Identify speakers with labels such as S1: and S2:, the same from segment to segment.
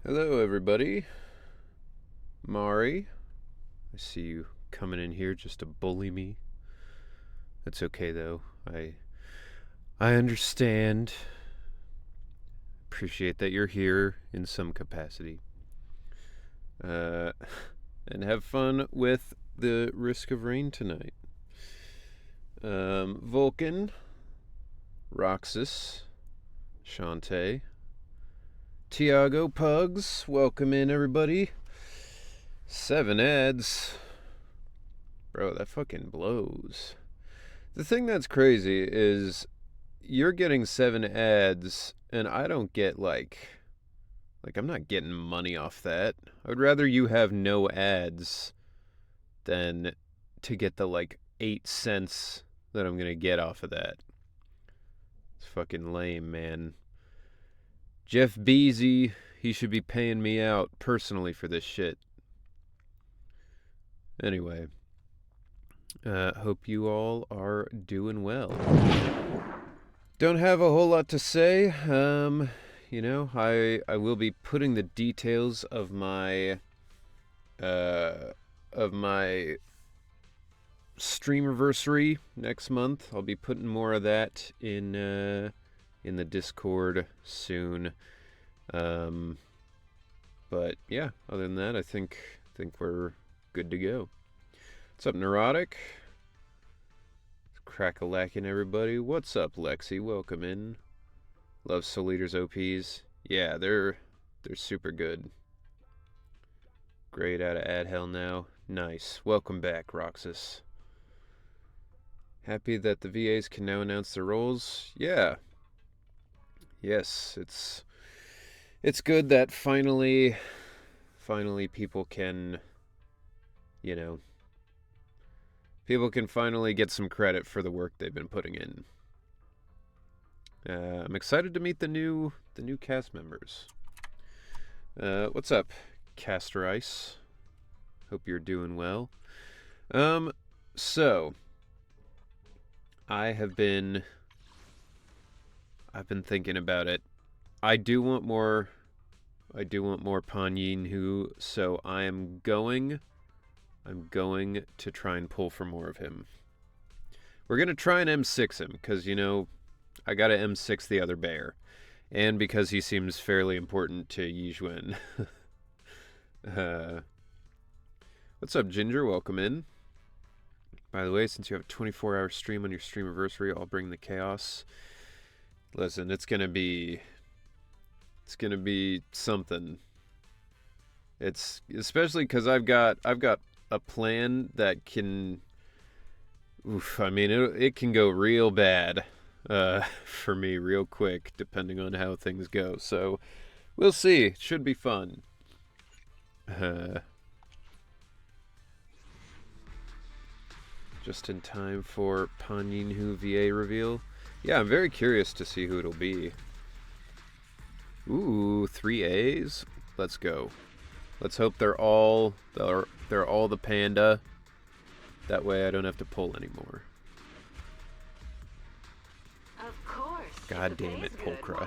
S1: Hello, everybody. Mari, I see you coming in here just to bully me. That's okay, though. I understand. Appreciate that you're here in some capacity. Uh, and have fun with the risk of rain tonight. Vulcan, Roxas, Shantae, Tiago, Pugs, welcome in, everybody. 7 ads. Bro, that fucking blows. The thing that's crazy is you're getting 7 ads and I don't get like I'm not getting money off that. I would rather you have no ads than to get the 8 cents that I'm going to get off of that. It's fucking lame, man. Jeff Beasy, he should be paying me out personally for this shit. Anyway, hope you all are doing well. Don't have a whole lot to say. I will be putting the details of my streamiversary next month. I'll be putting more of that in the Discord soon. But yeah, other than that, I think we're good to go. What's up, Neurotic? Crack-a-lackin', everybody. What's up, Lexi? Welcome in. Love Soul Eater's OPs. Yeah, they're super good. Great out of ad hell now. Nice. Welcome back, Roxas. Happy that the VAs can now announce their roles. Yeah. Yes, it's good that finally people can, people can finally get some credit for the work they've been putting in. I'm excited to meet the new cast members. What's up, Caster Ice? Hope you're doing well. So I've been thinking about it. I do want more Pan Yin-Hu, so I'm going to try and pull for more of him. We're going to try and M6 him, because, I got to M6 the other bear. And because he seems fairly important to Yizhuan. What's up, Ginger? Welcome in. By the way, since you have a 24-hour stream on your streamiversary, I'll bring the chaos. Listen, it's gonna be something. It's especially because I've got a plan that can. It can go real bad for me real quick, depending on how things go. So we'll see. It should be fun. Just in time for Pan Yin-Hu VA reveal. Yeah, I'm very curious to see who it'll be. Ooh, 3 A's. Let's go. Let's hope they're all the panda. That way I don't have to pull anymore.
S2: Of course.
S1: God damn it, Pulchra.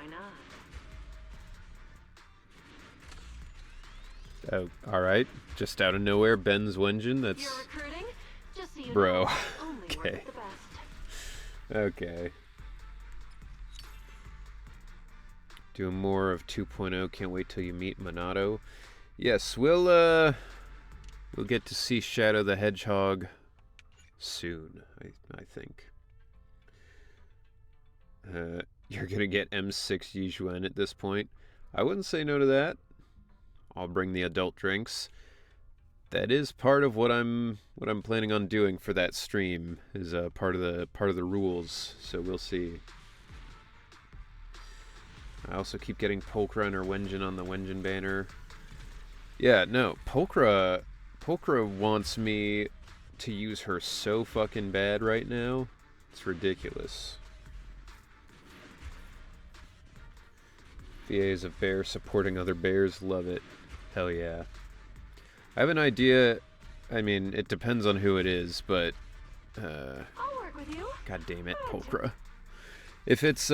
S1: Oh, alright. Just out of nowhere, Ben's Wenjin. That's...
S2: You're recruiting? Just so you
S1: Bro.
S2: know, only work
S1: Okay.
S2: with the best.
S1: Okay. Doing more of 2.0. Can't wait till you meet Monado. Yes, we'll get to see Shadow the Hedgehog soon, I think. You're gonna get M6 Yizhuan at this point. I wouldn't say no to that. I'll bring the adult drinks. That is part of what I'm planning on doing for that stream. Is part of the rules. So we'll see. I also keep getting Pulchra and her Wenjin on the Wenjin banner. Yeah, no, Pulchra wants me to use her so fucking bad right now. It's ridiculous. VAs of bear supporting other bears, love it. Hell yeah. I have an idea. I mean, it depends on who it is, but
S2: I'll work with you.
S1: God damn it, Pulchra. If it's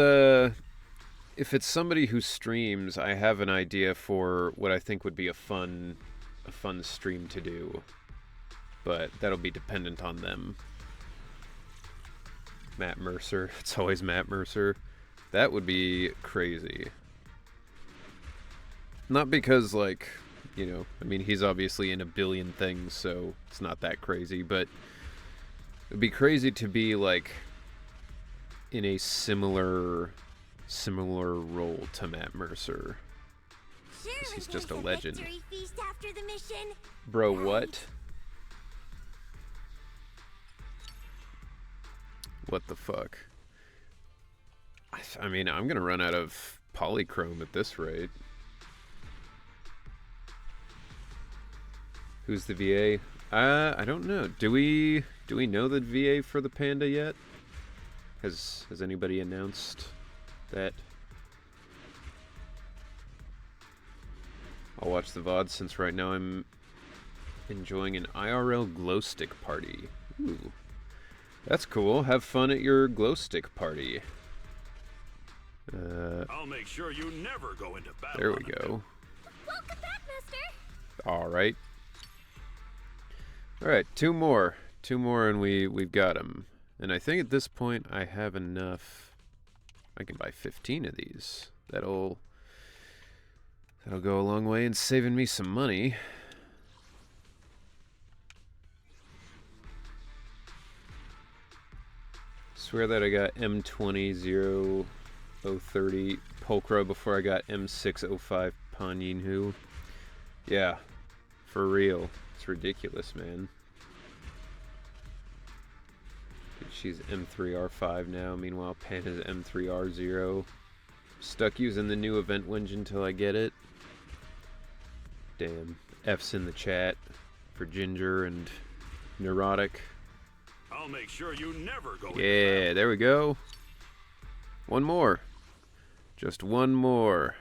S1: if it's somebody who streams, I have an idea for what I think would be a fun stream to do, but that'll be dependent on them. Matt Mercer, it's always Matt Mercer. That would be crazy. Not because, like, you know, I mean, he's obviously in a billion things, so it's not that crazy, but it'd be crazy to be, like, in a similar role to Matt Mercer.
S3: Sure,
S1: He's just a
S3: there's
S1: legend.
S3: victory feast after the mission.
S1: Bro,
S3: Right.
S1: what? What the fuck? I mean, I'm gonna run out of polychrome at this rate. Who's the VA? I don't know. Do we know the VA for the panda yet? Has anybody announced that? I'll watch the VOD since right now I'm enjoying an IRL glow stick party. Ooh. That's cool. Have fun at your glow stick party.
S4: I'll make sure you never go into battle.
S1: There we go.
S3: Welcome back, Master.
S1: Alright. Alright, two more, and we've got them. And I think at this point I have enough. I can buy 15 of these. That'll go a long way in saving me some money. Swear that I got M20 030 Pulcra before I got M605 Panyinhu. Yeah, for real. It's ridiculous, man. Dude, she's M3R5 now. Meanwhile, Pan is M3R0. Stuck using the new event engine until I get it. Damn. F's in the chat for Ginger and Neurotic.
S4: I'll make sure you never go.
S1: Yeah, there we go. One more. Just one more.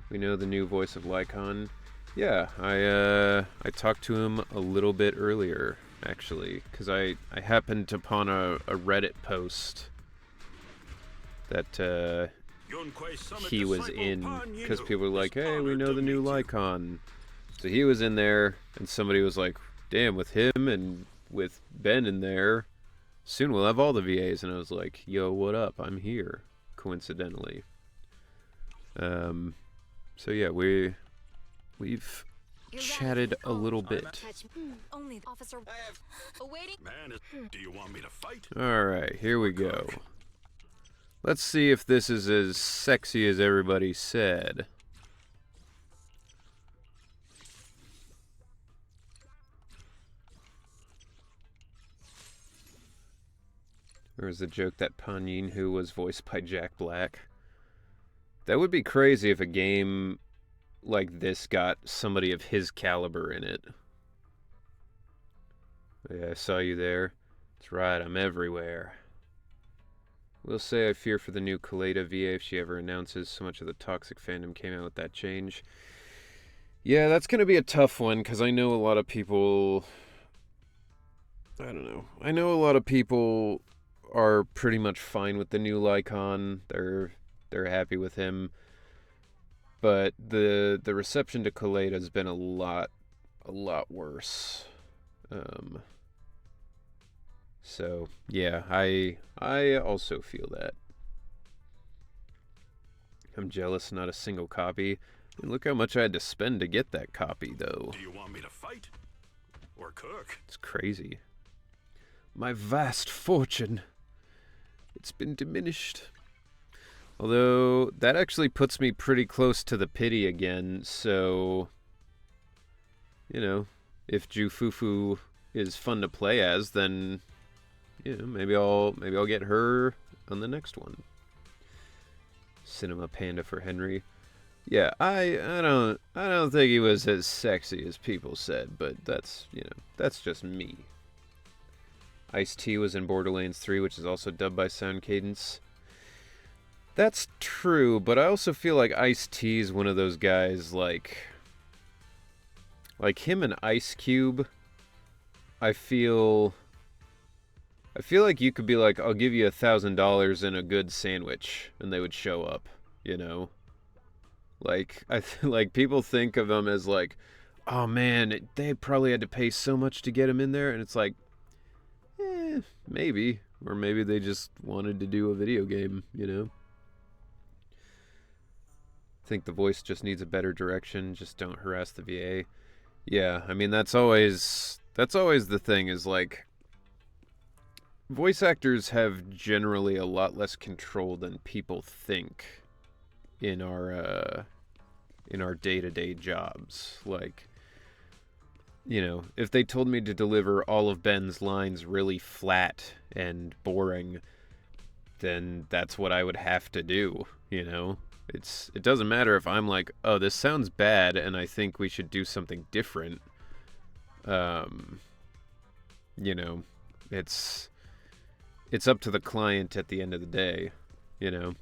S1: We know the new voice of Lycon. Yeah, I talked to him a little bit earlier, actually, because I happened upon a Reddit post that he was in, because people were like, hey, we know the new Lycon. So he was in there, and somebody was like, damn, with him and with Ben in there, soon we'll have all the VAs. And I was like, yo, what up? I'm here, coincidentally. So yeah, we've chatted a little bit.
S3: Only the officer awaiting.
S4: Man, do you want me to fight?
S1: Alright, here we go. Let's see if this is as sexy as everybody said. There was a joke that Panyinhu was voiced by Jack Black. That would be crazy if a game like this got somebody of his caliber in it. Yeah, I saw you there. That's right, I'm everywhere. Will say I fear for the new Kaleda VA if she ever announces. So much of the toxic fandom came out with that change. Yeah, that's going to be a tough one, because I know a lot of people... I don't know. I know a lot of people are pretty much fine with the new Lycon. They're happy with him. But the reception to Kaleda has been a lot worse. So yeah, I also feel that. I'm jealous, not a single copy. And look how much I had to spend to get that copy, though.
S4: Do you want me to fight or cook?
S1: It's crazy. My vast fortune. It's been diminished. Although, that actually puts me pretty close to the pity again, so... You know, if Jufufu is fun to play as, then... You know, maybe I'll get her on the next one. Cinema Panda for Henry. Yeah, I don't think he was as sexy as people said, but that's, you know, that's just me. Ice-T was in Borderlands 3, which is also dubbed by Sound Cadence. That's true, but I also feel like Ice-T is one of those guys like him and Ice Cube. I feel I feel like you could be like, I'll give you $1,000 and a good sandwich, and they would show up, you know? Like, like people think of them as like, oh man, they probably had to pay so much to get him in there, and it's like, maybe. Or maybe they just wanted to do a video game, you know? I think the voice just needs a better direction, just don't harass the VA. Yeah, I mean, that's always the thing, is like, voice actors have generally a lot less control than people think in our day-to-day jobs. Like, you know, if they told me to deliver all of Ben's lines really flat and boring, then that's what I would have to do, you know? It doesn't matter if I'm like, oh, this sounds bad and I think we should do something different. You know, it's up to the client at the end of the day, you know?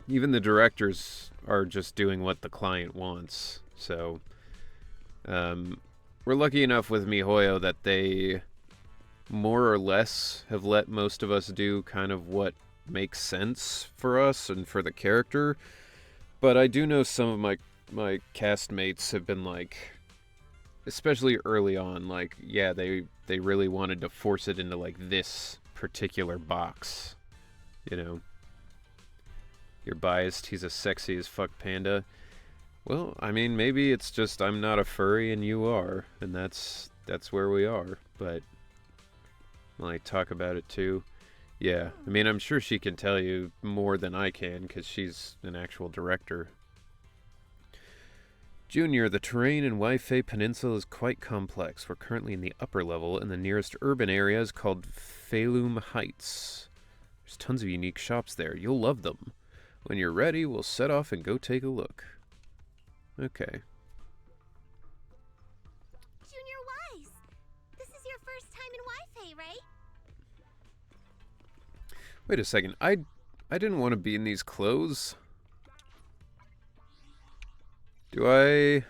S1: Even the directors are just doing what the client wants. So, we're lucky enough with MiHoYo that they more or less have let most of us do kind of what makes sense for us and for the character. But I do know some of my castmates have been like, especially early on, like, yeah, they really wanted to force it into like this particular box, you know? You're biased, he's a sexy as fuck panda. Well, I mean, maybe it's just I'm not a furry and you are, and that's where we are. But when I talk about it too, yeah, I mean, I'm sure she can tell you more than I can because she's an actual director. Junior, the terrain in Waifei Peninsula is quite complex. We're currently in the upper level, and the nearest urban area is called Feilum Heights. There's tons of unique shops there. You'll love them. When you're ready, we'll set off and go take a look. Okay.
S3: Junior Wise, this is your first time in Wi-Fi, right?
S1: Wait a second. I didn't want to be in these clothes. Do I? I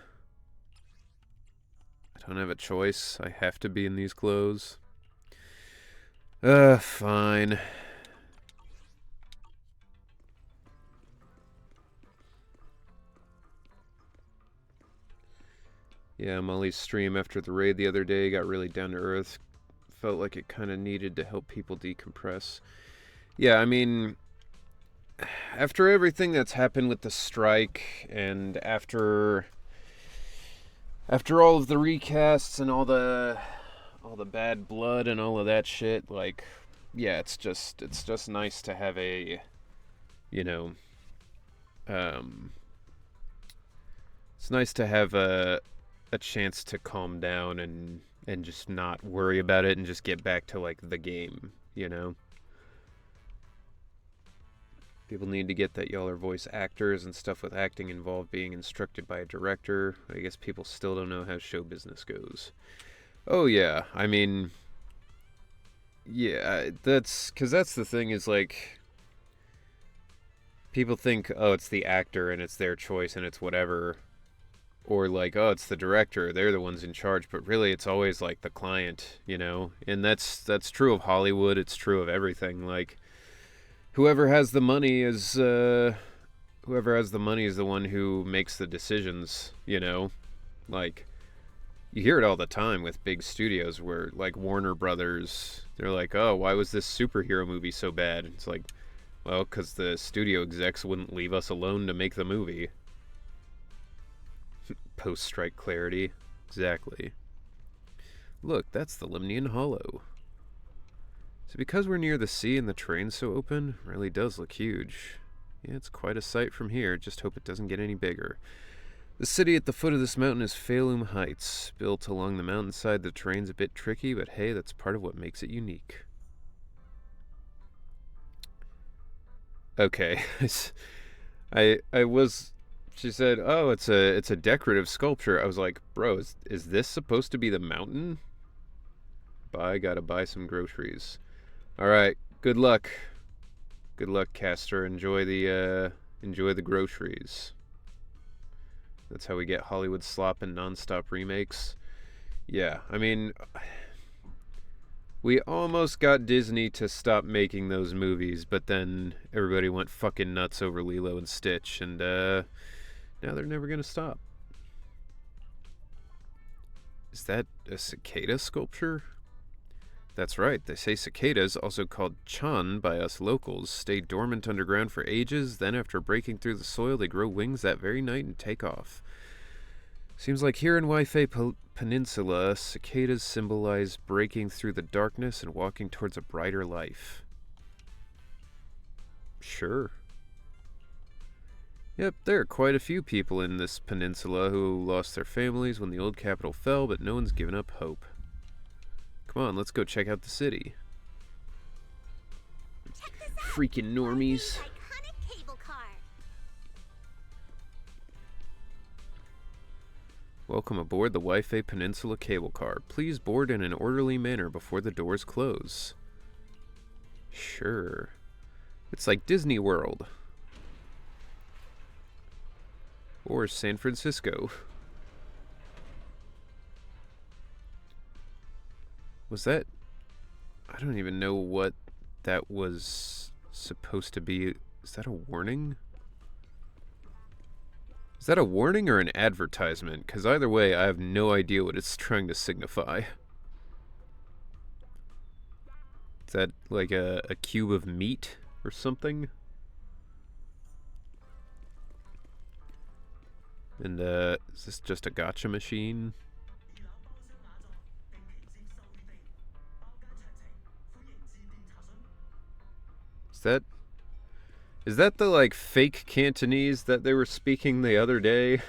S1: don't have a choice. I have to be in these clothes. Fine. Yeah, Molly's stream after the raid the other day got really down to earth. Felt like it kind of needed to help people decompress. Yeah, I mean, after everything that's happened with the strike, and after all of the recasts and all the bad blood and all of that shit, like, yeah, it's just nice to have a, you know, it's nice to have a chance to calm down and just not worry about it and just get back to like the game, you know? People need to get that y'all are voice actors and stuff with acting involved being instructed by a director. I guess people still don't know how show business goes. Oh yeah, I mean, yeah, that's the thing is like, people think, oh, it's the actor and it's their choice and it's whatever. Or like, oh, it's the director, they're the ones in charge, but really it's always like the client, you know? And that's true of Hollywood, it's true of everything. Like, whoever has the money is the one who makes the decisions, you know? Like, you hear it all the time with big studios where, like, Warner Brothers, they're like, oh, why was this superhero movie so bad? It's like, well, because the studio execs wouldn't leave us alone to make the movie. Post-strike clarity. Exactly. Look, that's the Limnian Hollow. So because we're near the sea and the terrain's so open, it really does look huge. Yeah, it's quite a sight from here, just hope it doesn't get any bigger. The city at the foot of this mountain is Feilum Heights. Built along the mountainside, the terrain's a bit tricky, but hey, that's part of what makes it unique. Okay. I was... She said, oh, it's a decorative sculpture. I was like, bro, is this supposed to be the mountain? Gotta buy some groceries. Alright, good luck. Good luck, Castor. Enjoy the groceries. That's how we get Hollywood slop and non-stop remakes. Yeah, I mean, We almost got Disney to stop making those movies, but then everybody went fucking nuts over Lilo and Stitch, and now they're never gonna stop. Is that a cicada sculpture? That's right, they say cicadas, also called chan by us locals, stay dormant underground for ages, then after breaking through the soil they grow wings that very night and take off. Seems like here in Waifei Peninsula, cicadas symbolize breaking through the darkness and walking towards a brighter life. Sure. Yep, there are quite a few people in this peninsula who lost their families when the old capital fell, but no one's given up hope. Come on, let's go check out the city.
S3: Check this out.
S1: Freaking normies.
S3: Iconic cable car.
S1: Welcome aboard the Waifei Peninsula cable car. Please board in an orderly manner before the doors close. Sure. It's like Disney World. Or San Francisco. Was that... I don't even know what that was supposed to be. Is that a warning? Is that a warning or an advertisement? Because either way, I have no idea what it's trying to signify. Is that like a cube of meat or something? And is this just a gotcha machine? Is that the like fake Cantonese that they were speaking the other day?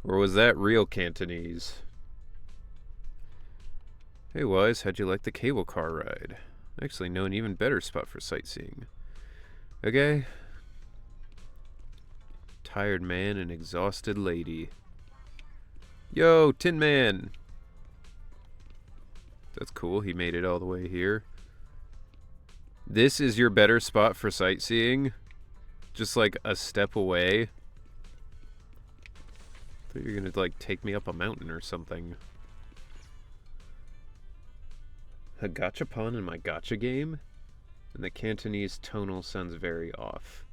S1: Or was that real Cantonese? Hey Wise, how'd you like the cable car ride? I actually know an even better spot for sightseeing. Okay. Tired man and exhausted lady. Yo, Tin Man! That's cool, he made it all the way here. This is your better spot for sightseeing? Just like a step away? I thought you were gonna like take me up a mountain or something. A gachapon in my gacha game? And the Cantonese tonal sounds very off.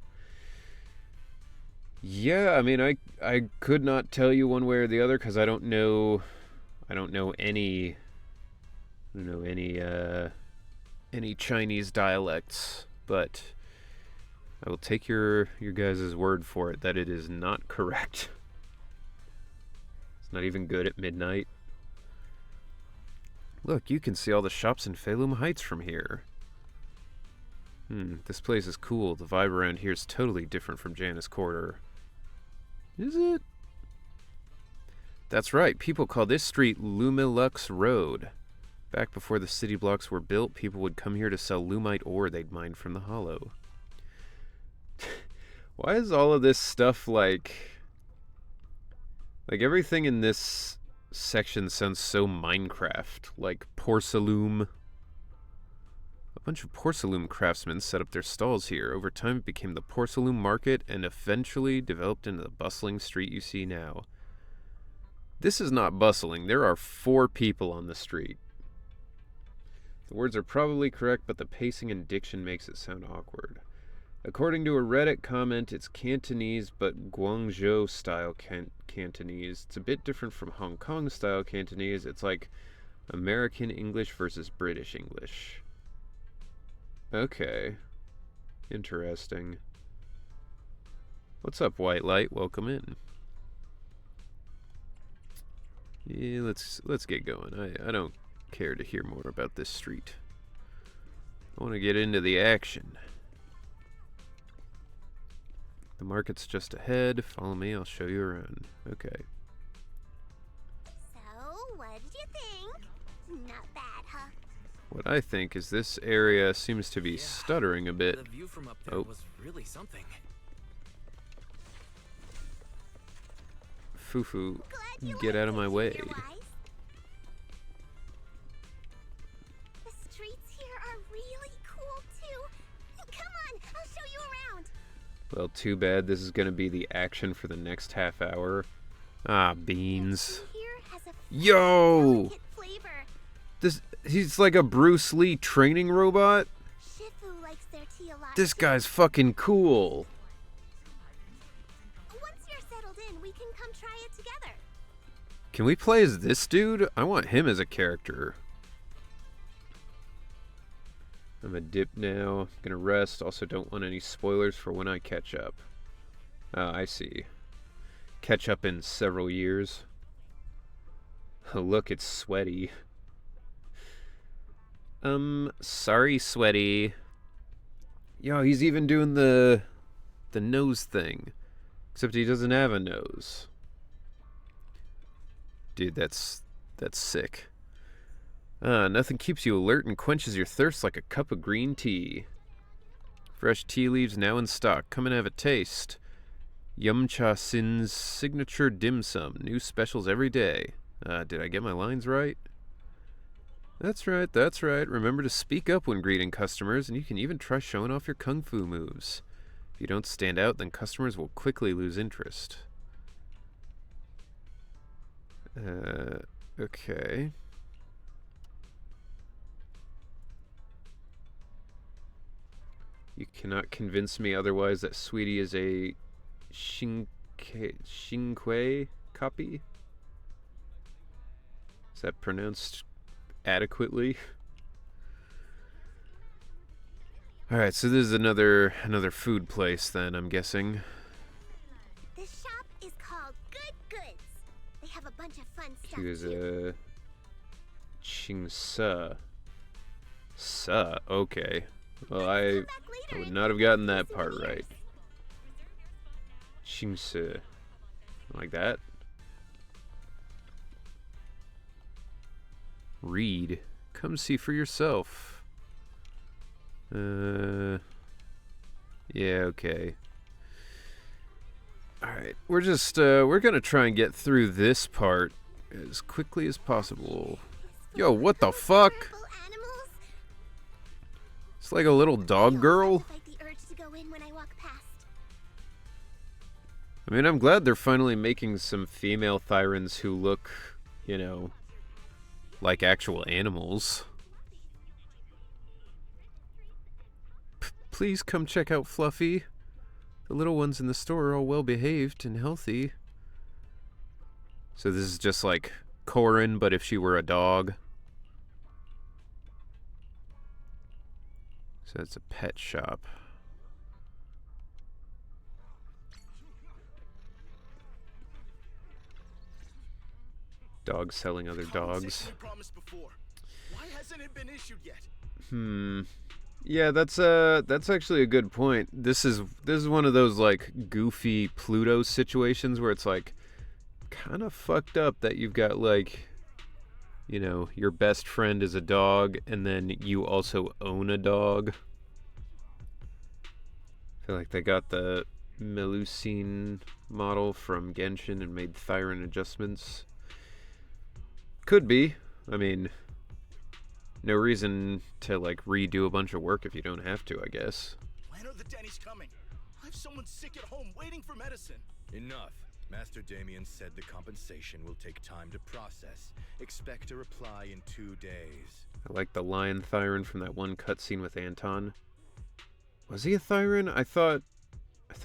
S1: Yeah, I mean I could not tell you one way or the other because I don't know any Chinese dialects, but I will take your guys' word for it that it is not correct. It's not even good at midnight. Look, you can see all the shops in Feilum Heights from here. This place is cool. The vibe around here is totally different from Janus Quarter. Is it? That's right, people call this street Lumilux Road. Back before the city blocks were built, people would come here to sell lumite ore they'd mined from the hollow. Why is all of this stuff like everything in this section sounds so Minecraft, like Porcelain. A bunch of porcelain craftsmen set up their stalls here. Over time it became the porcelain market and eventually developed into the bustling street you see now. This is not bustling. There are 4 people on the street. The words are probably correct, but the pacing and diction makes it sound awkward. According to a Reddit comment, it's Cantonese, but Guangzhou style Cantonese. It's a bit different from Hong Kong style Cantonese. It's like American English versus British English. Okay. Interesting. What's up, White Light? Welcome in. Yeah, let's get going. I don't care to hear more about this street. I want to get into the action. The market's just ahead. Follow me, I'll show you around. Okay.
S3: So, what did you think? Not bad, huh?
S1: What I think is this area seems to be stuttering a bit.
S5: The view from up there was really something.
S1: Fufu,
S3: Glad you
S1: get
S3: like
S1: out of my
S3: it,
S1: way.
S3: Junior Wise. The streets here are really cool too. Come on, I'll show you around.
S1: Well, too bad this is going to be the action for the next half hour. Ah, beans.
S3: Here has a
S1: Yo!
S3: delicate flavor.
S1: He's like a Bruce Lee training robot.
S3: Shifu likes their tea a lot.
S1: This
S3: too.
S1: guy's fucking cool.
S3: Once you're settled in, we can come try it together.
S1: Can we play as this dude? I want him as a character. I'm gonna dip now. Gonna rest. Also don't want any spoilers for when I catch up. Oh, I see. Catch up in several years. Oh, look, it's Sweaty. Sorry, Sweaty. Yo, he's even doing the nose thing. Except he doesn't have a nose. Dude, that's sick. Nothing keeps you alert and quenches your thirst like a cup of green tea. Fresh tea leaves now in stock. Come and have a taste. Yum Cha Sin's signature dim sum. New specials every day. Did I get my lines right? That's right, that's right. Remember to speak up when greeting customers, and you can even try showing off your kung fu moves. If you don't stand out, then customers will quickly lose interest. Okay. You cannot convince me otherwise that Sweetie is a Xingque copy? Is that pronounced adequately? Alright, so this is another food place then, I'm guessing.
S3: This shop is called Good Goods. They have a bunch of fun stuff.
S1: He was
S3: too.
S1: Ching Sa. Sa, okay. Well, I
S3: Come back later
S1: would
S3: and
S1: not have gotten that
S3: some
S1: part
S3: beers.
S1: right. Ching Sa. Like that? Read. Come see for yourself. Yeah, okay. Alright, we're just, we're gonna try and get through this part as quickly as possible. Yo, what the fuck?
S3: Adorable animals.
S1: It's like a little dog girl.
S3: I fight the urge to go in when I walk past.
S1: I mean, I'm glad they're finally making some female Thyrans who look, you know, like actual animals. Please come check out Fluffy. The little ones in the store are all well behaved and healthy. So this is just like Corin, but if she were a dog. So it's a pet shop. Dogs selling other dogs.
S6: Promised before. Why hasn't it been issued yet?
S1: Yeah, that's actually a good point. This is one of those like goofy Pluto situations where it's like kind of fucked up that you've got like, you know, your best friend is a dog and then you also own a dog. I feel like they got the Melusine model from Genshin and made Thyran adjustments. Could be. I mean, no reason to like redo a bunch of work if you don't have to, I guess.
S6: When are the Denny's coming? I have someone sick at home waiting for medicine.
S7: Enough. Master Damien said the compensation will take time to process. Expect a reply in 2 days.
S1: I like the lion Thyran from that one cutscene with Anton. Was he a Thyran? I thought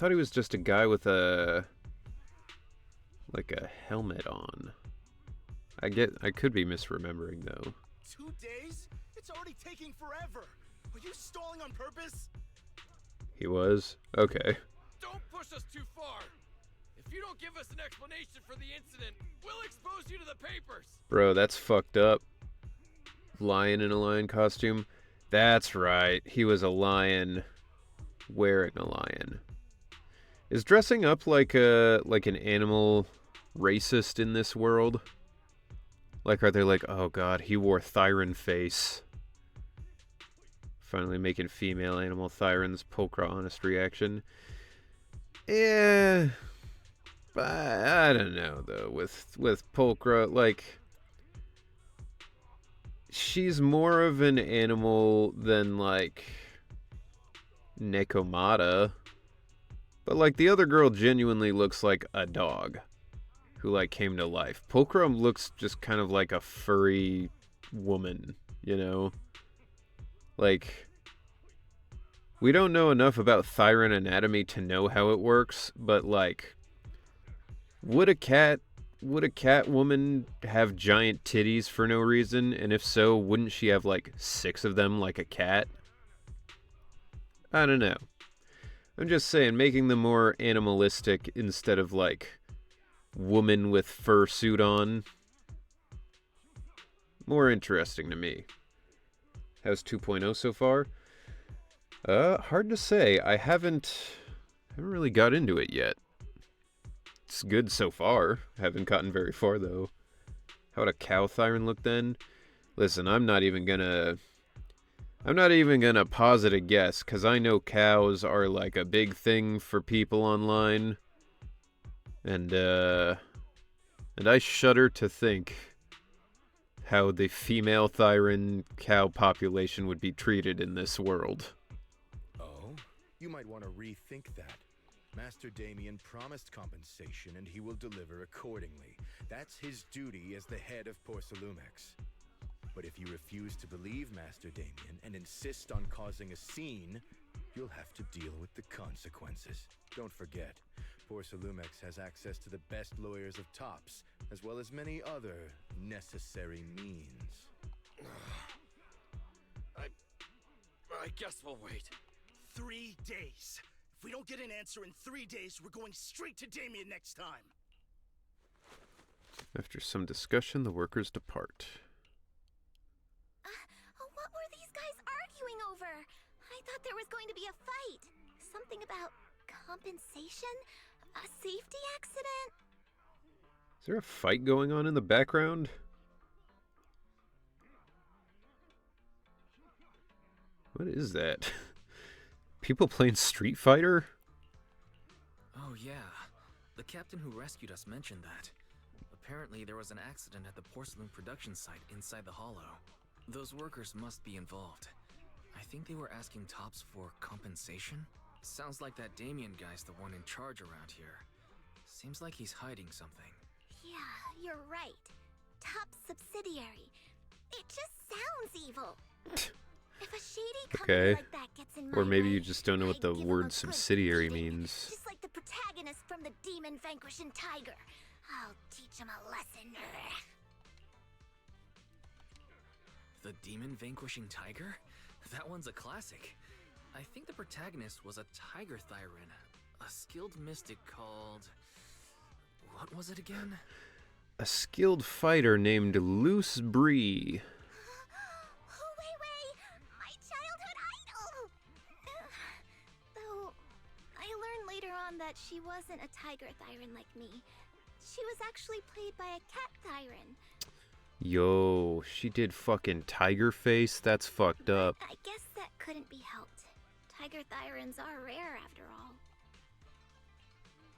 S1: he was just a guy with a like a helmet on. I could be misremembering though.
S6: 2 days? It's already taking forever. Are you stalling on purpose?
S1: He was? Okay.
S5: Don't push us too far. If you don't give us an explanation for the incident, we'll expose you to the papers.
S1: Bro, that's fucked up. Lion in a lion costume? That's right. He was a lion wearing a lion. Is dressing up like an animal racist in this world? Like, are they like, oh god, he wore Thyran face. Finally making female animal Thyrans. Pulchra honest reaction. Yeah, but I don't know though. With Pulchra, like, she's more of an animal than like Nekomata. But like the other girl genuinely looks like a dog who like came to life. Pulchra looks just kind of like a furry woman, you know? Like, we don't know enough about Thyran anatomy to know how it works, but like, would a cat woman have giant titties for no reason? And if so, wouldn't she have like 6 of them like a cat? I don't know. I'm just saying, making them more animalistic instead of like woman with fursuit on. More interesting to me. How's 2.0 so far? Hard to say. I haven't really got into it yet. It's good so far. Haven't gotten very far though. How would a cow Thyran look then? Listen, I'm not even gonna posit a guess, cause I know cows are like a big thing for people online. And I shudder to think how the female Thyran cow population would be treated in this world.
S7: Oh? You might want to rethink that. Master Damien promised compensation and he will deliver accordingly. That's his duty as the head of Porcelumex. But if you refuse to believe Master Damien and insist on causing a scene, you'll have to deal with the consequences. Don't forget, Porcelumex has access to the best lawyers of Tops, as well as many other necessary means.
S5: I guess we'll wait.
S6: 3 days. If we don't get an answer in 3 days, we're going straight to Damien next time.
S1: After some discussion, the workers depart.
S3: What were these guys arguing over? I thought there was going to be a fight. Something about compensation? A safety accident?
S1: Is there a fight going on in the background? What is that? People playing Street Fighter?
S8: Oh yeah, the captain who rescued us mentioned that. Apparently there was an accident at the porcelain production site inside the hollow. Those workers must be involved. I think they were asking Tops for compensation? Sounds like that Damien guy's the one in charge around here. Seems like he's hiding something.
S3: Yeah, you're right. Top subsidiary. It just sounds evil. If a shady company
S1: Okay.
S3: like that gets in my
S1: Or maybe
S3: way,
S1: you just don't know what
S3: I'd
S1: the
S3: give 'em a
S1: word
S3: good
S1: subsidiary
S3: beating,
S1: means.
S3: Just like the protagonist from the Demon Vanquishing Tiger. I'll teach him a lesson.
S8: The Demon Vanquishing Tiger? That one's a classic. I think the protagonist was a Tiger Thyran, a skilled mystic called... What was it again?
S1: A skilled fighter named Loose Bree.
S3: Wait, my childhood idol! Though, I learned later on that she wasn't a Tiger Thyran like me. She was actually played by a Cat Thyran.
S1: Yo, she did fucking tiger face? That's fucked up.
S3: I guess that couldn't be helped. Tiger Thyrans are rare after all.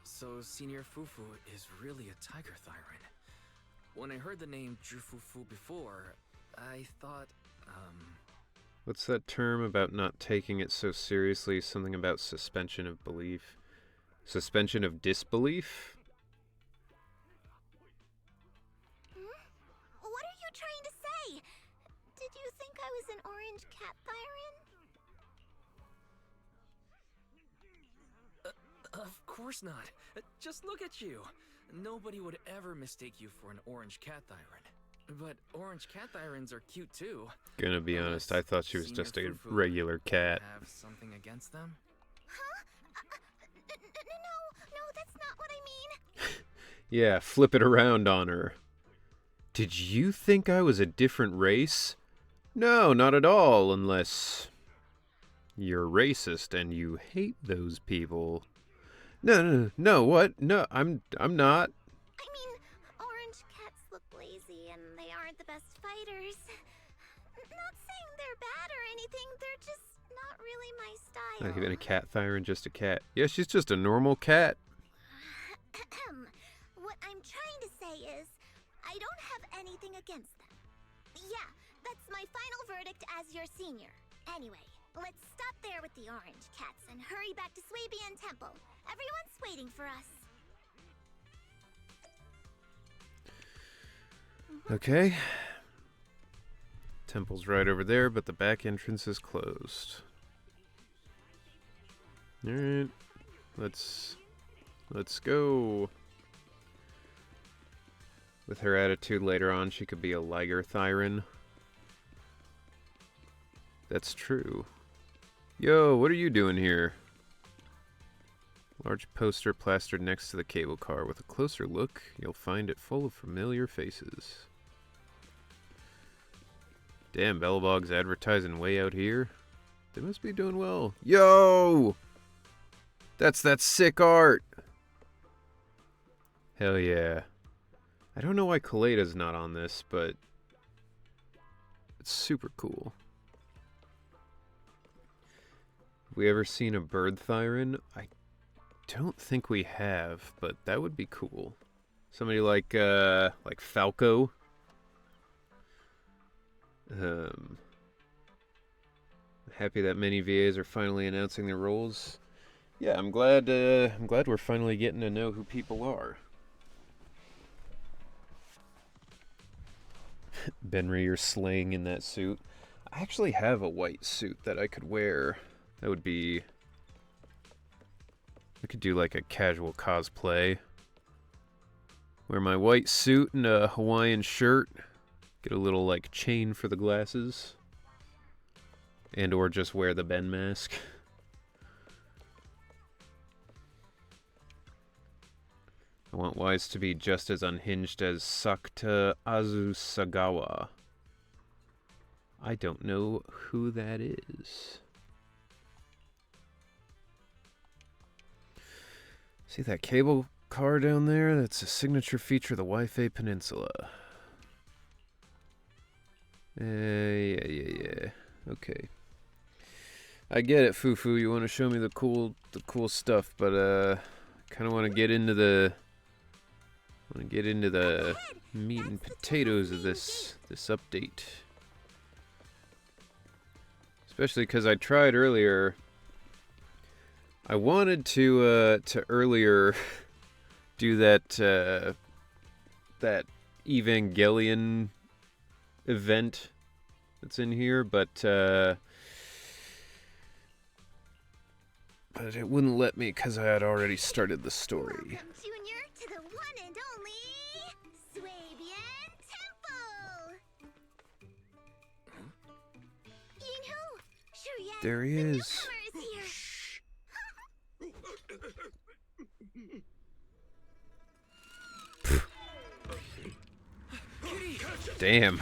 S8: So Senior Fufu is really a Tiger Thyran. When I heard the name Jufufu before, I thought,
S1: What's that term about not taking it so seriously? Something about suspension of belief? Suspension of disbelief?
S3: What are you trying to say? Did you think I was an orange Cat Thyran?
S8: Of course not. Just look at you. Nobody would ever mistake you for an orange cat Thyran. But orange cat Thyrans are cute too.
S1: Gonna be honest, I thought she was
S8: Senior
S1: just a
S8: Fufu
S1: regular cat.
S8: Have something against them?
S3: Huh? No, that's not what I mean.
S1: Yeah, flip it around on her. Did you think I was a different race? No, not at all, unless you're racist and you hate those people. No, what? No, I'm not.
S3: I mean, orange cats look lazy and they aren't the best fighters. Not saying they're bad or anything, they're just not really my style.
S1: Not even a cat Thyran, just a cat. Yeah, she's just a normal cat.
S3: What I'm trying to say is, I don't have anything against them. Yeah, that's my final verdict as your senior. Anyway, let's stop there with the orange cats and hurry back to Swabian Temple. Everyone's waiting for us.
S1: Okay. Temple's right over there, but the back entrance is closed. Alright. Let's go. With her attitude later on, she could be a Liger Thyron. That's true. Yo, what are you doing here? Large poster plastered next to the cable car. With a closer look, you'll find it full of familiar faces. Damn, Bellabog's advertising way out here. They must be doing well. Yo! That's that sick art! Hell yeah. I don't know why Kaleda's not on this, but it's super cool. Have we ever seen a bird Thyron? I don't think we have, but that would be cool. Somebody like Falco. Happy that many VAs are finally announcing their roles. Yeah, I'm glad we're finally getting to know who people are. Benry, you're slaying in that suit. I actually have a white suit that I could wear. That would be... I could do like a casual cosplay. Wear my white suit and a Hawaiian shirt. Get a little like chain for the glasses. And or just wear the Ben mask. I want Wise to be just as unhinged as Sakta Azusagawa. I don't know who that is. See that cable car down there? That's a signature feature of the Wi-Fi Peninsula. Yeah. Okay. I get it, Fufu. You want to show me the cool stuff, but kind of want to get into the meat and potatoes of this update. Especially because I tried earlier. I wanted to earlier do that Evangelion event that's in here, but it wouldn't let me because I had already started the story.
S3: Welcome, Junior, to the one and only Swabian Temple. Yinhu,
S1: There he
S3: the
S1: is.
S3: newcomer is here.
S1: Damn.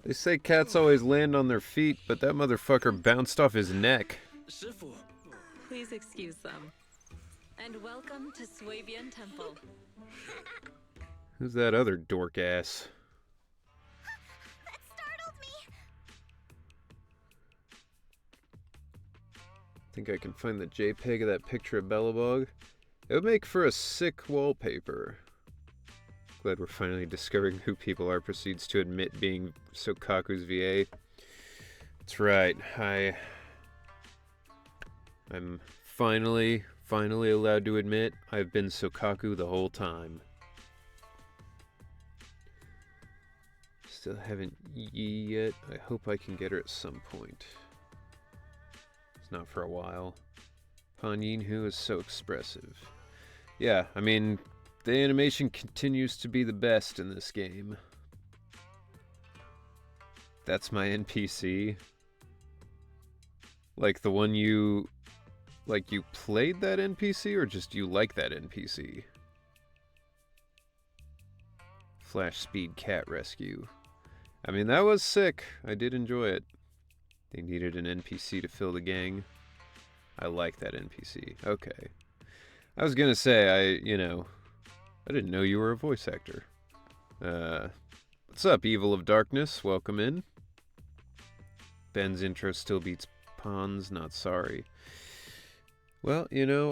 S1: They say cats always land on their feet, but that motherfucker bounced off his neck.
S9: Please excuse them. And welcome to Swabian Temple.
S1: Who's that other dork ass?
S3: That startled me.
S1: Think I can find the JPEG of that picture of Bellabog? It would make for a sick wallpaper. Glad we're finally discovering who people are. Proceeds to admit being Sokaku's VA. That's right. I'm finally allowed to admit I've been Sokaku the whole time. Still haven't yet. I hope I can get her at some point. It's not for a while. Pan Yinhu is so expressive. Yeah, I mean, the animation continues to be the best in this game. That's my NPC. Like the one you... Like you played that NPC or just you like that NPC? Flash Speed Cat Rescue. I mean, that was sick. I did enjoy it. They needed an NPC to fill the gang. I like that NPC. Okay. I was gonna say, I didn't know you were a voice actor. What's up, Evil of Darkness? Welcome in. Ben's intro still beats Pon's, not sorry. Well,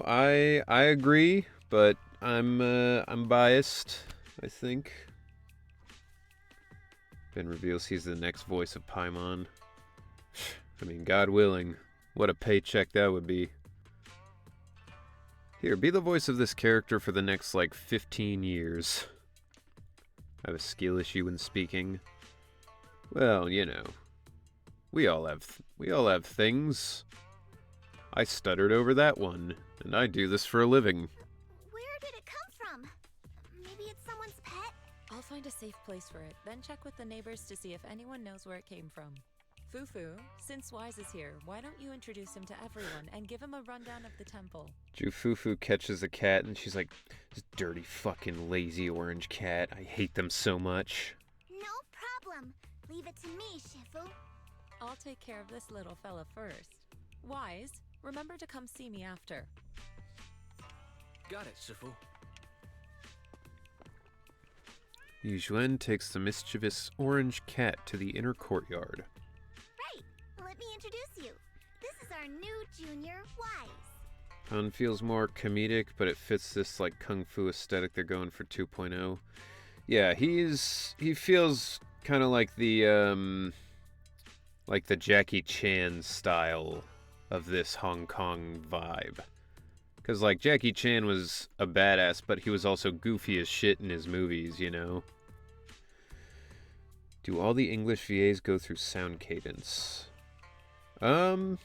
S1: I agree, but I'm biased, I think. Ben reveals he's the next voice of Paimon. I mean, God willing, what a paycheck that would be. Here, be the voice of this character for the next, like, 15 years. I have a skill issue in speaking. Well, you know. We all have things. I stuttered over that one, and I do this for a living.
S3: Where did it come from? Maybe it's someone's pet?
S9: I'll find a safe place for it, then check with the neighbors to see if anyone knows where it came from. Fufu, since Wise is here, why don't you introduce him to everyone and give him a rundown of the temple?
S1: Jufufu catches a cat, and she's like, "This dirty fucking lazy orange cat. I hate them so much."
S3: No problem. Leave it to me, Shifu.
S9: I'll take care of this little fella first. Wise, remember to come see me after.
S8: Got it, Shifu.
S1: Yuzhuan takes the mischievous orange cat to the inner courtyard.
S3: Right. Let me introduce you. This is our new junior, Wise.
S1: Pun feels more comedic, but it fits this like kung fu aesthetic they're going for 2.0. Yeah, he feels kind of like the Jackie Chan style of this Hong Kong vibe. Cause like Jackie Chan was a badass, but he was also goofy as shit in his movies, you know. Do all the English VAs go through sound cadence? It's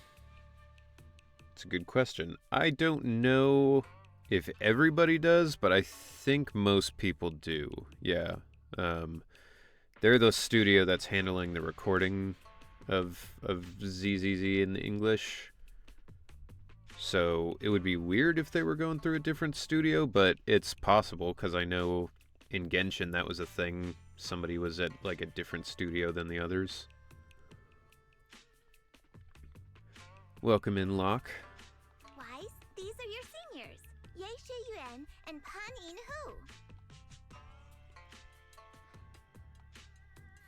S1: a good question. I don't know if everybody does, but I think most people do. Yeah. They're the studio that's handling the recording of ZZZ in English. So it would be weird if they were going through a different studio, but it's possible because I know in Genshin that was a thing. Somebody was at like a different studio than the others. Welcome in, Locke.
S3: Wise, these are your seniors. Ye Yuan and Pan Yin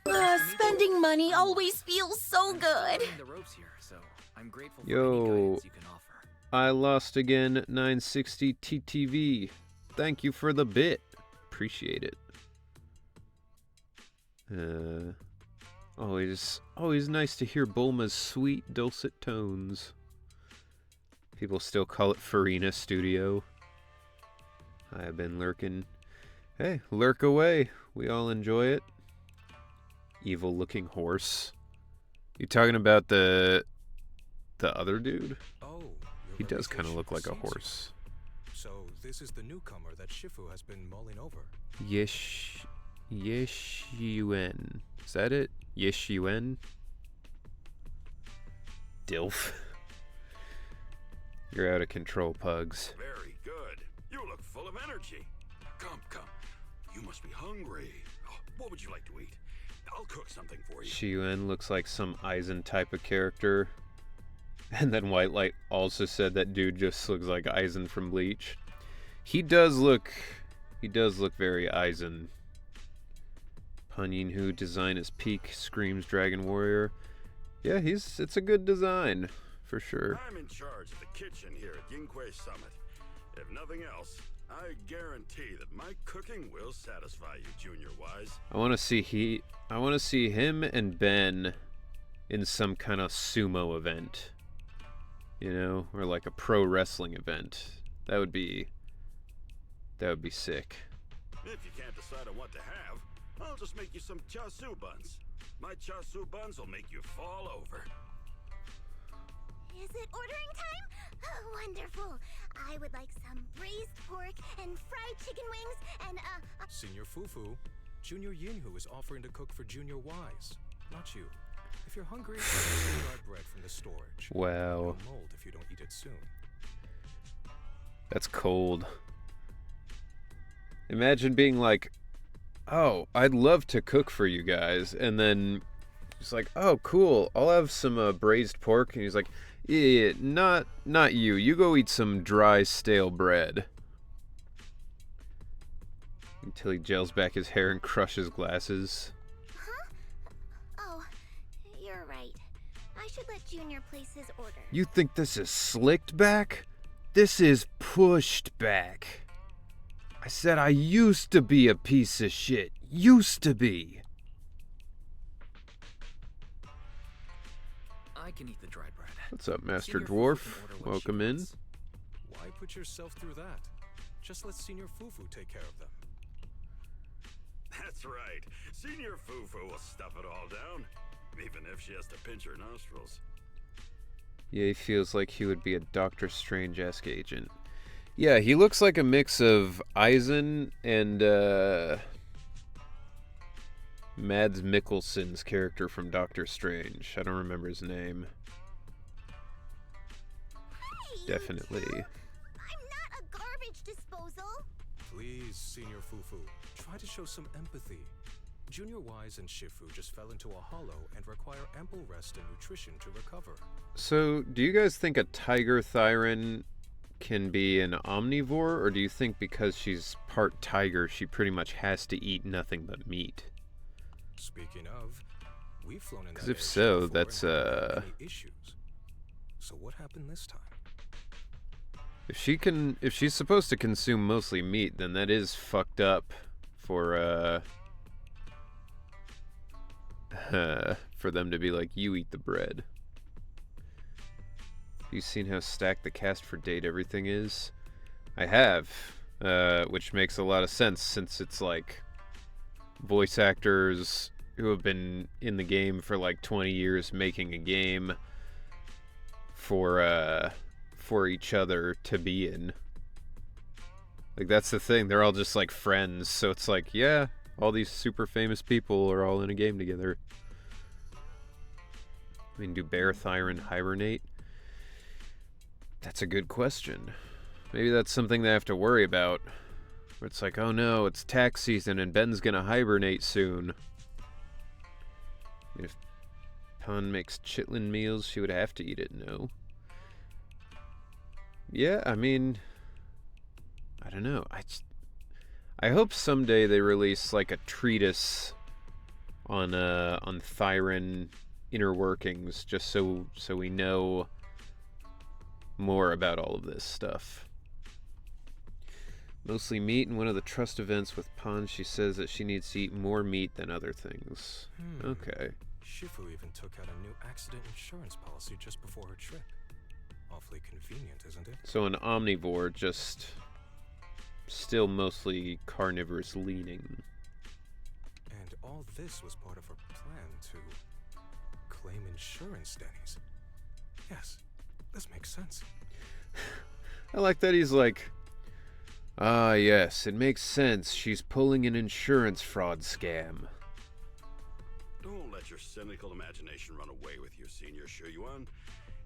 S3: Hu.
S10: Spending money always feels so good.
S8: I'm learning the ropes here, so I'm grateful for any
S1: Yo,
S8: guidance you can offer.
S1: I lost again 960 TTV. Thank you for the bit. Appreciate it. Always nice to hear Bulma's sweet, dulcet tones. People still call it Farina Studio. I have been lurking. Hey, lurk away. We all enjoy it. Evil-looking horse. You talking about the other dude?
S11: Oh,
S1: He does kind of look like a horse.
S11: So this is the newcomer that Shifu has been mulling over.
S1: Yeshyuan. Is that it? Yeshyuan? Dilf. You're out of control, Pugs.
S4: Very good. You look full of energy. Come. You must be hungry. Oh, what would you like to eat? I'll cook something for you.
S1: Shiyuan looks like some Aizen type of character. And then White Light also said that dude just looks like Aizen from Bleach. He does look very Aizen. Pan Yin design is peak, screams Dragon Warrior. Yeah, it's a good design, for sure.
S4: I'm in charge of the kitchen here at Yinghui Summit. If nothing else, I guarantee that my cooking will satisfy you, Junior Wise.
S1: I want to see him and Ben in some kind of sumo event. You know, or like a pro wrestling event. That would be sick.
S4: If you can't decide on what to have, I'll just make you some chasu buns. My chasu buns will make you fall over.
S3: Is it ordering time? Oh, wonderful. I would like some braised pork and fried chicken wings and
S11: Senior Fufu, Junior Yinhu is offering to cook for Junior Wise, not you. If you're hungry, get some dried bread from the storage.
S1: Wow.
S11: It'll mold if you don't eat it soon.
S1: That's cold. Imagine being like, oh, I'd love to cook for you guys. And then he's like, oh, cool. I'll have some braised pork. And he's like, yeah, not you. You go eat some dry, stale bread. Until he gels back his hair and crushes glasses.
S3: oh, you're right. I should let Junior place his order.
S1: You think this is slicked back? This is pushed back. I said I used to be a piece of shit. Used to be.
S8: I can eat the dry bread.
S1: What's up, Master
S8: Senior Fufu
S1: Dwarf?
S8: can order what
S1: Welcome
S8: she
S1: in.
S8: wants.
S11: What? Why put yourself through that? Just let Senior Fufu take care of them.
S4: That's right. Senior Fufu will stuff it all down, even if she has to pinch her nostrils.
S1: Yeah, he feels like he would be a Doctor Strange-esque agent. Yeah, he looks like a mix of Eisen and Mads Mikkelsen's character from Doctor Strange. I don't remember his name.
S3: Hey,
S1: Definitely.
S3: you two. I'm not a garbage disposal.
S11: Please, Senior Fufu, try to show some empathy. Junior Wise and Shifu just fell into a hollow and require ample rest and nutrition to recover.
S1: So, do you guys think a tiger Thyran can be an omnivore, or do you think because she's part tiger, she pretty much has to eat nothing but meat?
S11: Speaking of, we've flown in that
S1: Because if
S11: airship
S1: so,
S11: before
S1: that's
S11: and haven't had any issues. So what happened this time?
S1: if she's supposed to consume mostly meat, then that is fucked up for for them to be like, you eat the bread. Have you seen how stacked the cast for Date Everything is? I have, which makes a lot of sense since it's like voice actors who have been in the game for like 20 years making a game for each other to be in. Like, that's the thing, they're all just like friends, so it's like, yeah, all these super famous people are all in a game together. I mean, do Bear Thyran hibernate? That's a good question. Maybe that's something they have to worry about. Where it's like, oh no, it's tax season and Ben's gonna hibernate soon. I mean, if Pun makes chitlin meals, she would have to eat it, no? Yeah, I mean, I don't know. I hope someday they release like a treatise on Thyran inner workings, just so we know more about all of this stuff. Mostly meat. In one of the trust events with Pon, she says that she needs to eat more meat than other things. Okay.
S11: Shifu even took out a new accident insurance policy just before her trip. Awfully convenient, isn't it?
S1: So an omnivore, just still mostly carnivorous leaning.
S11: And all this was part of her plan to claim insurance, Denny's. Yes, this makes sense.
S1: I like that he's like, ah yes, it makes sense. She's pulling an insurance fraud scam.
S4: Don't let your cynical imagination run away with you, Senior Shuyuan.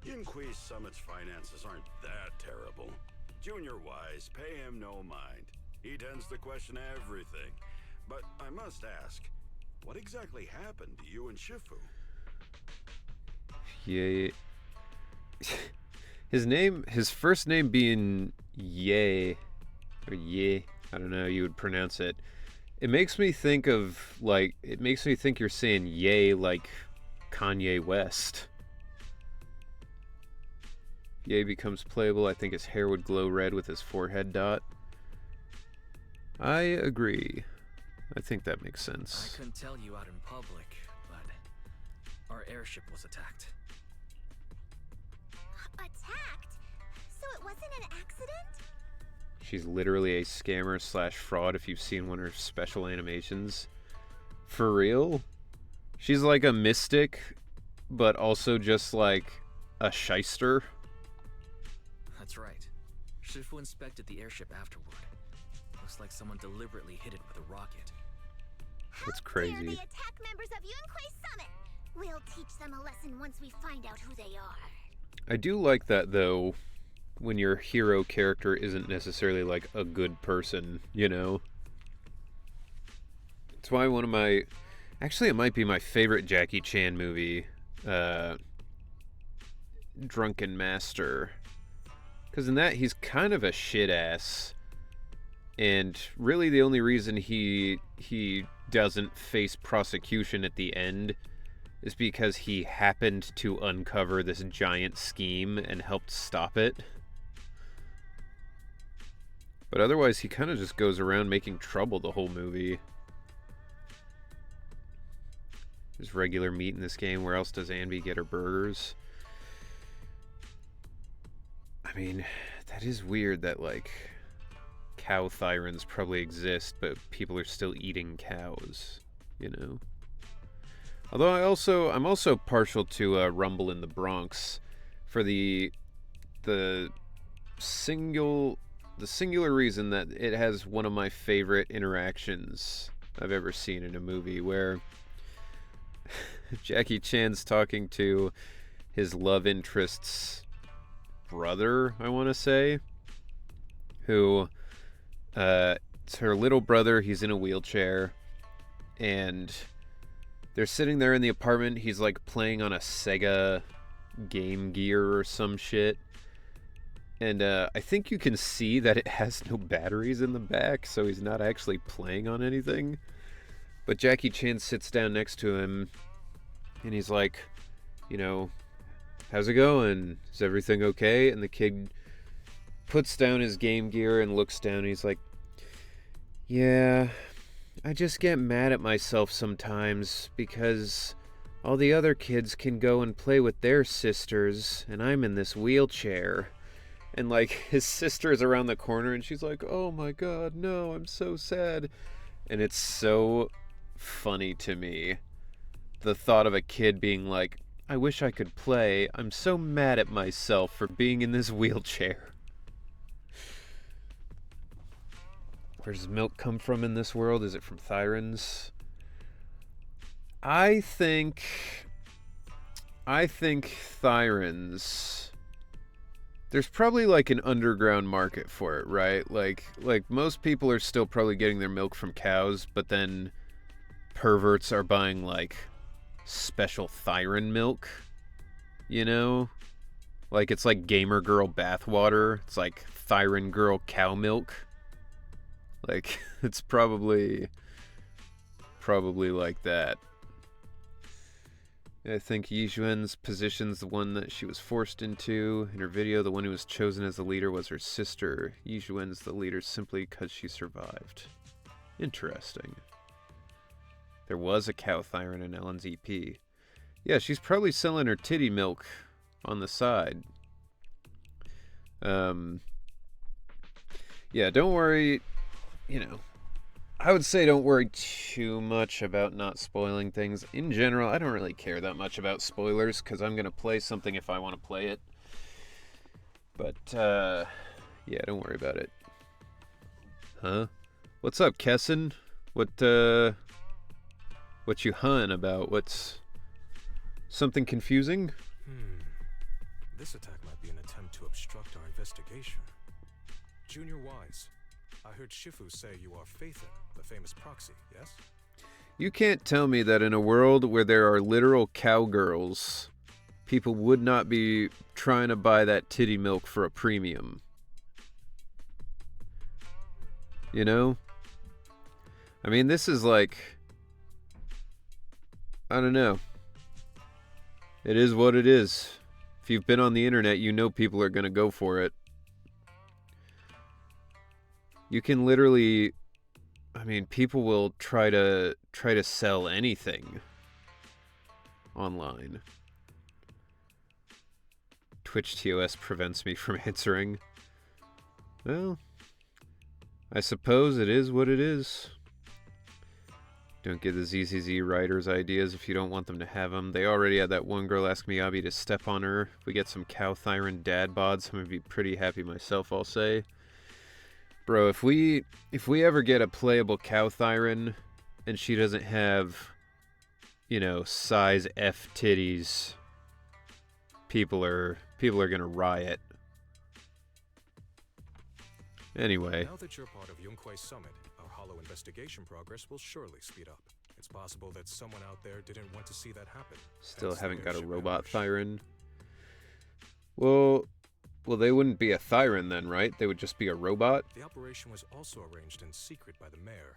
S4: Yinhui Summit's finances aren't that terrible. Junior Wise, pay him no mind. He tends to question everything. But I must ask, what exactly happened to you and Shifu?
S1: Yeah. His first name being Ye, or Ye, I don't know how you would pronounce it. It makes me think of, like, it makes me think you're saying Ye like Kanye West. Ye becomes playable. I think his hair would glow red with his forehead dot. I agree. I think that makes sense.
S8: I couldn't tell you out in public, but our airship was attacked.
S3: Attacked? So it wasn't an accident?
S1: She's literally a scammer slash fraud if you've seen one of her special animations. For real? She's like a mystic, but also just like a shyster.
S8: That's right. Shifu inspected the airship afterward. Looks like someone deliberately hit it with a rocket.
S1: That's
S3: How dare
S1: crazy.
S3: they attack members of Yunhui Summit? We'll teach them a lesson once we find out who they are.
S1: I do like that, though, when your hero character isn't necessarily like a good person, you know? It's why one of my... Actually, it might be my favorite Jackie Chan movie, Drunken Master. Because in that, he's kind of a shit-ass. And really the only reason he doesn't face prosecution at the end is because he happened to uncover this giant scheme and helped stop it. But otherwise, he kind of just goes around making trouble the whole movie. There's regular meat in this game. Where else does Anby get her burgers? I mean, That is weird that, like, cow thyrans probably exist, but people are still eating cows, you know? Although I'm also partial to Rumble in the Bronx for the singular reason that it has one of my favorite interactions I've ever seen in a movie, where Jackie Chan's talking to his love interest's brother, I want to say, who it's her little brother. He's in a wheelchair, and they're sitting there in the apartment. He's like playing on a Sega Game Gear or some shit. And I think you can see that it has no batteries in the back, so he's not actually playing on anything. But Jackie Chan sits down next to him, and he's like, you know, how's it going? Is everything okay? And the kid puts down his Game Gear and looks down, and he's like, yeah, I just get mad at myself sometimes because all the other kids can go and play with their sisters, and I'm in this wheelchair. And, like, his sister is around the corner, and she's like, oh my god, no, I'm so sad. And it's so funny to me, the thought of a kid being like, I wish I could play. I'm so mad at myself for being in this wheelchair. Where does milk come from in this world? Is it from Thyrans? I think Thyrans... There's probably like an underground market for it, right? Like most people are still probably getting their milk from cows, but then perverts are buying like special Thyran milk, you know? Like it's like gamer girl bathwater. It's like Thyran girl cow milk. Like it's probably like that. I think Yizhuan's position's the one that she was forced into. In her video, the one who was chosen as the leader was her sister. Yizhuan's the leader simply because she survived. Interesting. There was a cow Thyran in Ellen's EP. Yeah, she's probably selling her titty milk on the side. Yeah, don't worry. You know, I would say don't worry too much about not spoiling things. In general, I don't really care that much about spoilers because I'm going to play something if I want to play it. But, yeah, don't worry about it. Huh? What's up, Kessin? What you hun about? What's... something confusing?
S11: This attack might be an attempt to obstruct our investigation. Junior Wise, I heard Shifu say you are Phaethon, the famous proxy, yes?
S1: You can't tell me that in a world where there are literal cowgirls, people would not be trying to buy that titty milk for a premium. You know? I mean, this is like... I don't know. It is what it is. If you've been on the internet, you know people are going to go for it. You can literally... I mean, people will try to sell anything online. Twitch TOS prevents me from answering. Well, I suppose it is what it is. Don't give the ZZZ writers ideas if you don't want them to have them. They already had that one girl ask Miyabi to step on her. If we get some cow Thyran dad bods, I'm gonna be pretty happy myself, I'll say. Bro, if we ever get a playable cow Thyran and she doesn't have, you know, size F titties, people are gonna riot. Anyway.
S11: Now that you're part of Yunkwei's summit, our hollow investigation progress will surely speed up. It's possible that someone out there didn't want to see that happen.
S1: Still haven't got a robot Thyran. Well, they wouldn't be a Thyran then, right? They would just be a robot?
S11: The operation was also arranged in secret by the mayor,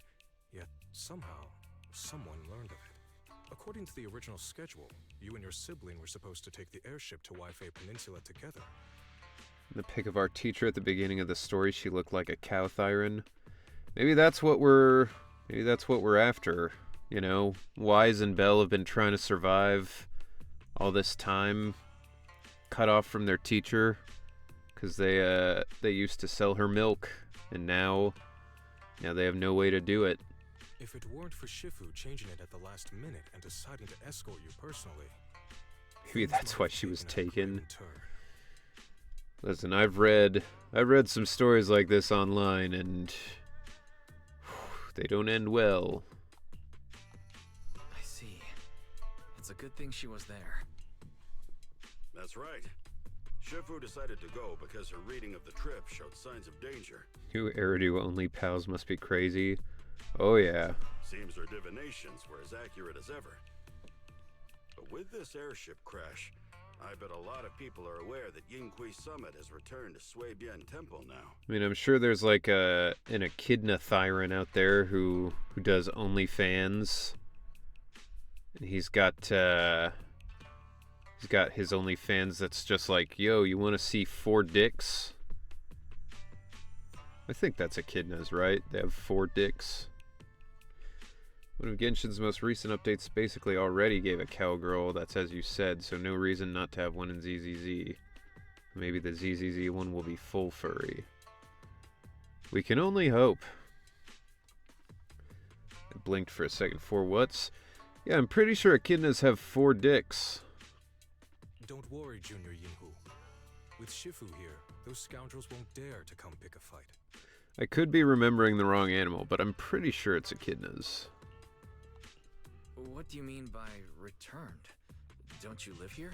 S11: yet somehow, someone learned of it. According to the original schedule, you and your sibling were supposed to take the airship to Waifei Peninsula together.
S1: In the pic of our teacher at the beginning of the story, she looked like a cow Thyran. Maybe that's what we're after. You know, Wise and Bell have been trying to survive all this time, cut off from their teacher, because they used to sell her milk, and now they have no way to do it.
S11: If it weren't for Shifu changing it at the last minute and deciding to escort you personally,
S1: Maybe
S11: things
S1: that's
S11: might
S1: why
S11: have
S1: she was
S11: taken a
S1: taken.
S11: grim turn.
S1: Listen, I've read some stories like this online, and they don't end well.
S8: I see. It's a good thing she was there.
S4: That's right. Shifu decided to go because her reading of the trip showed signs of danger.
S1: You Eridu only pals must be crazy. Oh yeah.
S4: Seems her divinations were as accurate as ever. But with this airship crash, I bet a lot of people are aware that Yinghui Summit has returned to Suibian Temple now.
S1: I mean, I'm sure there's like an echidna Thyron out there who does OnlyFans. And he's got his OnlyFans that's just like, yo, you want to see 4 dicks? I think that's echidnas, right? They have 4 dicks. One of Genshin's most recent updates basically already gave a cowgirl, that's as you said, so no reason not to have one in ZZZ. Maybe the ZZZ one will be full furry. We can only hope. I blinked for a second. 4 whats? Yeah, I'm pretty sure echidnas have 4 dicks.
S11: Don't worry, Junior Yinhu. With Shifu here, those scoundrels won't dare to come pick a fight.
S1: I could be remembering the wrong animal, but I'm pretty sure it's echidnas.
S8: What do you mean by returned? Don't you live here?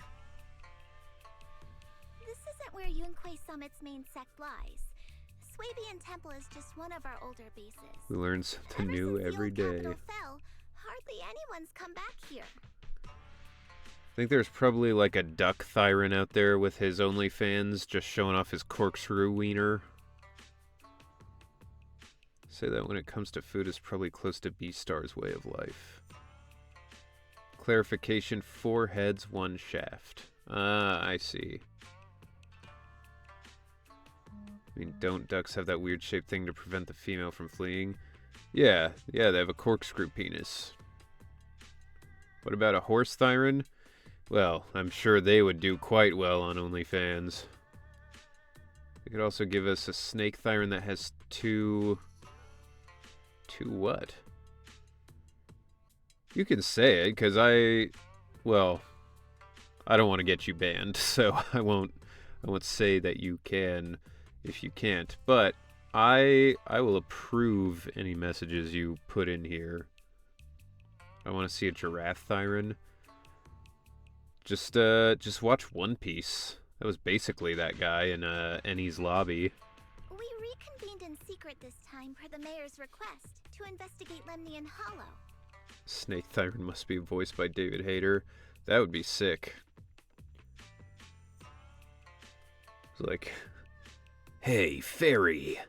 S3: This isn't where Yunquei Summit's main sect lies. Swabian Temple is just one of our older bases.
S1: We learn something
S3: Ever
S1: new
S3: since the
S1: every
S3: old
S1: day.
S3: capital fell, hardly anyone's come back here.
S1: I think there's probably like a duck Thyron out there with his OnlyFans just showing off his corkscrew wiener. Say that when it comes to food is probably close to Beastar's way of life. Clarification, 4 heads, 1 shaft. Ah, I see. I mean, don't ducks have that weird shaped thing to prevent the female from fleeing? Yeah, they have a corkscrew penis. What about a horse Thyron? Well, I'm sure they would do quite well on OnlyFans. They could also give us a snake Thyron that has 2 what? You can say it, because I don't want to get you banned, so I won't say that you can if you can't. But I will approve any messages you put in here. I want to see a giraffe Thyron. Just watch One Piece. That was basically that guy in Ennie's lobby.
S3: We reconvened in secret this time per the mayor's request to investigate Lemnian Hollow.
S1: Snake Thyron must be voiced by David Hayter. That would be sick. It's like, hey, fairy.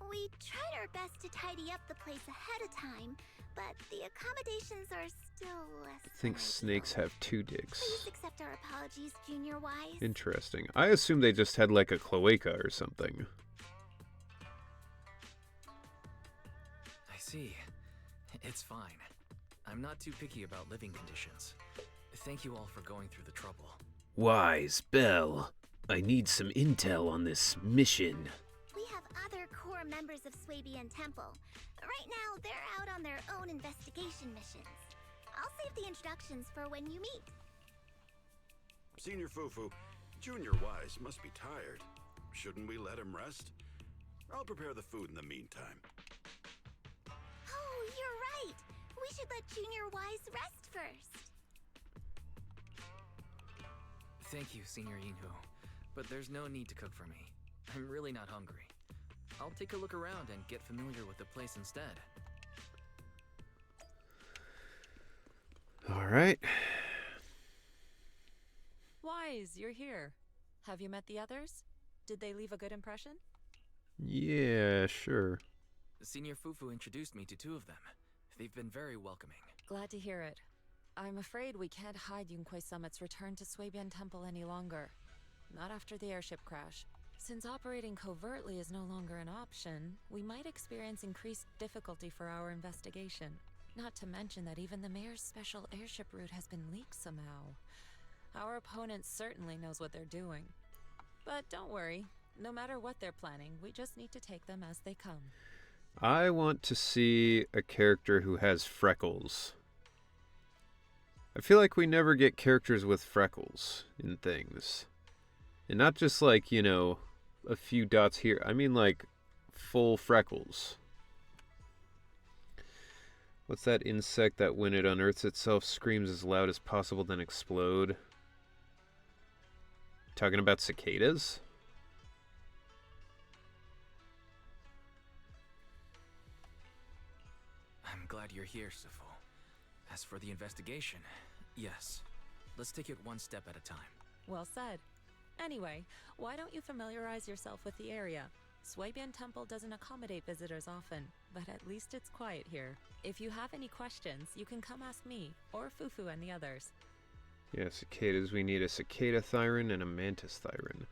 S3: We tried our best to tidy up the place ahead of time, but the accommodations are still less
S1: I think
S3: than
S1: snakes
S3: ideal.
S1: have 2 dicks.
S3: Please accept our apologies, Junior Wise.
S1: Interesting. I assume they just had like a cloaca or something.
S8: I see. It's fine. I'm not too picky about living conditions. Thank you all for going through the trouble.
S1: Wise Bell, I need some intel on this mission.
S3: We have other core members of Swabian Temple. Right now, they're out on their own investigation missions. I'll save the introductions for when you meet.
S4: Senior Fufu, Junior Wise must be tired. Shouldn't we let him rest? I'll prepare the food in the meantime.
S3: Oh, you're right. We should let Junior Wise rest first.
S8: Thank you, Senior Yinhu. But there's no need to cook for me. I'm really not hungry. I'll take a look around and get familiar with the place instead.
S1: All right.
S9: Wise, you're here. Have you met the others? Did they leave a good impression?
S1: Yeah, sure.
S8: Senior Fufu introduced me to 2 of them. They've been very welcoming.
S9: Glad to hear it. I'm afraid we can't hide Yunquei Summit's return to Swabian Temple any longer. Not after the airship crash. Since operating covertly is no longer an option, we might experience increased difficulty for our investigation. Not to mention that even the mayor's special airship route has been leaked somehow. Our opponent certainly knows what they're doing. But don't worry. No matter what they're planning, we just need to take them as they come.
S1: I want to see a character who has freckles. I feel like we never get characters with freckles in things. And not just like, you know, a few dots here. I mean like full freckles. What's that insect that when it unearths itself screams as loud as possible then explode? Talking about cicadas?
S8: I'm glad you're here, Sifu. As for the investigation, yes. Let's take it one step at a time.
S9: Well said. Anyway, why don't you familiarize yourself with the area? Swabian Temple doesn't accommodate visitors often, but at least it's quiet here. If you have any questions, you can come ask me, or Fufu and the others.
S1: Yeah, cicadas. We need a cicada thyron and a mantis thyron.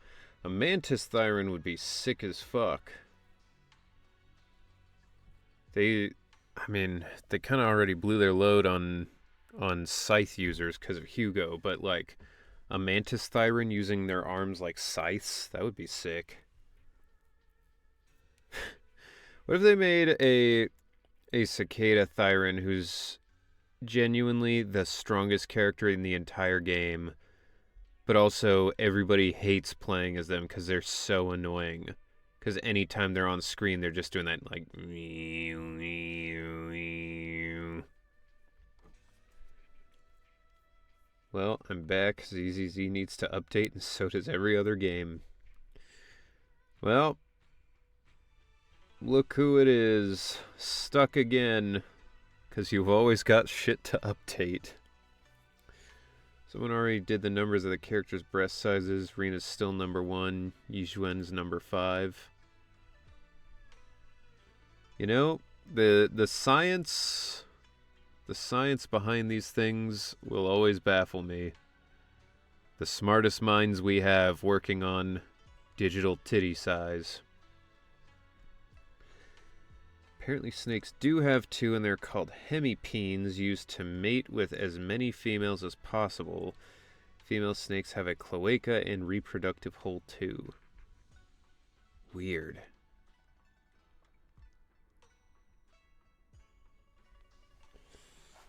S1: A mantis thyron would be sick as fuck. They kind of already blew their load on scythe users because of Hugo, but like a mantis thyron using their arms like scythes, that would be sick. What if they made a cicada thyron who's genuinely the strongest character in the entire game, but also everybody hates playing as them because they're so annoying. Because anytime they're on screen, they're just doing that like. Well, I'm back. ZZZ needs to update, and so does every other game. Well, look who it is. Stuck again. Because you've always got shit to update. Someone already did the numbers of the characters' breast sizes. Rena's still number 1. Yixuan's number 5. You know, the science behind these things will always baffle me. The smartest minds we have working on digital titty size. Apparently snakes do have 2, and they're called hemipenes, used to mate with as many females as possible. Female snakes have a cloaca and reproductive hole too. Weird.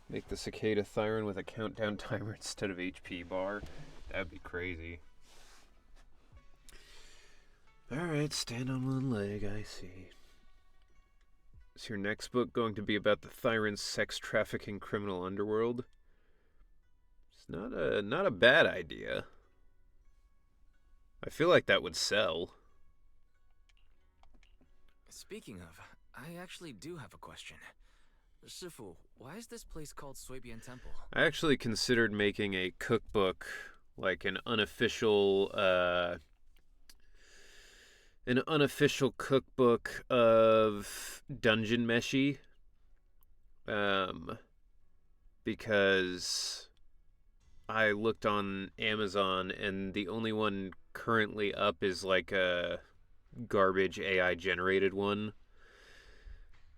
S1: Make the cicada thyron with a countdown timer instead of HP bar. That'd be crazy. Alright, stand on one leg, I see. Is your next book going to be about the Thyron's sex trafficking criminal underworld? It's not a bad idea. I feel like that would sell.
S8: Speaking of, I actually do have a question. Shifu, why is this place called Swabian Temple?
S1: I actually considered making a cookbook, like an unofficial cookbook of Dungeon Meshi. Because I looked on Amazon and the only one currently up is like a garbage AI generated one.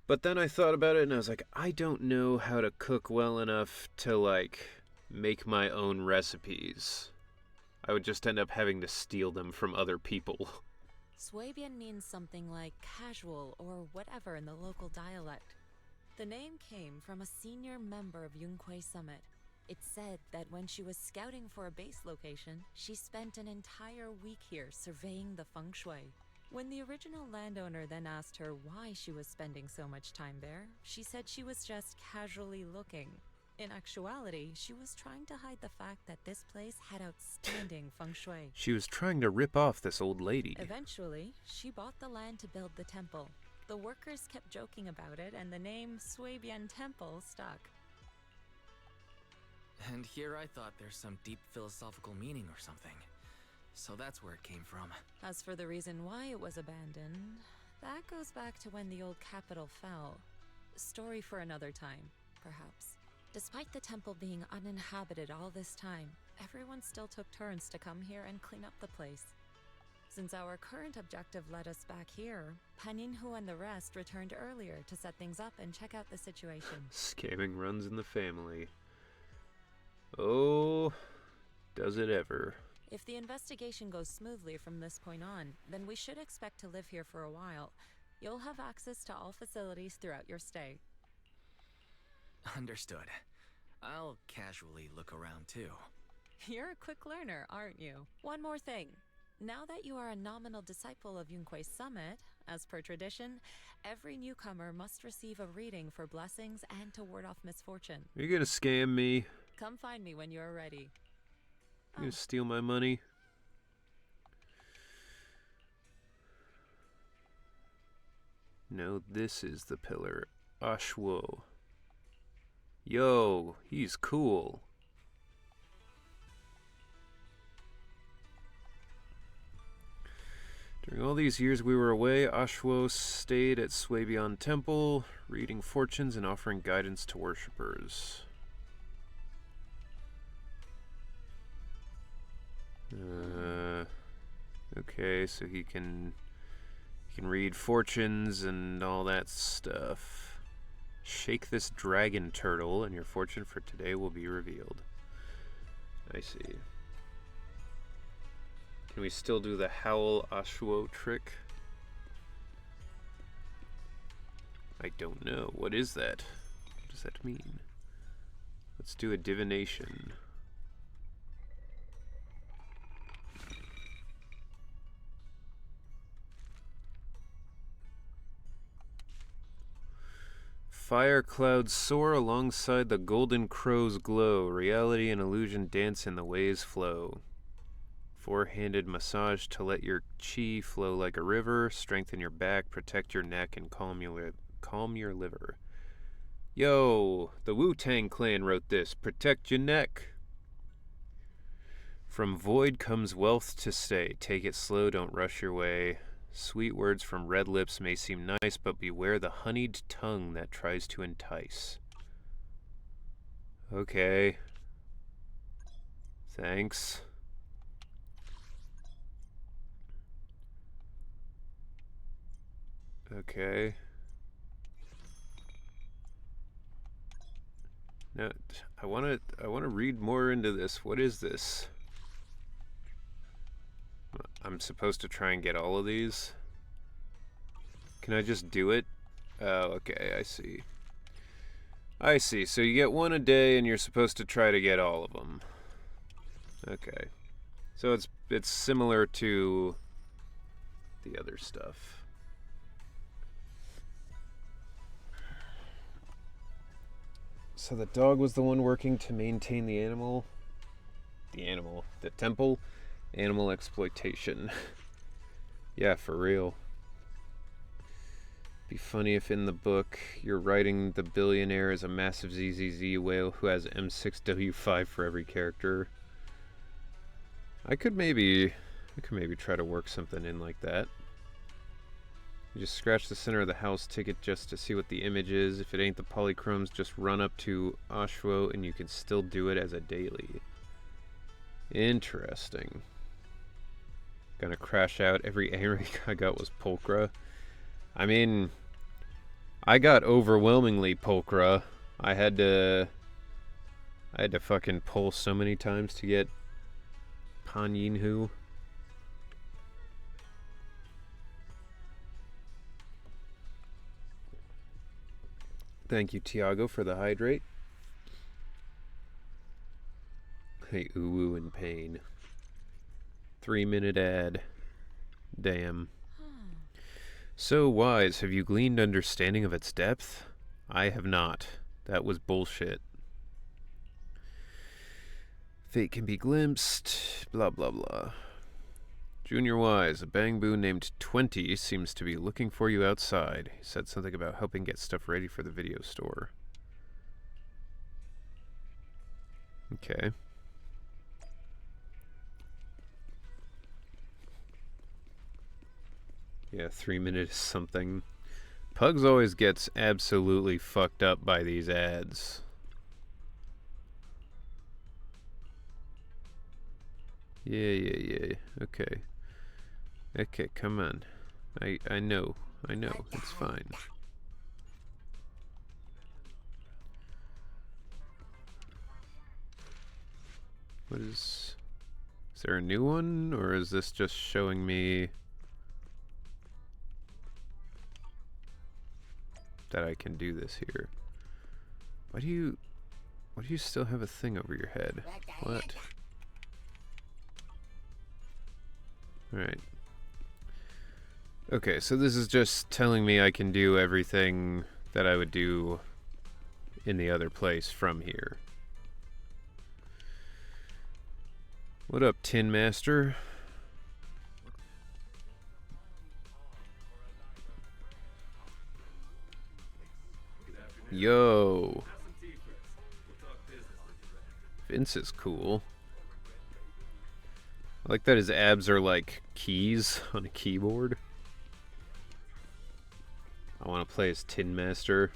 S1: But then I thought about it and I was like, I don't know how to cook well enough to like make my own recipes. I would just end up having to steal them from other people.
S9: Swabian means something like casual or whatever in the local dialect. The name came from a senior member of Yunquei Summit. It's said that when she was scouting for a base location, she spent an entire week here surveying the feng shui. When the original landowner then asked her why she was spending so much time there, she said she was just casually looking. In actuality, she was trying to hide the fact that this place had outstanding feng shui.
S1: She was trying to rip off this old lady.
S9: Eventually, she bought the land to build the temple. The workers kept joking about it, and the name Swabian Temple stuck.
S8: And here I thought there's some deep philosophical meaning or something. So that's where it came from.
S9: As for the reason why it was abandoned, that goes back to when the old capital fell. Story for another time, perhaps. Despite the temple being uninhabited all this time, everyone still took turns to come here and clean up the place. Since our current objective led us back here, Paninhu and the rest returned earlier to set things up and check out the situation.
S1: Scamming runs in the family. Oh, does it ever.
S9: If the investigation goes smoothly from this point on, then we should expect to live here for a while. You'll have access to all facilities throughout your stay.
S8: Understood. I'll casually look around too.
S9: You're a quick learner, aren't you? One more thing. Now that you are a nominal disciple of Yunque's summit, as per tradition, every newcomer must receive a reading for blessings and to ward off misfortune.
S1: Are you gonna scam me?
S9: Come find me when you are ready.
S1: You gonna steal my money? No, this is the pillar. Ashwo. Yo, he's cool. During all these years we were away, Ashwo stayed at Swabian Temple, reading fortunes and offering guidance to worshippers. Okay, so he can read fortunes and all that stuff. Shake this dragon turtle and your fortune for today will be revealed. I see. Can we still do the Howl Ashwo trick? I don't know. What is that? What does that mean? Let's do a divination. Fire clouds soar alongside the golden crow's glow. Reality and illusion dance in the waves flow. Four-handed massage to let your chi flow like a river. Strengthen your back, protect your neck, and calm your liver. Yo, the Wu-Tang Clan wrote this. Protect your neck. From void comes wealth to stay. Take it slow, don't rush your way. Sweet words from red lips may seem nice, but beware the honeyed tongue that tries to entice. Okay. Thanks. Okay. Now, I want to read more into this. What is this? I'm supposed to try and get all of these? Can I just do it? Oh, okay, I see. I see. So you get one a day and you're supposed to try to get all of them. Okay. So it's similar to the other stuff. So the dog was the one working to maintain the animal? The temple? Animal exploitation. Yeah, for real. Be funny if in the book you're writing the billionaire as a massive ZZZ whale who has M6W5 for every character. I could maybe try to work something in like that. You just scratch the center of the house ticket just to see what the image is. If it ain't the polychromes, just run up to Ashwo and you can still do it as a daily. Interesting. Gonna crash out. Every A rank I got was Pulchra. I mean, I got overwhelmingly Pulchra. I had to fucking pull so many times to get Pan Yinhu. Thank you, Tiago, for the hydrate. Hey, uwu in pain. 3-minute ad. Damn. So wise, have you gleaned understanding of its depth? I have not. That was bullshit. Fate can be glimpsed, blah blah blah. Junior Wise, a Bangbu named 20 seems to be looking for you outside. He said something about helping get stuff ready for the video store. Okay. Yeah, 3 minutes something. Pugs always gets absolutely fucked up by these ads. Yeah. Okay. Okay, come on. I know. It's fine. What is Is there a new one, or is this just showing me that I can do this here? Why do you still have a thing over your head? What? Alright. Okay, so this is just telling me I can do everything that I would do in the other place from here. What up, Tin Master? Yo. Vince is cool. I like that his abs are like keys on a keyboard. I want to play as Tin Master.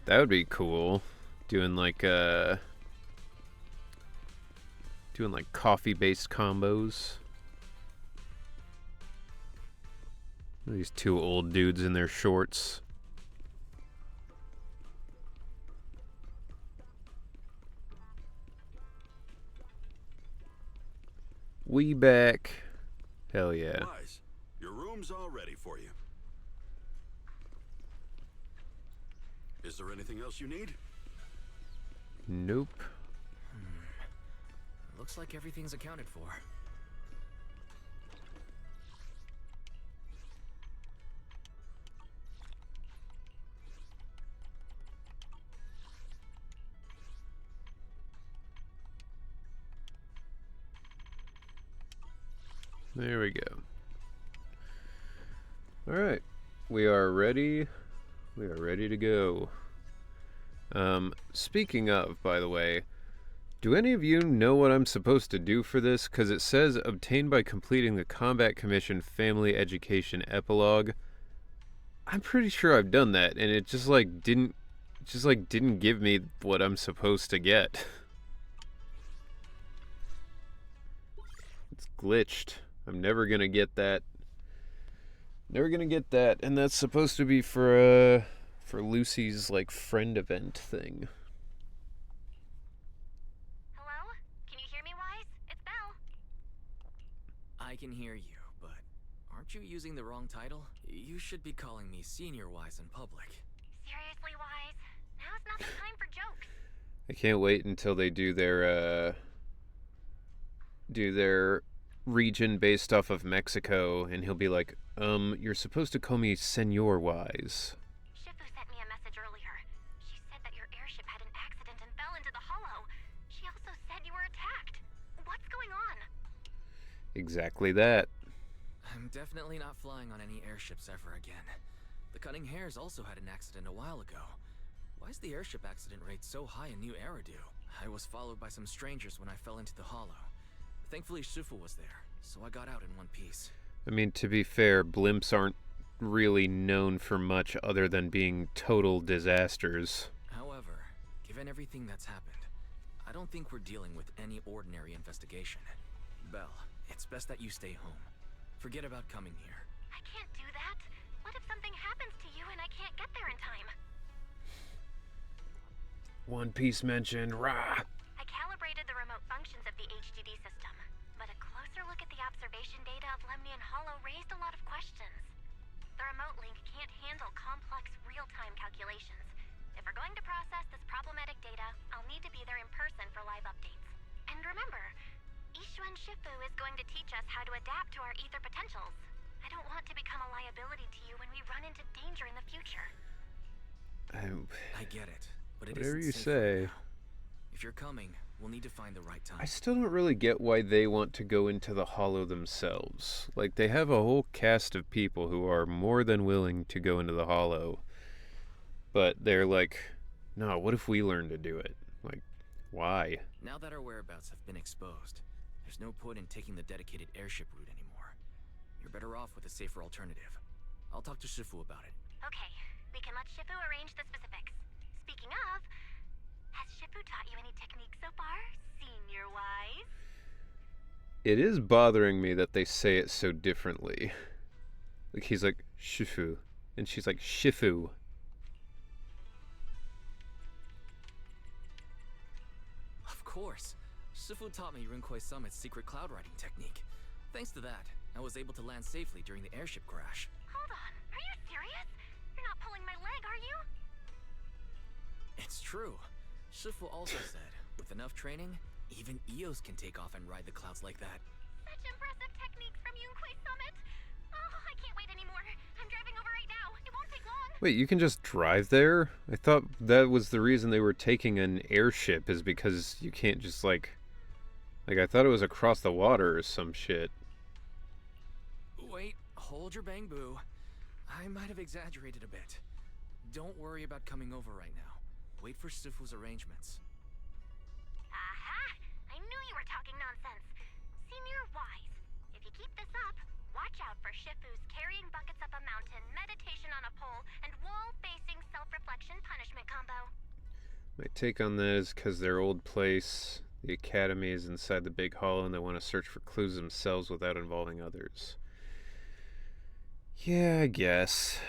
S1: That would be cool. Doing like coffee-based combos. These two old dudes in their shorts. We back. Hell yeah.
S4: Wise, your room's all ready for you. Is there anything else you need?
S1: Nope.
S8: Looks like everything's accounted for.
S1: There we go. Alright. We are ready. We are ready to go. Speaking of, by the way, do any of you know what I'm supposed to do for this? Because it says obtained by completing the Combat Commission Family Education Epilogue. I'm pretty sure I've done that, and it just didn't give me what I'm supposed to get. It's glitched. I'm never gonna get that. Never gonna get that, and that's supposed to be for Lucy's like friend event thing.
S3: Hello? Can you hear me, Wise? It's Belle.
S8: I can hear you, but aren't you using the wrong title? You should be calling me Senior Wise in public.
S3: Seriously, Wise? Now's not the time for jokes.
S1: I can't wait until they do their region based off of Mexico, and he'll be like, you're supposed to call me Senor Wise.
S3: Shifu sent me a message earlier. She said that your airship had an accident and fell into the hollow. She also said you were attacked. What's going on?
S1: Exactly that.
S8: I'm definitely not flying on any airships ever again. The Cunning Hares also had an accident a while ago. Why is the airship accident rate so high in New Eridu? I was followed by some strangers when I fell into the hollow. Thankfully, Shifu was there, so I got out in one piece.
S1: I mean, to be fair, blimps aren't really known for much other than being total disasters.
S8: However, given everything that's happened, I don't think we're dealing with any ordinary investigation. Belle, it's best that you stay home. Forget about coming here.
S3: I can't do that. What if something happens to you and I can't get there in time?
S1: One Piece mentioned, rah!
S3: I calibrated the remote functions of the HDD system, but a closer look at the observation data of Lemnian Hollow raised a lot of questions. The remote link can't handle complex real-time calculations. If we're going to process this problematic data, I'll need to be there in person for live updates. And remember, Ishuan Shifu is going to teach us how to adapt to our ether potentials. I don't want to become a liability to you when we run into danger in the future.
S8: I get it, but it
S1: Whatever
S8: isn't
S1: you
S8: safe
S1: say.
S8: right now. If you're coming, we'll need to find the right time.
S1: I still don't really get why they want to go into the hollow themselves. Like, they have a whole cast of people who are more than willing to go into the hollow. But they're like, no, what if we learn to do it? Like, why?
S8: Now that our whereabouts have been exposed, there's no point in taking the dedicated airship route anymore. You're better off with a safer alternative. I'll talk to Shifu about it.
S3: Okay, we can let Shifu arrange the specifics. Speaking of, has Shifu taught you any techniques so far, Senior Wise?
S1: It is bothering me that they say it so differently. Like, he's like, Shifu. And she's like, Shifu.
S8: Of course. Shifu taught me Rinkwei Summit's secret cloud riding technique. Thanks to that, I was able to land safely during the airship crash.
S3: Hold on, are you serious? You're not pulling my leg, are you?
S8: It's true. Shifu also said, with enough training, even Eos can take off and ride the clouds like that.
S3: Such impressive techniques from Yunquei Summit. Oh, I can't wait anymore. I'm driving over right now. It won't take long.
S1: Wait, you can just drive there? I thought that was the reason they were taking an airship, is because you can't just like I thought it was across the water or some shit.
S8: Wait, hold your bang boo. I might have exaggerated a bit. Don't worry about coming over right now. Wait for Shifu's arrangements.
S3: Aha! I knew you were talking nonsense. Senior Wise, if you keep this up, watch out for Shifu's carrying buckets up a mountain, meditation on a pole, and wall-facing self-reflection punishment combo.
S1: My take on that is because their old place, the academy, is inside the big hollow and they want to search for clues themselves without involving others. Yeah, I guess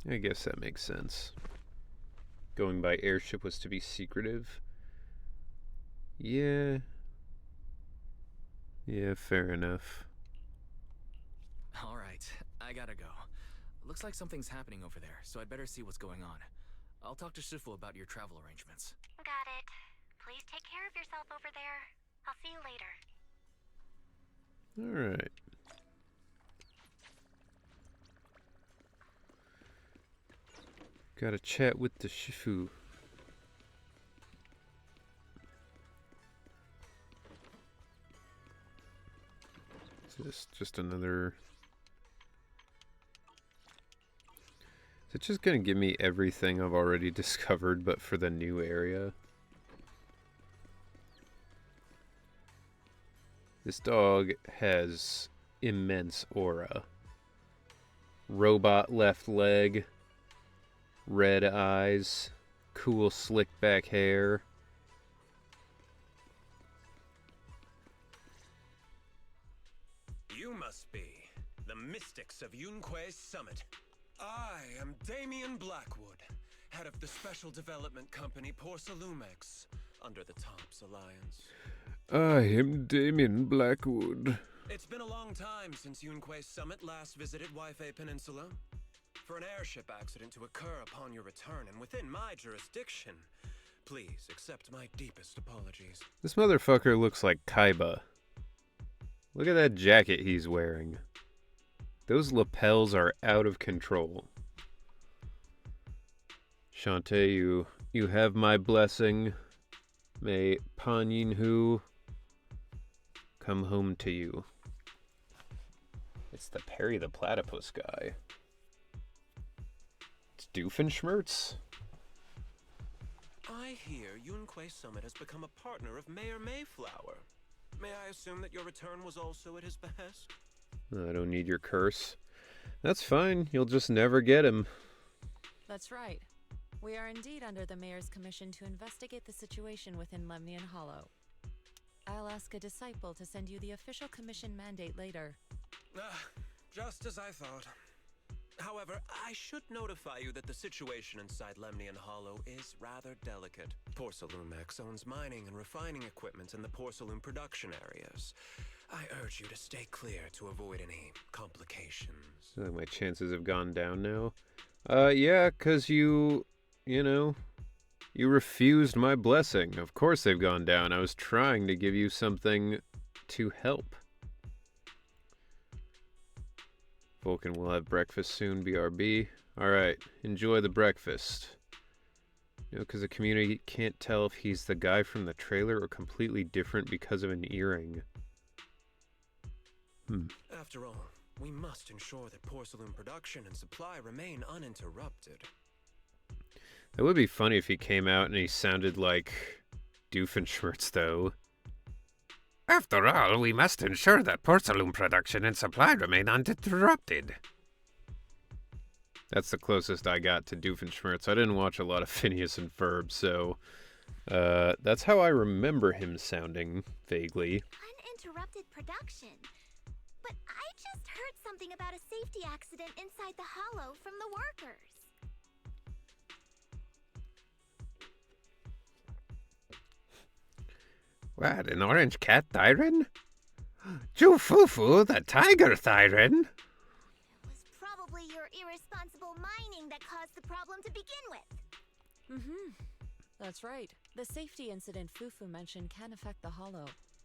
S1: that makes sense. Going by airship was to be secretive. Yeah, fair enough.
S8: Alright, I gotta go. Looks like something's happening over there, so I'd better see what's going on. I'll talk to Shifu about your travel arrangements.
S3: Got it. Please take care of yourself over there. I'll see you later.
S1: Alright. Gotta chat with the Shifu. Is this just another... Is it just gonna give me everything I've already discovered, but for the new area? This dog has immense aura. Robot left leg. Red eyes. Cool slick back hair.
S12: You must be the mystics of Yunquei Summit. I am Damien Blackwood, head of the special development company Porcelumex, under the Tops Alliance.
S1: I am Damien Blackwood.
S12: It's been a long time since Yunquei Summit last visited Waifei Peninsula. For an airship accident to occur upon your return and within my jurisdiction, please accept my deepest apologies.
S1: This motherfucker looks like Kaiba. Look at that jacket he's wearing. Those lapels are out of control. Shantae, you have my blessing. May Pan Yin Hu come home to you. It's the Perry the Platypus guy. It's Doofenshmirtz.
S12: I hear Yunquei Summit has become a partner of Mayor Mayflower. May I assume that your return was also at his behest?
S1: I don't need your curse. That's fine. You'll just never get him.
S9: That's right. We are indeed under the mayor's commission to investigate the situation within Lemnian Hollow. I'll ask a disciple to send you the official commission mandate later.
S12: Just as I thought. However, I should notify you that the situation inside Lemnian Hollow is rather delicate. Porcelumex owns mining and refining equipment in the porcelain production areas. I urge you to stay clear to avoid any complications.
S1: So my chances have gone down now. Yeah, 'cause you refused my blessing. Of course they've gone down. I was trying to give you something to help. Vulcan will have breakfast soon, BRB. Alright, enjoy the breakfast. Because the community can't tell if he's the guy from the trailer or completely different because of an earring.
S12: After all, we must ensure that porcelain production and supply remain uninterrupted.
S1: That would be funny if he came out and he sounded like Doofenshmirtz, though.
S13: After all, we must ensure that porcelain production and supply remain uninterrupted.
S1: That's the closest I got to Doofenshmirtz. I didn't watch a lot of Phineas and Ferb, so that's how I remember him sounding, vaguely.
S3: Uninterrupted production. But I just heard something about a safety accident inside the hollow from the workers.
S13: What, an orange cat Thyren? Jufufu, the tiger Thyren?
S3: It was probably your irresponsible mining that caused the problem to begin with.
S9: Mm-hmm. That's right. The safety incident Fufu mentioned can affect the Hollow.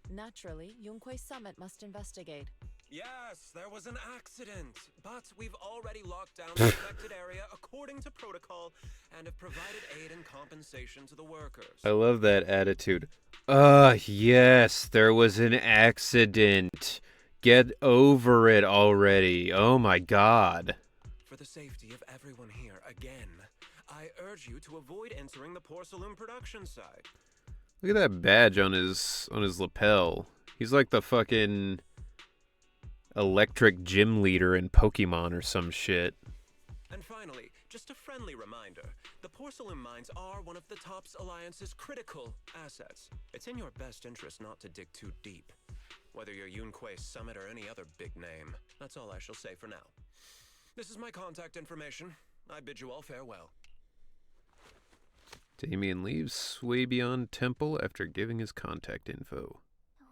S9: Naturally, Yunquei Summit must investigate.
S12: Yes, there was an accident, but we've already locked down the affected area according to protocol and have provided aid and compensation to the workers.
S1: I love that attitude. Yes, there was an accident. Get over it already. Oh my god.
S12: For the safety of everyone here, again, I urge you to avoid entering the porcelain production site.
S1: Look at that badge on his lapel. He's like the fucking electric gym leader in Pokemon or some shit.
S12: And finally, just a friendly reminder, the porcelain mines are one of the TOPS Alliance's critical assets. It's in your best interest not to dig too deep. Whether you're Yunquei Summit or any other big name, that's all I shall say for now. This is my contact information. I bid you all farewell.
S1: Damien leaves Swabian Temple after giving his contact info.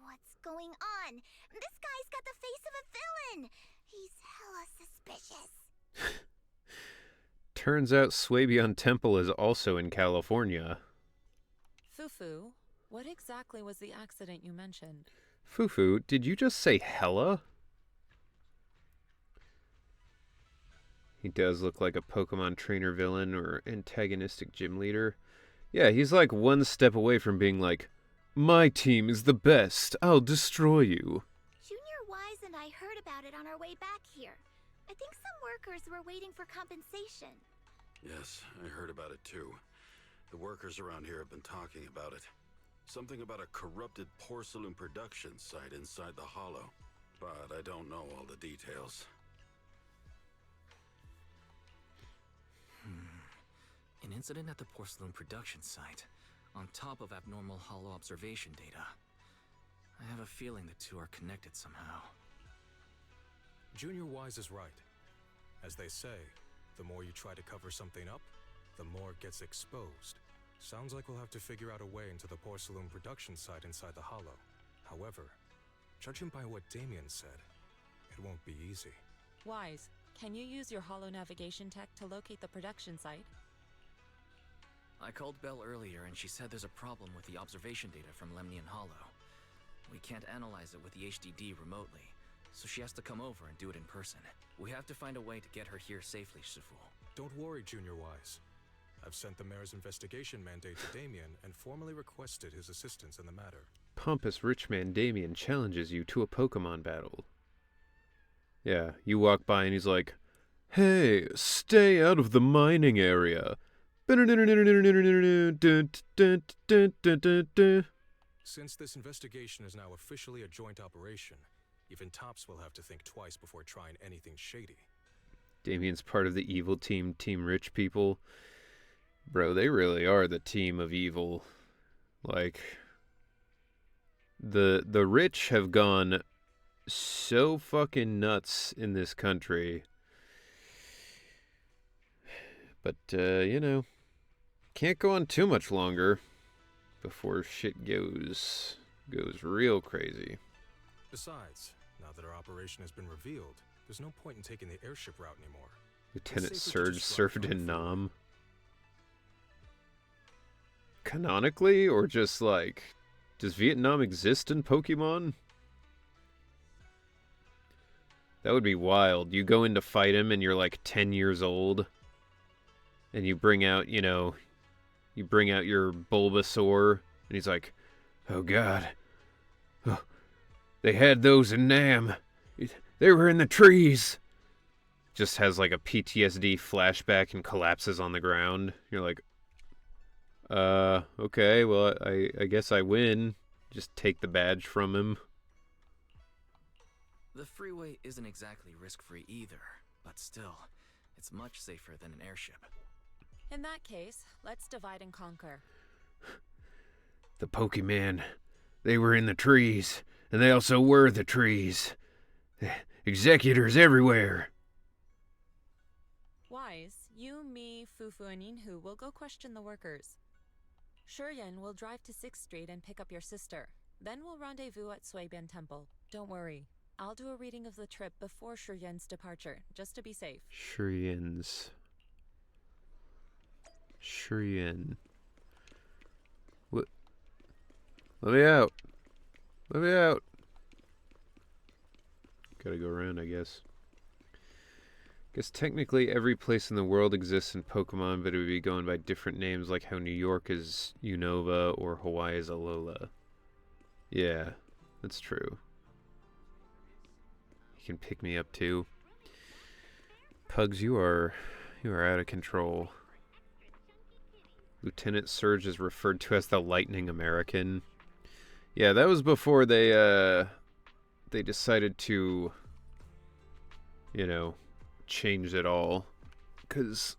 S3: What's going on? This guy's got the face of a villain. He's hella suspicious.
S1: Turns out Swabian Temple is also in California.
S9: Fufu, what exactly was the accident you mentioned?
S1: Fufu, did you just say hella? He does look like a Pokemon trainer villain or antagonistic gym leader. Yeah, he's like one step away from being like, my team is the best, I'll destroy you.
S3: Junior Wise and I heard about it on our way back here. I think some workers were waiting for compensation.
S4: Yes, I heard about it too. The workers around here have been talking about it. Something about a corrupted porcelain production site inside the Hollow. But I don't know all the details.
S8: An incident at the porcelain production site, on top of abnormal Hollow observation data. I have a feeling the two are connected somehow.
S11: Junior Wise is right. As they say, the more you try to cover something up, the more it gets exposed. Sounds like we'll have to figure out a way into the porcelain production site inside the Hollow. However, judging by what Damien said, it won't be easy.
S9: Wise, can you use your Hollow navigation tech to locate the production site?
S8: I called Belle earlier and she said there's a problem with the observation data from Lemnian Hollow. We can't analyze it with the HDD remotely, so she has to come over and do it in person. We have to find a way to get her here safely, Shifu.
S11: Don't worry, Junior Wise. I've sent the mayor's investigation mandate to Damien and formally requested his assistance in the matter.
S1: Pompous rich man Damien challenges you to a Pokemon battle. Yeah, you walk by and he's like, hey, stay out of the mining area.
S11: Since this investigation is now officially a joint operation, even TOPS will have to think twice before trying anything shady.
S1: Damien's part of the evil team, Team Rich People. Bro, they really are the team of evil. Like, the rich have gone so fucking nuts in this country. But, you know, can't go on too much longer before shit goes real crazy.
S11: Besides, now that our operation has been revealed, there's no point in taking the airship route anymore.
S1: Lieutenant Surge served in Nam. Canonically, or just like, does Vietnam exist in Pokemon? That would be wild. You go in to fight him and you're like 10 years old. And you bring out, you know, you bring out your Bulbasaur. And he's like, oh god. Oh, they had those in Nam. They were in the trees. Just has like a PTSD flashback and collapses on the ground. You're like, okay, well, I guess I win. Just take the badge from him.
S8: The freeway isn't exactly risk-free either, but still, it's much safer than an airship.
S9: In that case, let's divide and conquer.
S1: The Pokemon, they were in the trees, and they also were the trees. Executors everywhere.
S9: Wise, you, me, Fufu, and Inhu will go question the workers. Shuryen will drive to 6th Street and pick up your sister. Then we'll rendezvous at Suibian Temple. Don't worry. I'll do a reading of the trip before Shiyan's departure, just to be safe.
S1: Shurian. What? Let me out. Let me out. Gotta go around, I guess. Guess technically every place in the world exists in Pokemon, but it would be going by different names, like how New York is Unova or Hawaii is Alola. Yeah, that's true. You can pick me up too. Pugs, you are out of control. Lieutenant Surge is referred to as the Lightning American. Yeah, that was before they decided to, you know, change it all. Because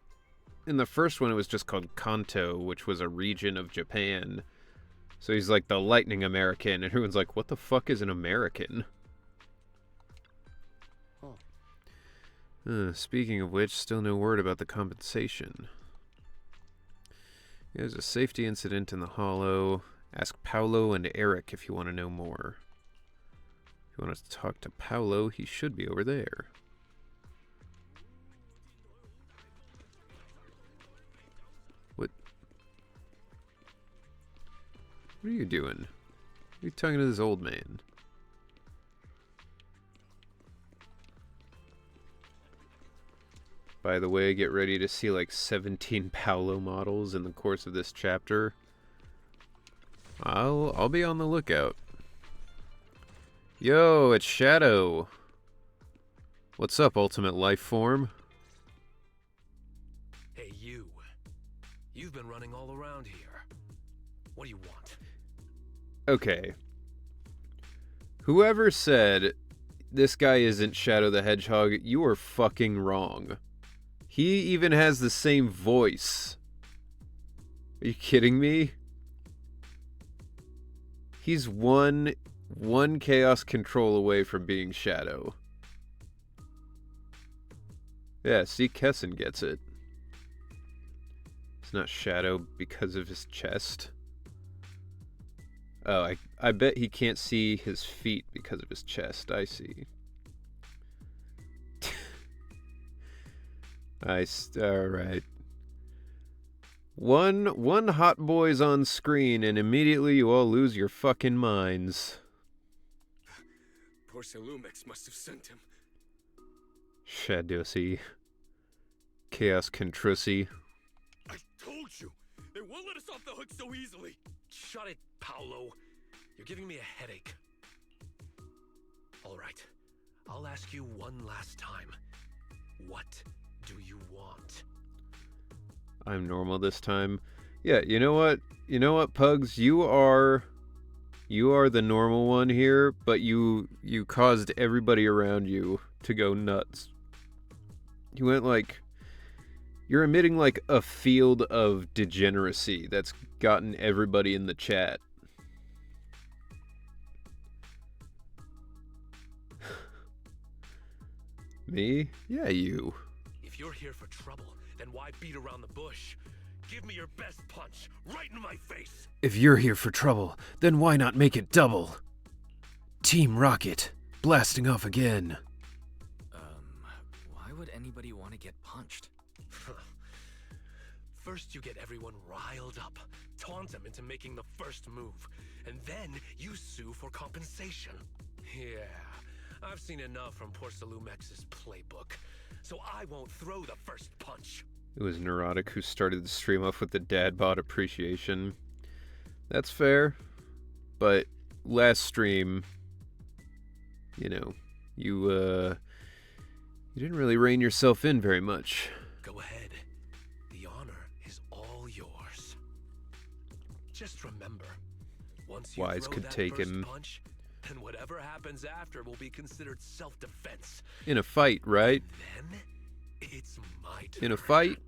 S1: in the first one it was just called Kanto, which was a region of Japan. So he's like the Lightning American, and everyone's like, what the fuck is an American? Speaking of which, still no word about the compensation. There's a safety incident in the Hollow. Ask Paolo and Eric if you want to know more. If you want to talk to Paolo, he should be over there. What? What are you doing? Are you talking to this old man? By the way, get ready to see like 17 Paolo models in the course of this chapter. I'll be on the lookout. Yo, it's Shadow. What's up, Ultimate Life Form?
S12: Hey, you. You've been running all around here. What do you want?
S1: Okay. Whoever said this guy isn't Shadow the Hedgehog, you are fucking wrong. He even has the same voice. Are you kidding me? He's one chaos control away from being Shadow. Yeah, see, Kessin gets it. It's not Shadow because of his chest. Oh, I bet he can't see his feet because of his chest. I see. Alright. One hot boy's on screen and immediately you all lose your fucking minds.
S11: Porcelumix must have sent him.
S1: Shadowsy. Chaos Contrusy.
S11: I told you! They won't let us off the hook so easily!
S12: Shut it, Paolo. You're giving me a headache. Alright. I'll ask you one last time. What do you want?
S1: I'm normal this time. Yeah, you know what? You know what, Pugs? You are the normal one here, but you caused everybody around you to go nuts. You went like... You're emitting like a field of degeneracy that's gotten everybody in the chat. Me? Yeah, you.
S12: If you're here for trouble, then why beat around the bush? Give me your best punch, right in my face!
S1: If you're here for trouble, then why not make it double? Team Rocket, blasting off again.
S8: Why would anybody want to get punched?
S12: First you get everyone riled up, taunt them into making the first move, and then you sue for compensation. Yeah, I've seen enough from Porcelumex's playbook, so I won't throw the first punch.
S1: It was Neurotic who started the stream off with the dad bod appreciation. That's fair, but last stream, you know, you didn't really rein yourself in very much.
S12: Go ahead. The honor is all yours. Just remember, once you
S1: Wise
S12: throw
S1: could
S12: that
S1: take
S12: first
S1: him
S12: punch, then whatever happens after will be considered self-defense.
S1: in a fight, right?
S12: Then it's my turn.
S1: In a fight?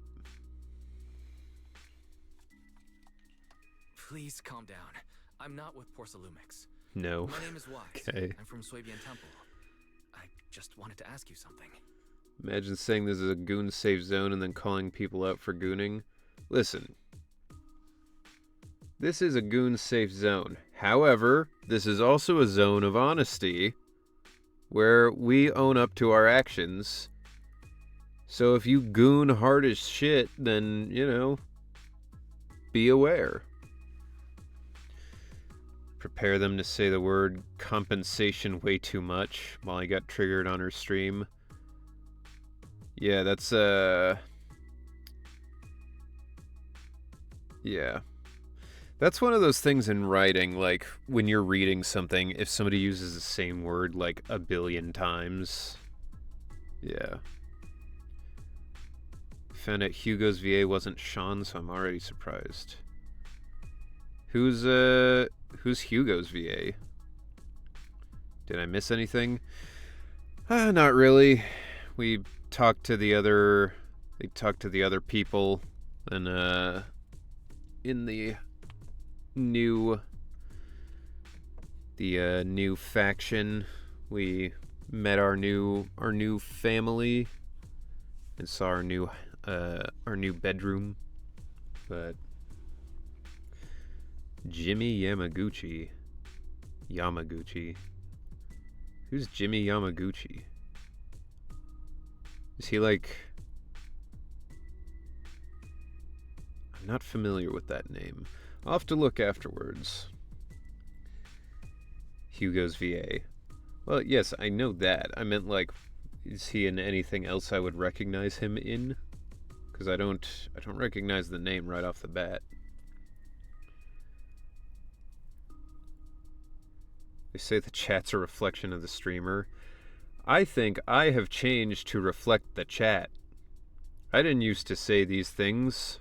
S8: Please calm down. I'm not with Porcelumix.
S1: No.
S8: My name is Wise.
S1: Okay.
S8: I'm from Suibian Temple. I just wanted to ask you something.
S1: Imagine saying this is a goon safe zone and then calling people out for gooning. Listen. This is a goon safe zone. However, this is also a zone of honesty where we own up to our actions. So if you goon hard as shit, then, you know, be aware. Prepare them to say the word compensation way too much. Molly got triggered on her stream. Yeah, that's, yeah. That's one of those things in writing, like, when you're reading something, if somebody uses the same word, like, a billion times. Yeah. Found out Hugo's VA wasn't Sean, so I'm already surprised. Who's Hugo's VA? Did I miss anything? Not really. We talked to the other... They talked to the other people, and, in the new faction, we met our new family and saw our new bedroom. But Jimmy Yamaguchi. Who's Jimmy Yamaguchi? Is he like... I'm not familiar with that name. I'll have to look afterwards. Hugo's VA. Well, yes, I know that. I meant, like, is he in anything else I would recognize him in? Because I don't recognize the name right off the bat. They say the chat's a reflection of the streamer. I think I have changed to reflect the chat. I didn't used to say these things.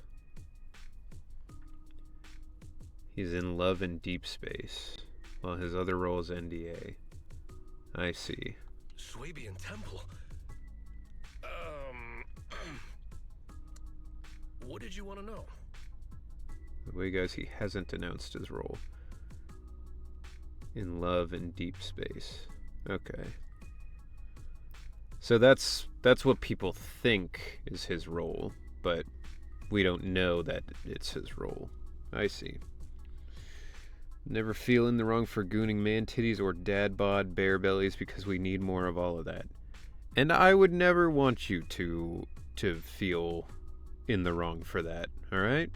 S1: He's in Love and Deep Space, while his other role is NDA. I see.
S11: Swabian Temple? What did you want to know?
S1: The way guys, he hasn't announced his role. In Love and Deep Space. Okay. So that's what people think is his role, but we don't know that it's his role. I see. Never feel in the wrong for gooning man titties or dad bod bear bellies because we need more of all of that. And I would never want you to feel in the wrong for that, alright?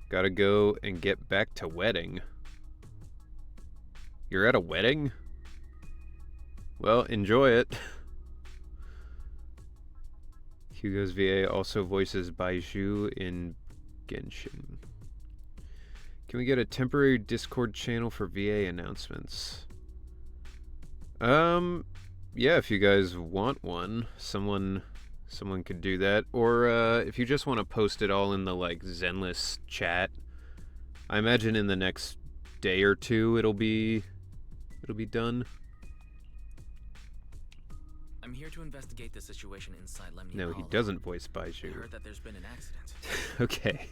S1: Gotta go and get back to wedding. You're at a wedding? Well, enjoy it. Hugo's VA also voices Baiju in Genshin. Can we get a temporary Discord channel for VA announcements? Yeah, if you guys want one, someone could do that. Or if you just want to post it all in the like Zenless chat, I imagine in the next day or two it'll be done.
S8: I'm here to investigate the situation inside Lemny
S1: No, he
S8: Hollow.
S1: doesn't voice Baiju.
S8: I heard that there's been an accident.
S1: Okay.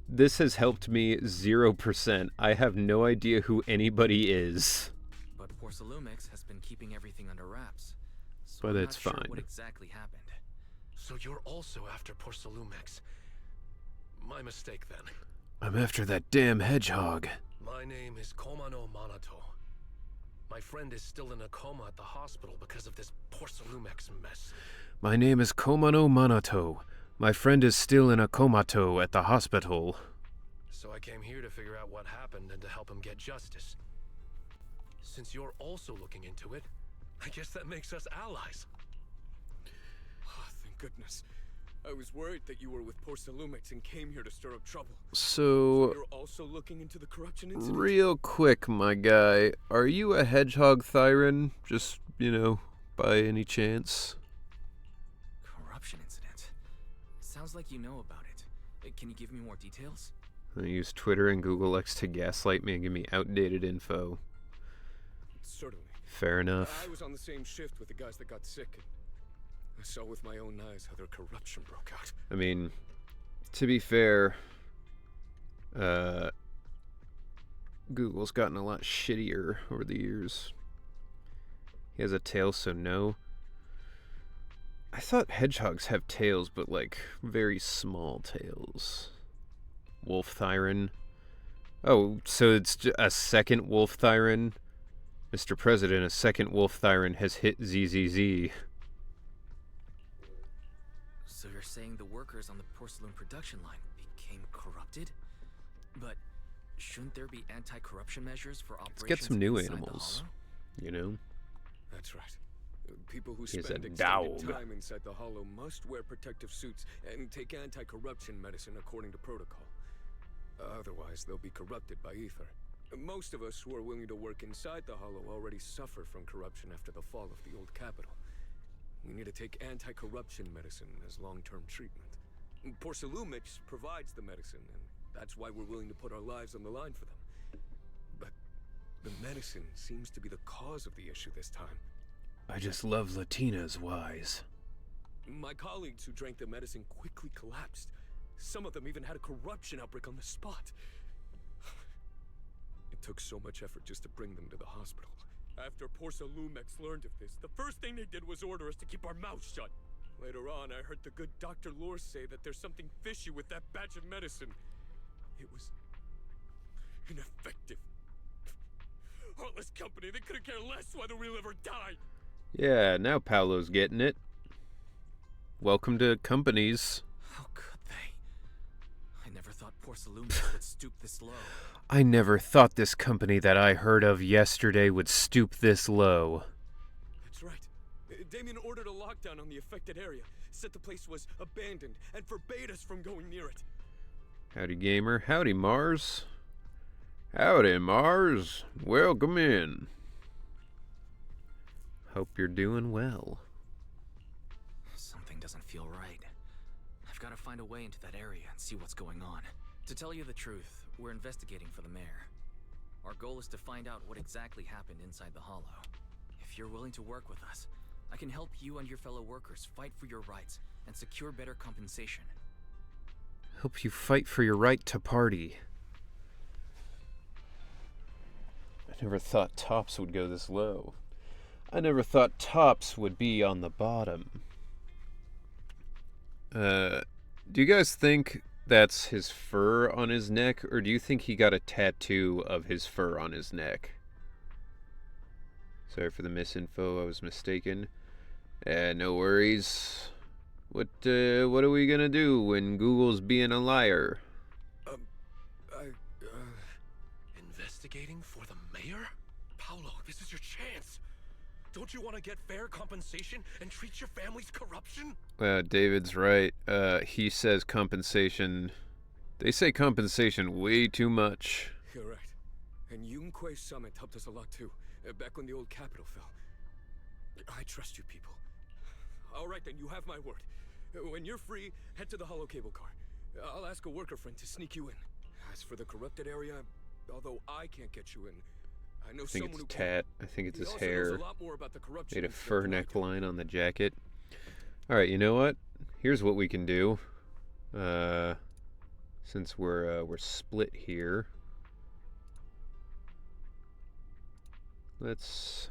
S1: This has helped me 0%. I have no idea who anybody is.
S8: But Porcelumix has been keeping everything under wraps. So
S1: But
S8: I'm
S1: it's
S8: not sure
S1: fine.
S8: what exactly happened.
S11: So you're also after Porcelumix. My mistake then.
S1: I'm after that damn hedgehog.
S11: My name is Komano Manato. My friend is still in a coma at the hospital because of this Porcelumix mess.
S1: My name is Komano Manato. My friend is still in a comato at the hospital.
S11: So I came here to figure out what happened and to help him get justice. Since you're also looking into it, I guess that makes us allies.
S5: Oh, thank goodness. I was worried that you were with Porcelumix and came here to stir up trouble.
S1: So,
S5: You're also looking into the corruption incident?
S1: real quick, my guy, are you a hedgehog Thyron? Just, you know, by any chance?
S8: Corruption incident? Sounds like you know about it. Can you give me more details?
S1: I use Twitter and Google X to gaslight me and give me outdated info.
S5: Certainly.
S1: Fair enough.
S5: I was on the same shift with the guys that got sick, and I saw with my own eyes how their corruption broke out.
S1: I mean, to be fair, Google's gotten a lot shittier over the years. He has a tail, so no. I thought hedgehogs have tails, but like very small tails. Wolf Thyron. Oh, so it's a second Wolf Thyron? Mr. President, a second Wolf Thyron has hit ZZZ.
S8: So you're saying the workers on the porcelain production line became corrupted? But shouldn't there be anti-corruption measures for operations
S1: Let's get some new
S8: inside the
S1: animals.
S8: Hollow?
S1: You know?
S11: That's right. People who
S1: He's a
S11: spend extended
S1: dog.
S11: time inside the Hollow must wear protective suits and take anti-corruption medicine according to protocol. Otherwise, they'll be corrupted by ether. Most of us who are willing to work inside the Hollow already suffer from corruption after the fall of the old capital. We need to take anti-corruption medicine as long-term treatment. Porcelumix provides the medicine, and that's why we're willing to put our lives on the line for them. But the medicine seems to be the cause of the issue this time.
S1: I just love Latina's wise.
S11: My colleagues who drank the medicine quickly collapsed. Some of them even had a corruption outbreak on the spot. It took so much effort just to bring them to the hospital. After Porcelumix learned of this, the first thing they did was order us to keep our mouths shut. Later on, I heard the good Dr. Lore say that there's something fishy with that batch of medicine. It was ineffective. Heartless company, they couldn't care less whether we live or die.
S1: Yeah, now Paolo's getting it. Welcome to companies.
S8: How could they? I never thought Porcelumix would stoop this low.
S1: I never thought this company that I heard of yesterday would stoop this low.
S11: That's right. Damien ordered a lockdown on the affected area, said the place was abandoned, and forbade us from going near it.
S1: Howdy, gamer. Howdy, Mars. Howdy, Mars. Welcome in. Hope you're doing well.
S8: Something doesn't feel right. I've got to find a way into that area and see what's going on. To tell you the truth, we're investigating for the mayor. Our goal is to find out what exactly happened inside the Hollow. If you're willing to work with us, I can help you and your fellow workers fight for your rights and secure better compensation.
S1: Help you fight for your right to party. I never thought Tops would go this low. I never thought Tops would be on the bottom. Do you guys think that's his fur on his neck, or do you think he got a tattoo of his fur on his neck? Sorry for the misinfo, I was mistaken. No worries. What are we gonna do when Google's being a liar?
S5: Investigating for the mayor? Paolo, this is your chance. Don't you want to get fair compensation and treat your family's corruption?
S1: David's right. He says compensation. They say compensation way too much.
S11: You're right. And Yunque Summit helped us a lot too, back when the old capital fell. I trust you people. All right then, you have my word. When you're free, head to the hollow cable car. I'll ask a worker friend to sneak you in. As for the corrupted area, although I can't get you in, I know
S1: I think
S11: someone
S1: it's
S11: who
S1: Tat. I think it's
S11: He
S1: his
S11: also knows
S1: hair.
S11: a lot more about the corruption
S1: Made a
S11: incident
S1: fur
S11: than I do.
S1: neckline on the jacket. Alright, you know what? Here's what we can do. Since we're split here. Let's...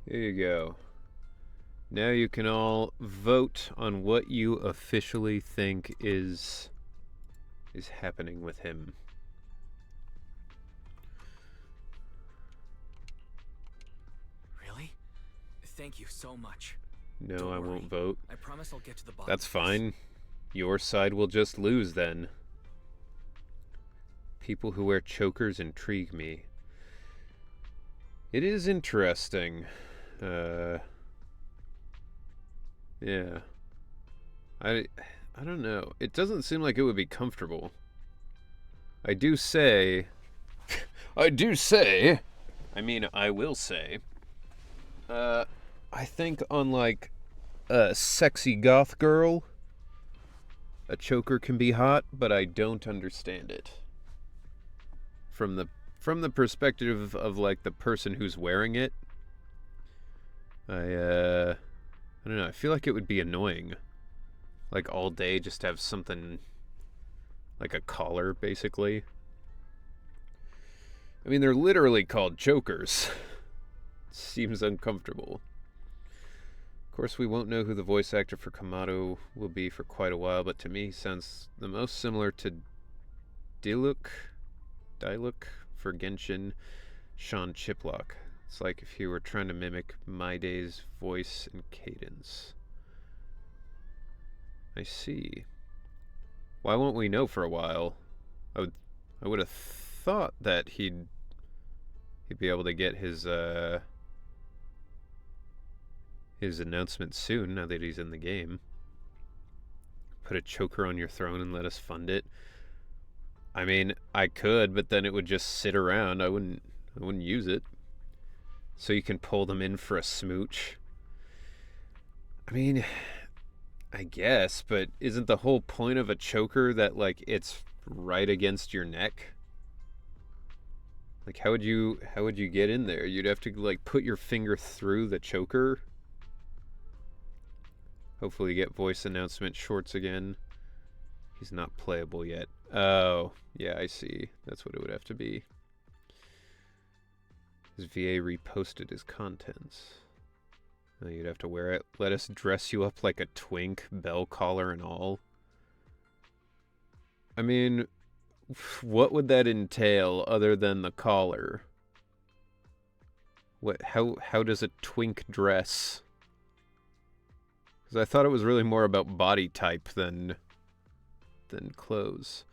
S1: There you go. Now you can all vote on what you officially think is happening with him.
S8: Really? Thank you so much.
S1: No,
S8: Don't
S1: I
S8: worry.
S1: won't vote.
S8: I promise I'll get to the bottom.
S1: That's
S8: of this.
S1: fine. Your side will just lose then. People who wear chokers intrigue me. It is interesting. Yeah. I don't know. It doesn't seem like it would be comfortable. I will say, I think on like a sexy goth girl, a choker can be hot, but I don't understand it. From the perspective of like the person who's wearing it, I don't know, I feel like it would be annoying. Like all day just have something like a collar basically. I mean, they're literally called chokers. Seems uncomfortable. Of course, we won't know who the voice actor for Kamado will be for quite a while, but to me, he sounds the most similar to Diluc for Genshin, Sean Chiplock. It's like if he were trying to mimic My Day's voice and cadence. I see. Why won't we know for a while? I would have thought that he'd be able to get his announcement soon, now that he's in the game. Put a choker on your throne and let us fund it. I mean, I could, but then it would just sit around. I wouldn't use it. So you can pull them in for a smooch. I mean, I guess, but isn't the whole point of a choker that, like, it's right against your neck? Like, how would you get in there? You'd have to, like, put your finger through the choker. Hopefully get voice announcement shorts again. He's not playable yet. Oh, yeah, I see. That's what it would have to be. His VA reposted his contents. Oh, you'd have to wear it. Let us dress you up like a twink, bell collar and all. I mean, what would that entail other than the collar? How does a twink dress? Because I thought it was really more about body type than clothes.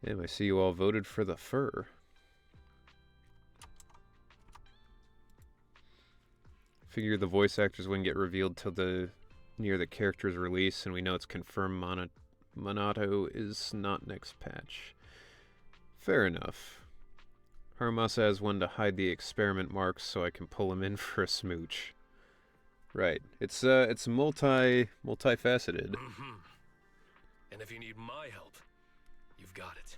S1: Damn, I see you all voted for the fur. Figure the voice actors wouldn't get revealed till near the character's release, and we know it's confirmed Monato is not next patch. Fair enough. Haramasa has one to hide the experiment marks so I can pull him in for a smooch. Right. It's multifaceted.
S5: Mm-hmm. And if you need my help, you've got it.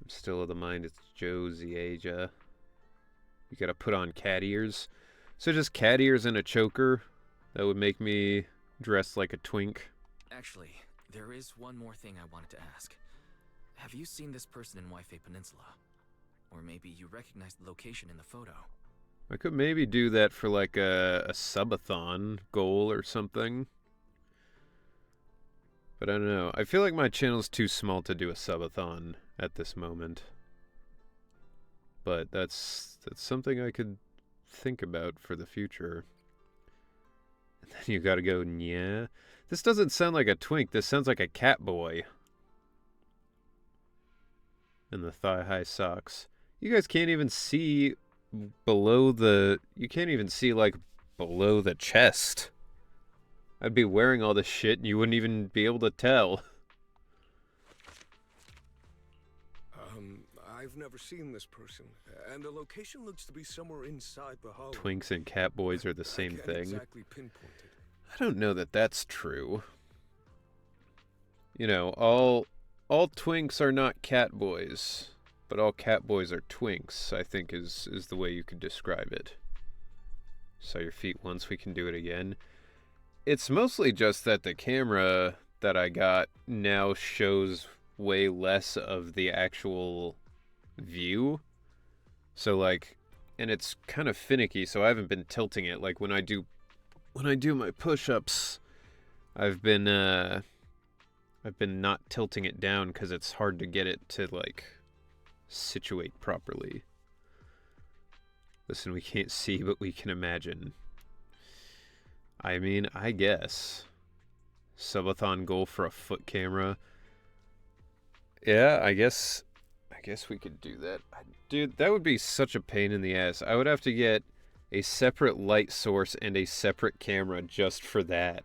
S1: I'm still of the mind it's Joe Zieja. You gotta put on cat ears. So just cat ears and a choker? That would make me dress like a twink.
S8: Actually, there is one more thing I wanted to ask. Have you seen this person in Waifei Peninsula? Or maybe you recognize the location in the photo?
S1: I could maybe do that for like a subathon goal or something. But I don't know. I feel like my channel's too small to do a subathon at this moment. But that's something I could think about for the future. And then you gotta go, yeah. This doesn't sound like a twink. This sounds like a cat boy. And the thigh-high socks. You guys can't even see below the... You can't even see, like, below the chest. I'd be wearing all this shit and you wouldn't even be able to tell.
S11: I've never seen this person, and the location looks to be somewhere inside the hollow.
S1: Twinks and cat boys are the same thing.
S11: Exactly pinpoint it.
S1: I don't know that that's true. You know, all twinks are not cat boys, but all cat boys are twinks, I think is the way you could describe it. Saw your feet once, we can do it again. It's mostly just that the camera that I got now shows way less of the actual view. So like, and it's kind of finicky, so I haven't been tilting it. Like when I do my push-ups, I've been not tilting it down because it's hard to get it to like situate properly. Listen, we can't see, but we can imagine. I mean, I guess. Subathon goal for a foot camera. Yeah, I guess we could do that. Dude, that would be such a pain in the ass. I would have to get a separate light source and a separate camera just for that.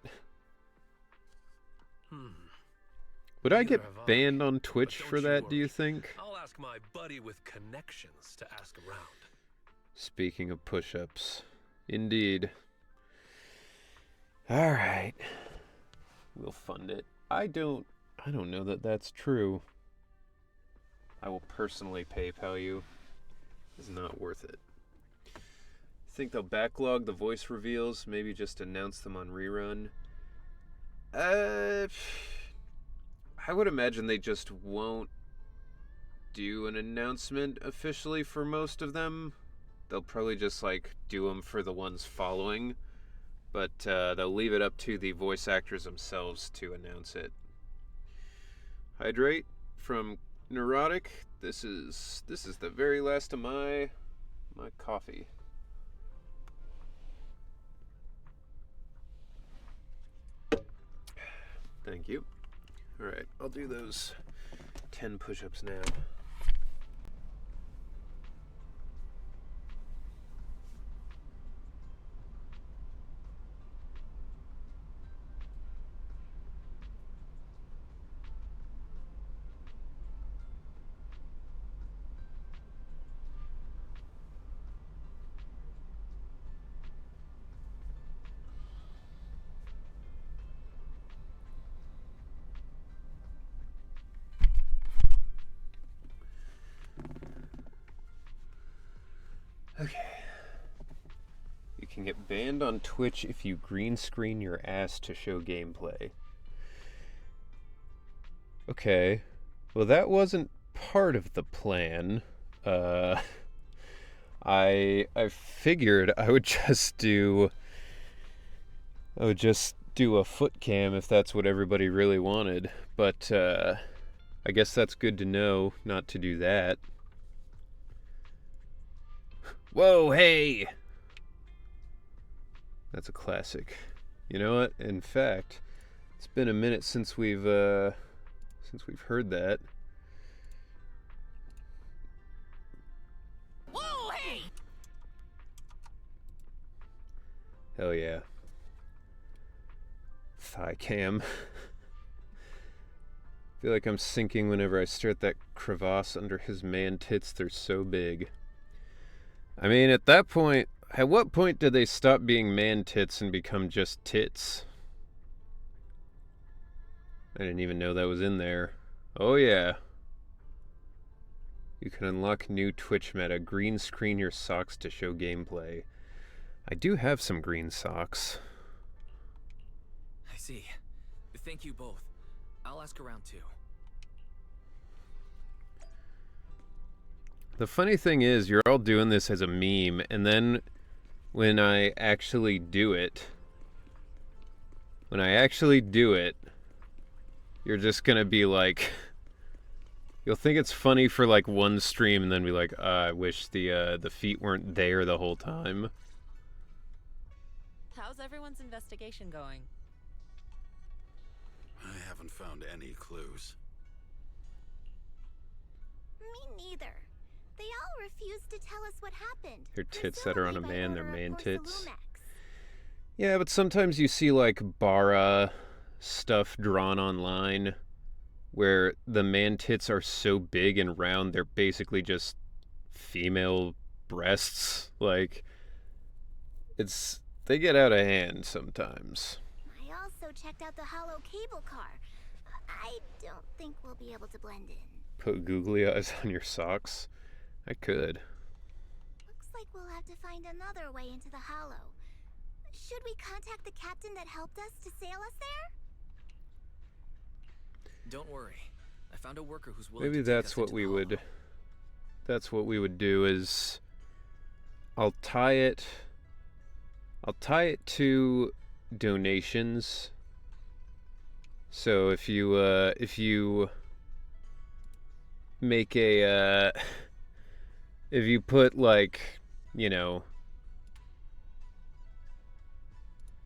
S1: Would I get banned on Twitch for that, do you think?
S5: I'll ask my buddy with connections to ask around.
S1: Speaking of push-ups, indeed. All right, we'll fund it. I don't know that that's true. I will personally PayPal you. It's not worth it. Think they'll backlog the voice reveals? Maybe just announce them on rerun? I would imagine they just won't do an announcement officially for most of them. They'll probably just like do them for the ones following, but they'll leave it up to the voice actors themselves to announce it. Hydrate from Neurotic. This is the very last of my coffee. Thank you. All right, I'll do those 10 push-ups now. Okay. You can get banned on Twitch if you green screen your ass to show gameplay. Okay. Well, that wasn't part of the plan. I figured I would just do a foot cam if that's what everybody really wanted, but I guess that's good to know not to do that. Whoa, hey! That's a classic. You know what? In fact, it's been a minute since we've heard that.
S10: Whoa, hey!
S1: Hell yeah. Thigh cam. Feel like I'm sinking whenever I stare at that crevasse under his man tits. They're so big. I mean, at what point did they stop being man tits and become just tits? I didn't even know that was in there. Oh yeah. You can unlock new Twitch meta. Green screen your socks to show gameplay. I do have some green socks.
S8: I see. Thank you both. I'll ask around too.
S1: The funny thing is, you're all doing this as a meme, and then when I actually do it, you're just gonna be like, you'll think it's funny for like one stream, and then be like, I wish the feet weren't there the whole time.
S9: How's everyone's investigation going?
S4: I haven't found any clues.
S3: Me neither. They all refuse to tell us what happened.
S1: Your tits that are on a
S3: presumably by
S1: man, they're
S3: order of
S1: man tits.
S3: Porcelumex.
S1: Yeah, but sometimes you see like bara stuff drawn online where the man tits are so big and round they're basically just female breasts. Like, they get out of hand sometimes.
S3: I also checked out the hollow cable car. I don't think we'll be able to blend in.
S1: Put googly eyes on your socks? I could.
S3: Looks like we'll have to find another way into the hollow. Should we contact the captain that helped us to sail us there?
S8: Don't worry. I found a worker who's willing
S1: Maybe
S8: to take
S1: that's
S8: us
S1: what
S8: into
S1: we
S8: the
S1: would
S8: hollow.
S1: that's what we would do is I'll tie it to donations. So if you make a if you put like, you know,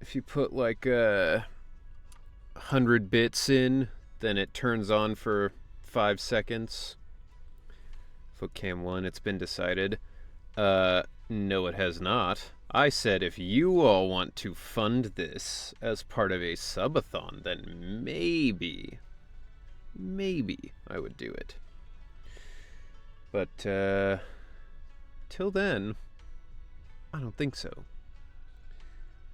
S1: if you put like 100 bits in, then it turns on for 5 seconds. Footcam 1, it's been decided. No, it has not. I said if you all want to fund this as part of a subathon, then maybe I would do it. But till then, I don't think so.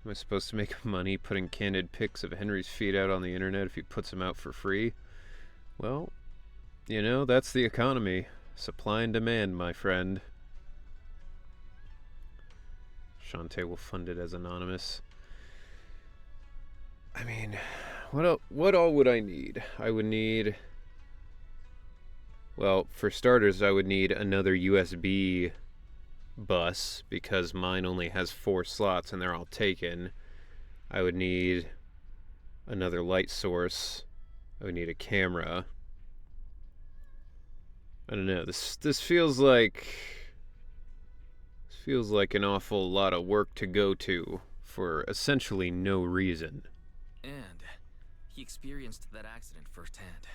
S1: Am I supposed to make money putting candid pics of Henry's feet out on the internet if he puts them out for free? Well, you know, that's the economy. Supply and demand, my friend. Shantae will fund it as anonymous. I mean, what all would I need? I would need Well, for starters, I would need another USB bus because mine only has 4 slots and they're all taken. I would need another light source. I would need a camera. I don't know. This feels like an awful lot of work to go to for essentially no reason.
S8: And he experienced that accident firsthand.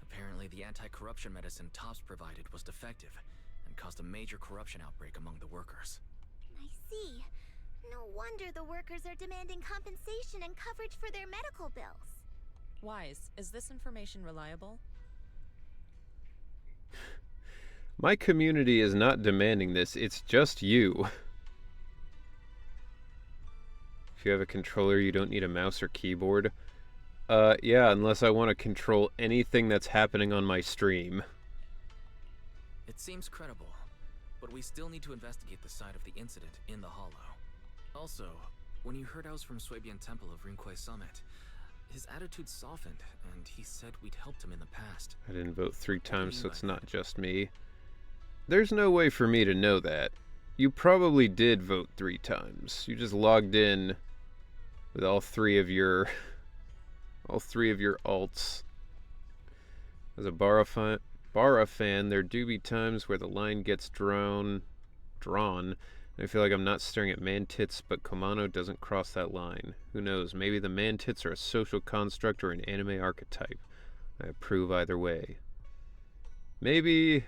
S8: Apparently, the anti-corruption medicine Tops provided was defective and caused a major corruption outbreak among the workers.
S3: I see. No wonder the workers are demanding compensation and coverage for their medical bills.
S9: Wise, is this information reliable?
S1: My community is not demanding this, it's just you. If you have a controller, you don't need a mouse or keyboard. Yeah, unless I want to control anything that's happening on my stream.
S8: It seems credible, but we still need to investigate the side of the incident in the Hollow. Also, when you heard I was from Swabian Temple of Rinquay Summit, his attitude softened, and he said we'd helped him in the past.
S1: I didn't vote 3 times, so it's not just me. There's no way for me to know that. You probably did vote 3 times. You just logged in with all 3 of your alts. As a Bara fan, there do be times where the line gets drawn. I feel like I'm not staring at man tits, but Komano doesn't cross that line. Who knows? Maybe the man tits are a social construct or an anime archetype. I approve either way. Maybe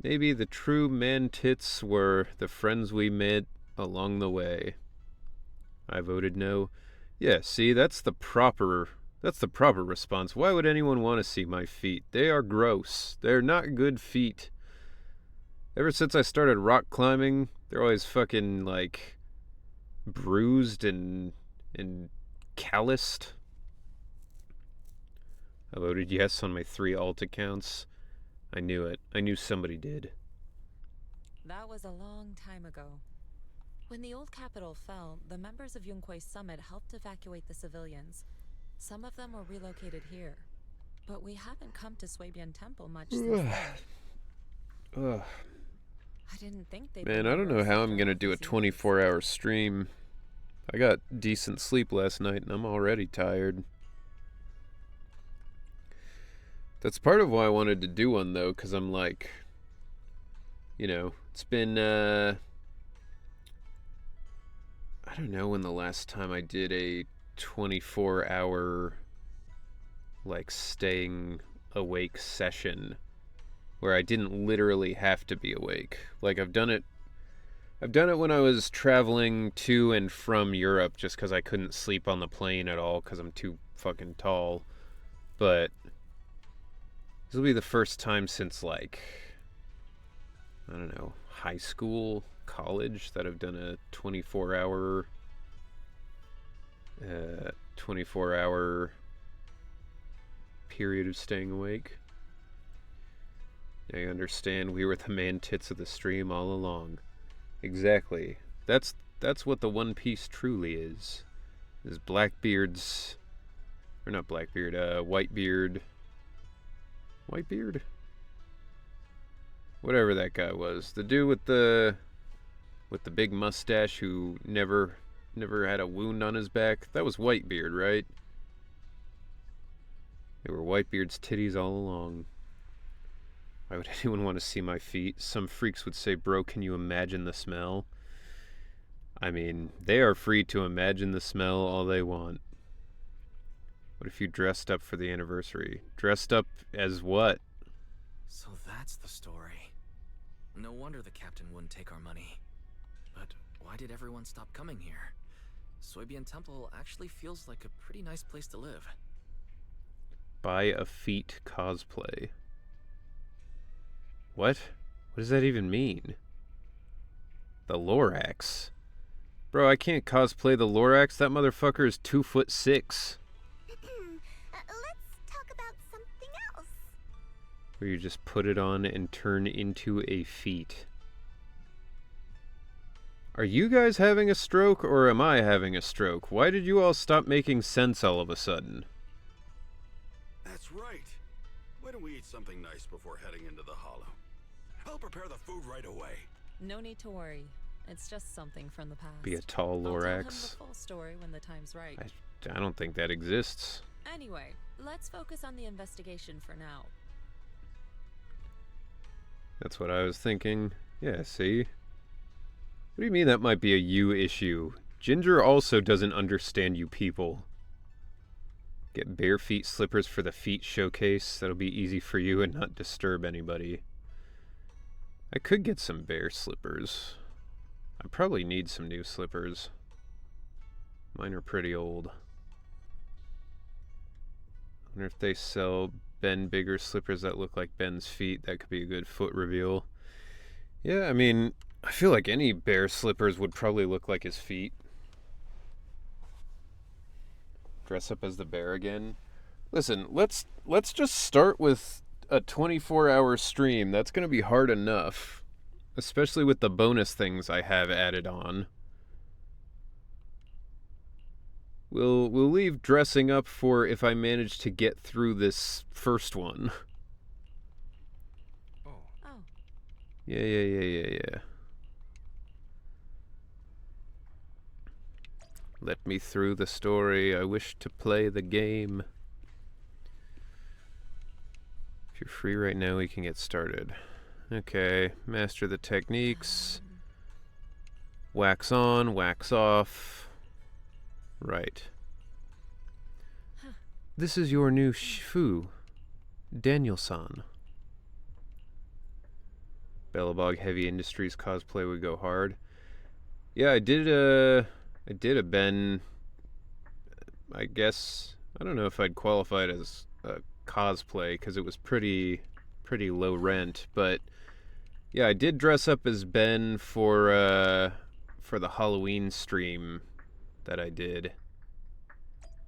S1: the true man tits were the friends we met along the way. I voted no. Yeah, see, that's the proper response. Why would anyone want to see my feet? They are gross. They're not good feet. Ever since I started rock climbing, they're always fucking, like, bruised and calloused. I voted yes on my 3 alt accounts. I knew it. I knew somebody did.
S9: That was a long time ago. When the old capital fell, the members of Yunquay Summit helped evacuate the civilians. Some of them were relocated here. But we haven't come to Swabian Temple much since then.
S1: Ugh.
S9: I didn't think they'd...
S1: Man, I don't know how I'm gonna do a 24-hour stream. I got decent sleep last night and I'm already tired. That's part of why I wanted to do one, though, because I'm like, you know, it's been, I don't know when the last time I did a 24-hour, like, staying awake session where I didn't literally have to be awake. Like, I've done it when I was traveling to and from Europe just because I couldn't sleep on the plane at all because I'm too fucking tall. But this will be the first time since, like, I don't know, high school, college, that I've done a 24-hour period of staying awake. I understand we were the man tits of the stream all along. Exactly. That's what the One Piece truly is Blackbeard's, or not Blackbeard, Whitebeard. Whitebeard? Whatever that guy was. The dude with the big mustache who never had a wound on his back. That was Whitebeard, right? They were Whitebeard's titties all along. Why would anyone want to see my feet? Some freaks would say, bro, can you imagine the smell? I mean, they are free to imagine the smell all they want. What if you dressed up for the anniversary? Dressed up as what?
S8: So that's the story. No wonder the captain wouldn't take our money. But why did everyone stop coming here? Swabian Temple actually feels like a pretty nice place to live.
S1: Buy a feet cosplay. What? What does that even mean? The Lorax? Bro, I can't cosplay the Lorax. That motherfucker is 2'6".
S3: Let's talk about something else.
S1: Where you just put it on and turn into a feet. Are you guys having a stroke or am I having a stroke? Why did you all stop making sense all of a sudden?
S4: That's right. Why don't we eat something nice before heading into the Hollow? I'll prepare the food right away.
S9: No need to worry. It's just something from the past.
S1: Be a tall
S9: I'll tell him
S1: Lorax.
S9: the full story when the time's right.
S1: I don't think that exists.
S9: Anyway, let's focus on the investigation for now.
S1: That's what I was thinking. Yeah, see? What do you mean that might be a you issue? Ginger also doesn't understand you people. Get bare feet slippers for the feet showcase. That'll be easy for you and not disturb anybody. I could get some bare slippers. I probably need some new slippers. Mine are pretty old. I wonder if they sell Ben bigger slippers that look like Ben's feet. That could be a good foot reveal. Yeah, I mean, I feel like any bear slippers would probably look like his feet. Dress up as the bear again. Listen, let's just start with a 24-hour stream. That's going to be hard enough, especially with the bonus things I have added on. We'll leave dressing up for if I manage to get through this first one.
S11: Oh.
S1: Yeah. Let me through the story. I wish to play the game. If you're free right now, we can get started. Okay, master the techniques. Wax on, wax off. Right. This is your new Shifu, Daniel-san. Bellabog Heavy Industries cosplay would go hard. Yeah, I did a Ben. I guess I don't know if I'd qualify it as a cosplay because it was pretty low rent, but yeah, I did dress up as Ben for the Halloween stream that I did.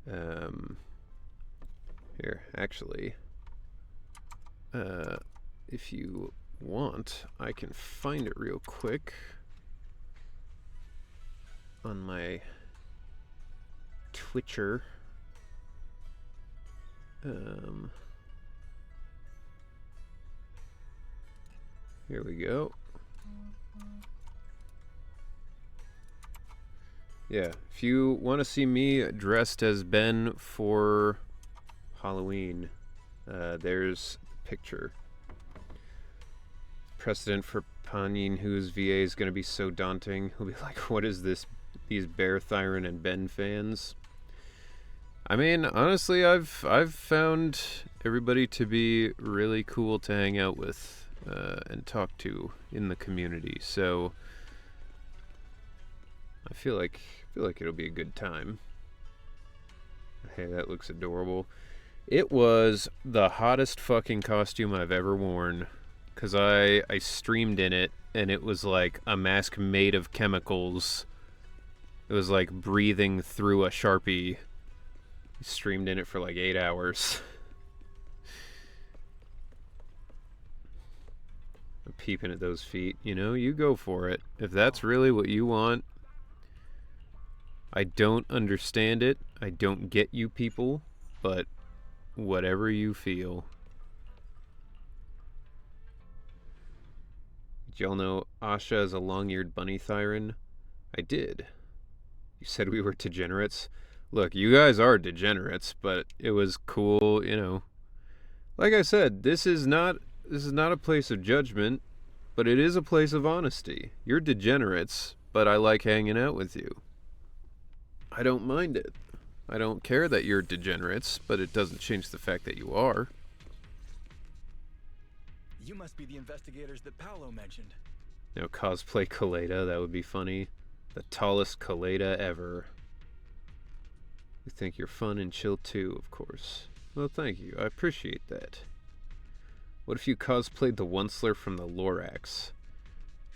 S1: Here, actually, if you want, I can find it real quick on my Twitcher. Here we go. Yeah, if you want to see me dressed as Ben for Halloween, there's the picture. Precedent for Panin, whose VA is going to be so daunting. He'll be like, what is this? These Bear, Thyron, and Ben fans? I mean, honestly, I've found everybody to be really cool to hang out with and talk to in the community. So I feel like it'll be a good time. Hey, that looks adorable. It was the hottest fucking costume I've ever worn, because I streamed in it, and it was like a mask made of chemicals. It was like breathing through a Sharpie. I streamed in it for like 8 hours. I'm peeping at those feet. You know, you go for it. If that's really what you want. I don't understand it. I don't get you people, but whatever you feel. Did y'all know Asha is a long-eared bunny Thyron? I did. You said we were degenerates? Look, you guys are degenerates, but it was cool, you know. Like I said, this is not a place of judgment, but it is a place of honesty. You're degenerates, but I like hanging out with you. I don't mind it. I don't care that you're degenerates, but it doesn't change the fact that you are.
S6: You must be the investigators that Paolo mentioned.
S1: You know, cosplay Kaleda, that would be funny. The tallest Kaleda ever. You think you're fun and chill too, of course. Well, thank you. I appreciate that. What if you cosplayed the Onceler from the Lorax?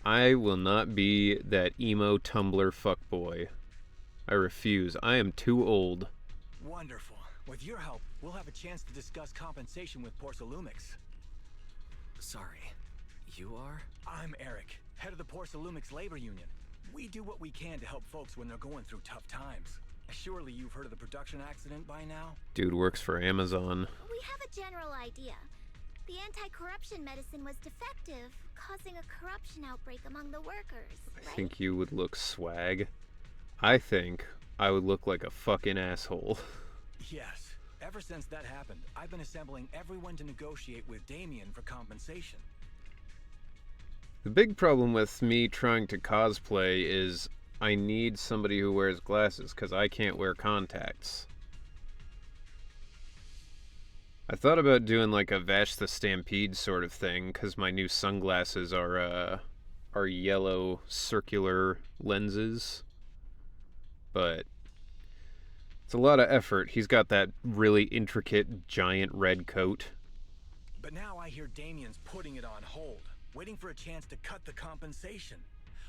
S1: I will not be that emo Tumblr fuckboy. I refuse. I am too old.
S6: Wonderful. With your help, we'll have a chance to discuss compensation with Porcelumix.
S8: Sorry, you are?
S6: I'm Eric, head of the Porcelumix labor union. We do what we can to help folks when they're going through tough times. Surely you've heard of the production accident by now?
S1: Dude works for Amazon.
S3: We have a general idea. The anti-corruption medicine was defective, causing a corruption outbreak among the workers,
S1: I
S3: right?
S1: think you would look swag. I think I would look like a fucking asshole.
S6: Yes. Ever since that happened, I've been assembling everyone to negotiate with Damien for compensation.
S1: The big problem with me trying to cosplay is I need somebody who wears glasses because I can't wear contacts. I thought about doing like a Vash the Stampede sort of thing because my new sunglasses are yellow circular lenses. But it's a lot of effort. He's got that really intricate giant red coat.
S6: But now I hear Damien's putting it on hold, waiting for a chance to cut the compensation.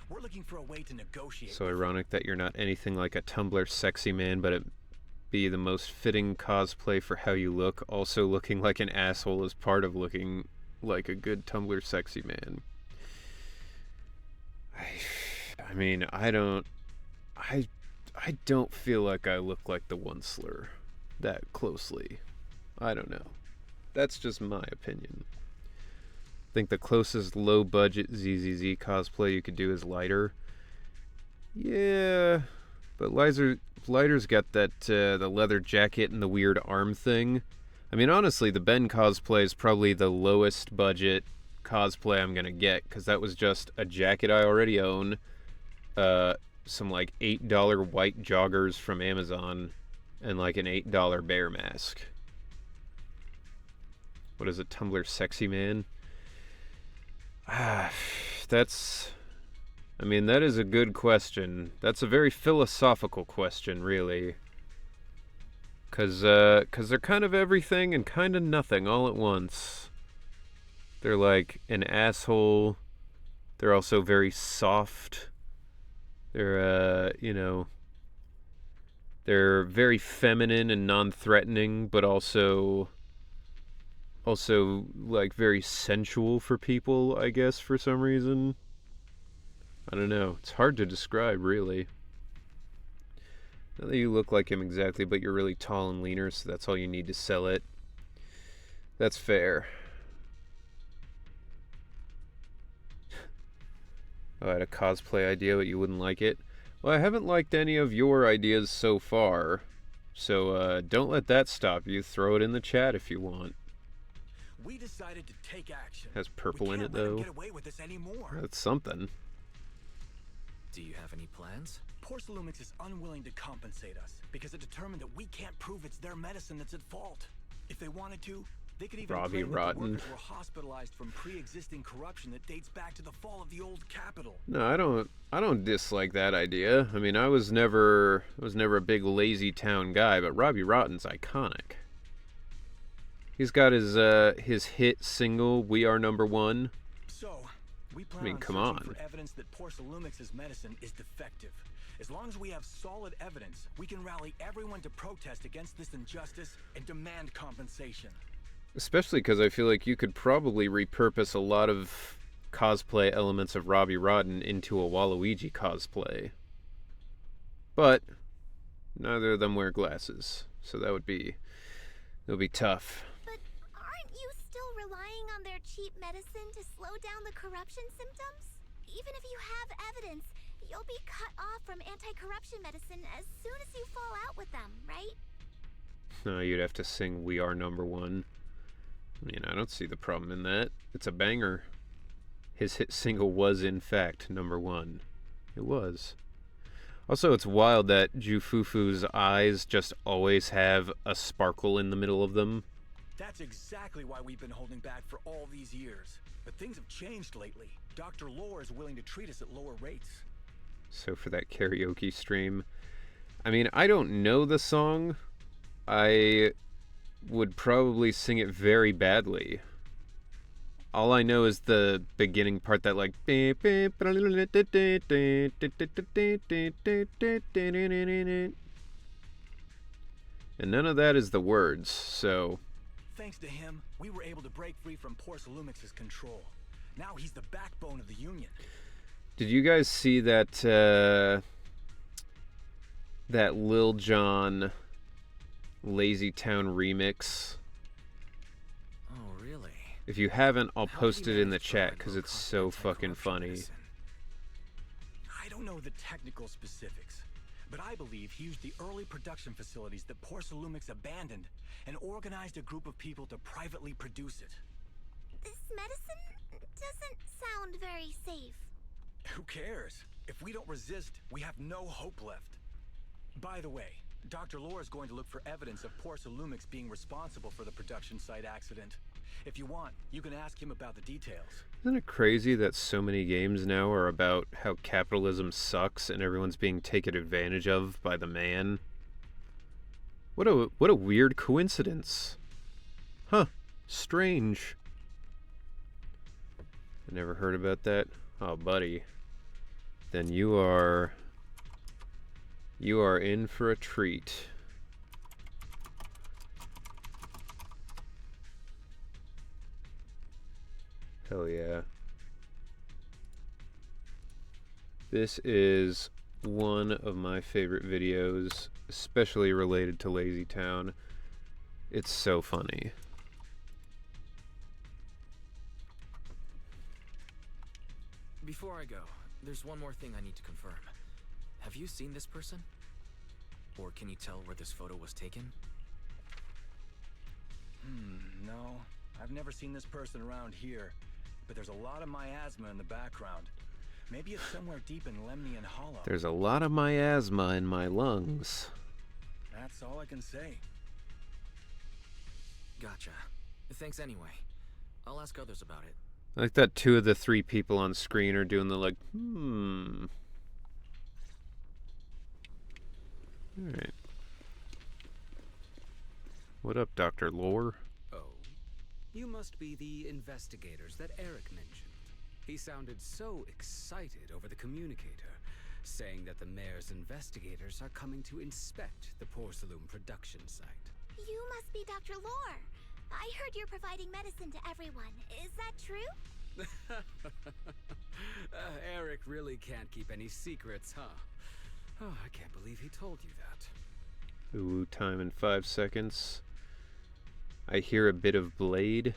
S6: We're looking for a way to negotiate.
S1: So ironic that you're not anything like a Tumblr sexy man, but it be the most fitting cosplay for how you look. Also looking like an asshole is part of looking like a good Tumblr sexy man. I mean, I don't feel like I look like the Onceler that closely. I don't know. That's just my opinion. I think the closest low-budget ZZZ cosplay you could do is Lighter. Yeah, but Lighter's got that the leather jacket and the weird arm thing. I mean, honestly, the Ben cosplay is probably the lowest budget cosplay I'm gonna get, because that was just a jacket I already own, some like $8 white joggers from Amazon, and like an $8 bear mask. What is it, Tumblr sexy man? That's... I mean, that is a good question. That's a very philosophical question, really. Cause they're kind of everything and kind of nothing all at once. They're like an asshole. They're also very soft. They're, you know... They're very feminine and non-threatening, but also like very sensual for people, I guess, for some reason. I don't know. It's hard to describe, really. Not that you look like him exactly, but you're really tall and leaner, so that's all you need to sell it. That's fair. Oh, I had a cosplay idea, but you wouldn't like it. Well, I haven't liked any of your ideas so far, so don't let that stop you. Throw it in the chat if you want.
S6: We decided to take action.
S1: Has purple in it, though.
S6: Get away with this anymore.
S1: That's something.
S8: Do you have any plans?
S6: Porcelumix is unwilling to compensate us because it determined that we can't prove it's their medicine that's at fault. If they wanted to, they could even
S1: Robbie
S6: claim that
S1: Rotten.
S6: the workers were hospitalized from pre-existing corruption that dates back to the fall of the old capital.
S1: No, I don't dislike that idea. I mean, I was never a big lazy town guy, but Robbie Rotten's iconic. He's got his hit single "We Are Number One."
S6: So, we plan on
S1: come
S6: searching
S1: on.
S6: for evidence that Porcelumix's medicine is defective. As long as we have solid evidence, we can rally everyone to protest against this injustice and demand compensation.
S1: Especially because I feel like you could probably repurpose a lot of cosplay elements of Robbie Rotten into a Waluigi cosplay. But neither of them wear glasses, so that would be tough.
S3: But aren't you still relying on their cheap medicine to slow down the corruption symptoms? Even if you have evidence, you'll be cut off from anti-corruption medicine as soon as you fall out with them, right?
S1: No, you'd have to sing "We Are Number One." I mean, I don't see the problem in that. It's a banger. His hit single was, in fact, number one. It was. Also, it's wild that Jufufu's eyes just always have a sparkle in the middle of them.
S6: That's exactly why we've been holding back for all these years. But things have changed lately. Dr. Lore is willing to treat us at lower rates.
S1: So for that karaoke stream, I mean, I don't know the song. I would probably sing it very badly. All I know is the beginning part that like... And none of that is the words, so...
S6: Thanks to him, we were able to break free from Porcelumix's control. Now he's the backbone of the Union.
S1: Did you guys see that, that Lil Jon Lazy Town remix?
S8: Oh, really?
S1: If you haven't, I'll
S6: How
S1: post
S6: did he
S1: it in the
S6: manage to
S1: chat
S6: provide
S1: because it's
S6: low-cost
S1: so fucking
S6: anti-corruption
S1: funny.
S6: medicine? I don't know the technical specifics, but I believe he used the early production facilities that Porcelumix abandoned and organized a group of people to privately produce it.
S3: This medicine doesn't sound very safe.
S6: Who cares? If we don't resist, we have no hope left. By the way, Dr. Lore is going to look for evidence of Porcelumix being responsible for the production site accident. If you want, you can ask him about the details.
S1: Isn't it crazy that so many games now are about how capitalism sucks and everyone's being taken advantage of by the man? What a weird coincidence. Huh. Strange. I never heard about that. Oh, buddy. Then you are in for a treat. Hell yeah. This is one of my favorite videos, especially related to Lazy Town. It's so funny.
S8: Before I go, there's one more thing I need to confirm. Have you seen this person? Or can you tell where this photo was taken?
S6: No. I've never seen this person around here, but there's a lot of miasma in the background. Maybe it's somewhere deep in Lemnian Hollow.
S1: There's a lot of miasma in my lungs.
S6: That's all I can say.
S8: Gotcha. Thanks anyway. I'll ask others about it.
S1: I like that 2 of the 3 people on screen are doing the like, Alright. What up, Dr. Lore?
S14: Oh, you must be the investigators that Eric mentioned. He sounded so excited over the communicator, saying that the mayor's investigators are coming to inspect the Porcelume production site.
S3: You must be Dr. Lore. I heard you're providing medicine to everyone. Is that true?
S14: Eric really can't keep any secrets, huh? Oh, I can't believe he told you that.
S1: Ooh, time in 5 seconds. I hear a bit of Blade.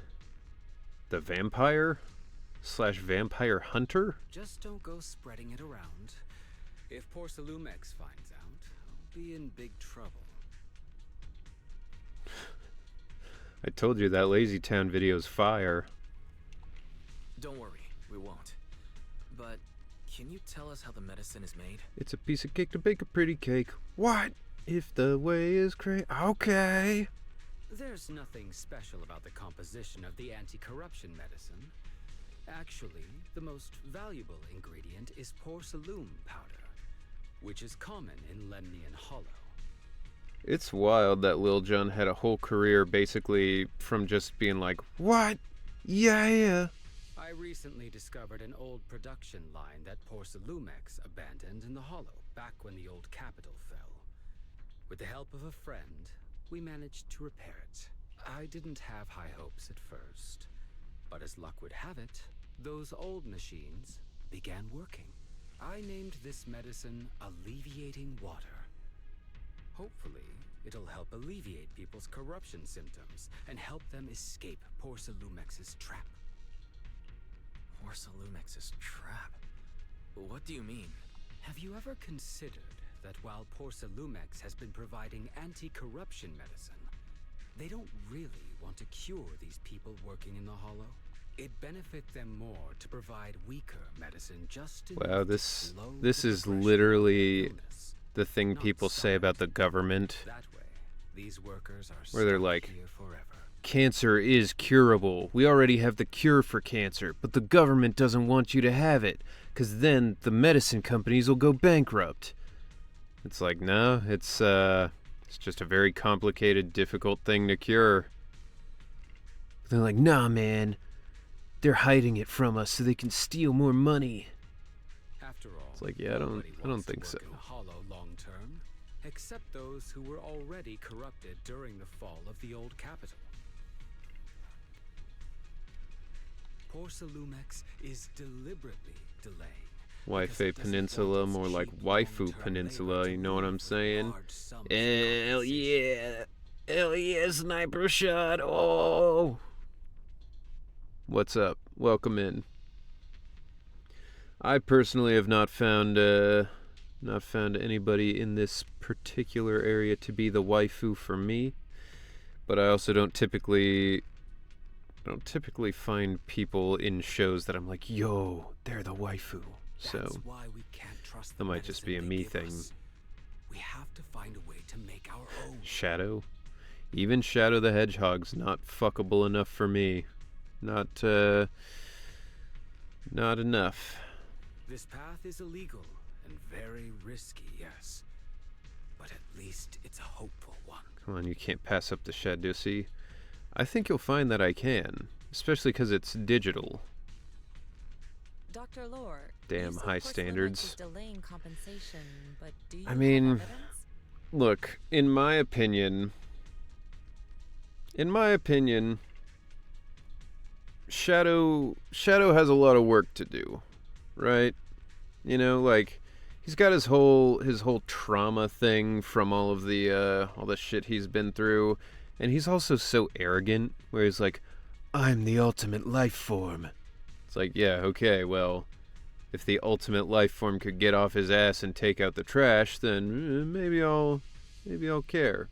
S1: The vampire? / vampire hunter?
S14: Just don't go spreading it around. If Porcelumex finds out, I'll be in big trouble.
S1: I told you that Lazy Town video's fire.
S8: Don't worry, we won't. But can you tell us how the medicine is made?
S1: It's a piece of cake to bake a pretty cake. What? If the way is okay.
S14: There's nothing special about the composition of the anti-corruption medicine. Actually, the most valuable ingredient is Porcelume powder, which is common in Lemnian Hollow.
S1: It's wild that Lil Jon had a whole career basically from just being like, what? Yeah.
S14: I recently discovered an old production line that Porcelumex abandoned in the Hollow back when the old capital fell. With the help of a friend, we managed to repair it. I didn't have high hopes at first, but as luck would have it, those old machines began working. I named this medicine Alleviating Water. Hopefully, it'll help alleviate people's corruption symptoms and help them escape Porcelumex's trap.
S8: Porcelumex's trap? What do you mean?
S14: Have you ever considered that while Porcelumex has been providing anti-corruption medicine, they don't really want to cure these people working in the Hollow? It'd benefit them more to provide weaker medicine just enough
S1: Wow,
S14: to
S1: this
S14: slow
S1: is
S14: the progression
S1: literally
S14: of illness.
S1: the thing people say about the government.
S14: That way, these workers are
S1: where they're
S14: stuck
S1: like,
S14: here forever.
S1: cancer is curable. We already have the cure for cancer, but the government doesn't want you to have it, because then the medicine companies will go bankrupt. It's like, no, it's just a very complicated, difficult thing to cure. They're like, nah, man. They're hiding it from us so they can steal more money.
S14: After all,
S1: It's like, yeah, I don't think so.
S14: in the Hollow long term, except those who were already corrupted during the fall of the old capital. Porcelumex is deliberately delaying.
S1: Waife Peninsula, more like Waifu Peninsula, you know what I'm saying? Hell yeah! Hell yeah, sniper shot! Oh! What's up? Welcome in. I personally have not found anybody in this particular area to be the waifu for me, but I also don't typically find people in shows that I'm like, yo, they're the waifu. So
S14: That's why we can't trust
S1: that
S14: the
S1: might just be a
S14: medicine they
S1: me
S14: give
S1: thing.
S14: us. We have to find a way to make our own.
S1: Shadow, even Shadow the Hedgehog's not fuckable enough for me. Not enough.
S14: This path is illegal and very risky, yes. But at least it's a hopeful one.
S1: Come on, you can't pass up the Shadow. See, I think you'll find that I can, especially because it's digital.
S9: Dr. Lore,
S1: Damn high standards.
S9: Delaying compensation, but do you
S1: I mean,
S9: have evidence?
S1: look, in my opinion, Shadow has a lot of work to do, right? You know, like he's got his whole trauma thing from all the shit he's been through, and he's also so arrogant where he's like, I'm the ultimate life form. It's like, yeah, okay, well, if the ultimate life form could get off his ass and take out the trash, then maybe I'll care.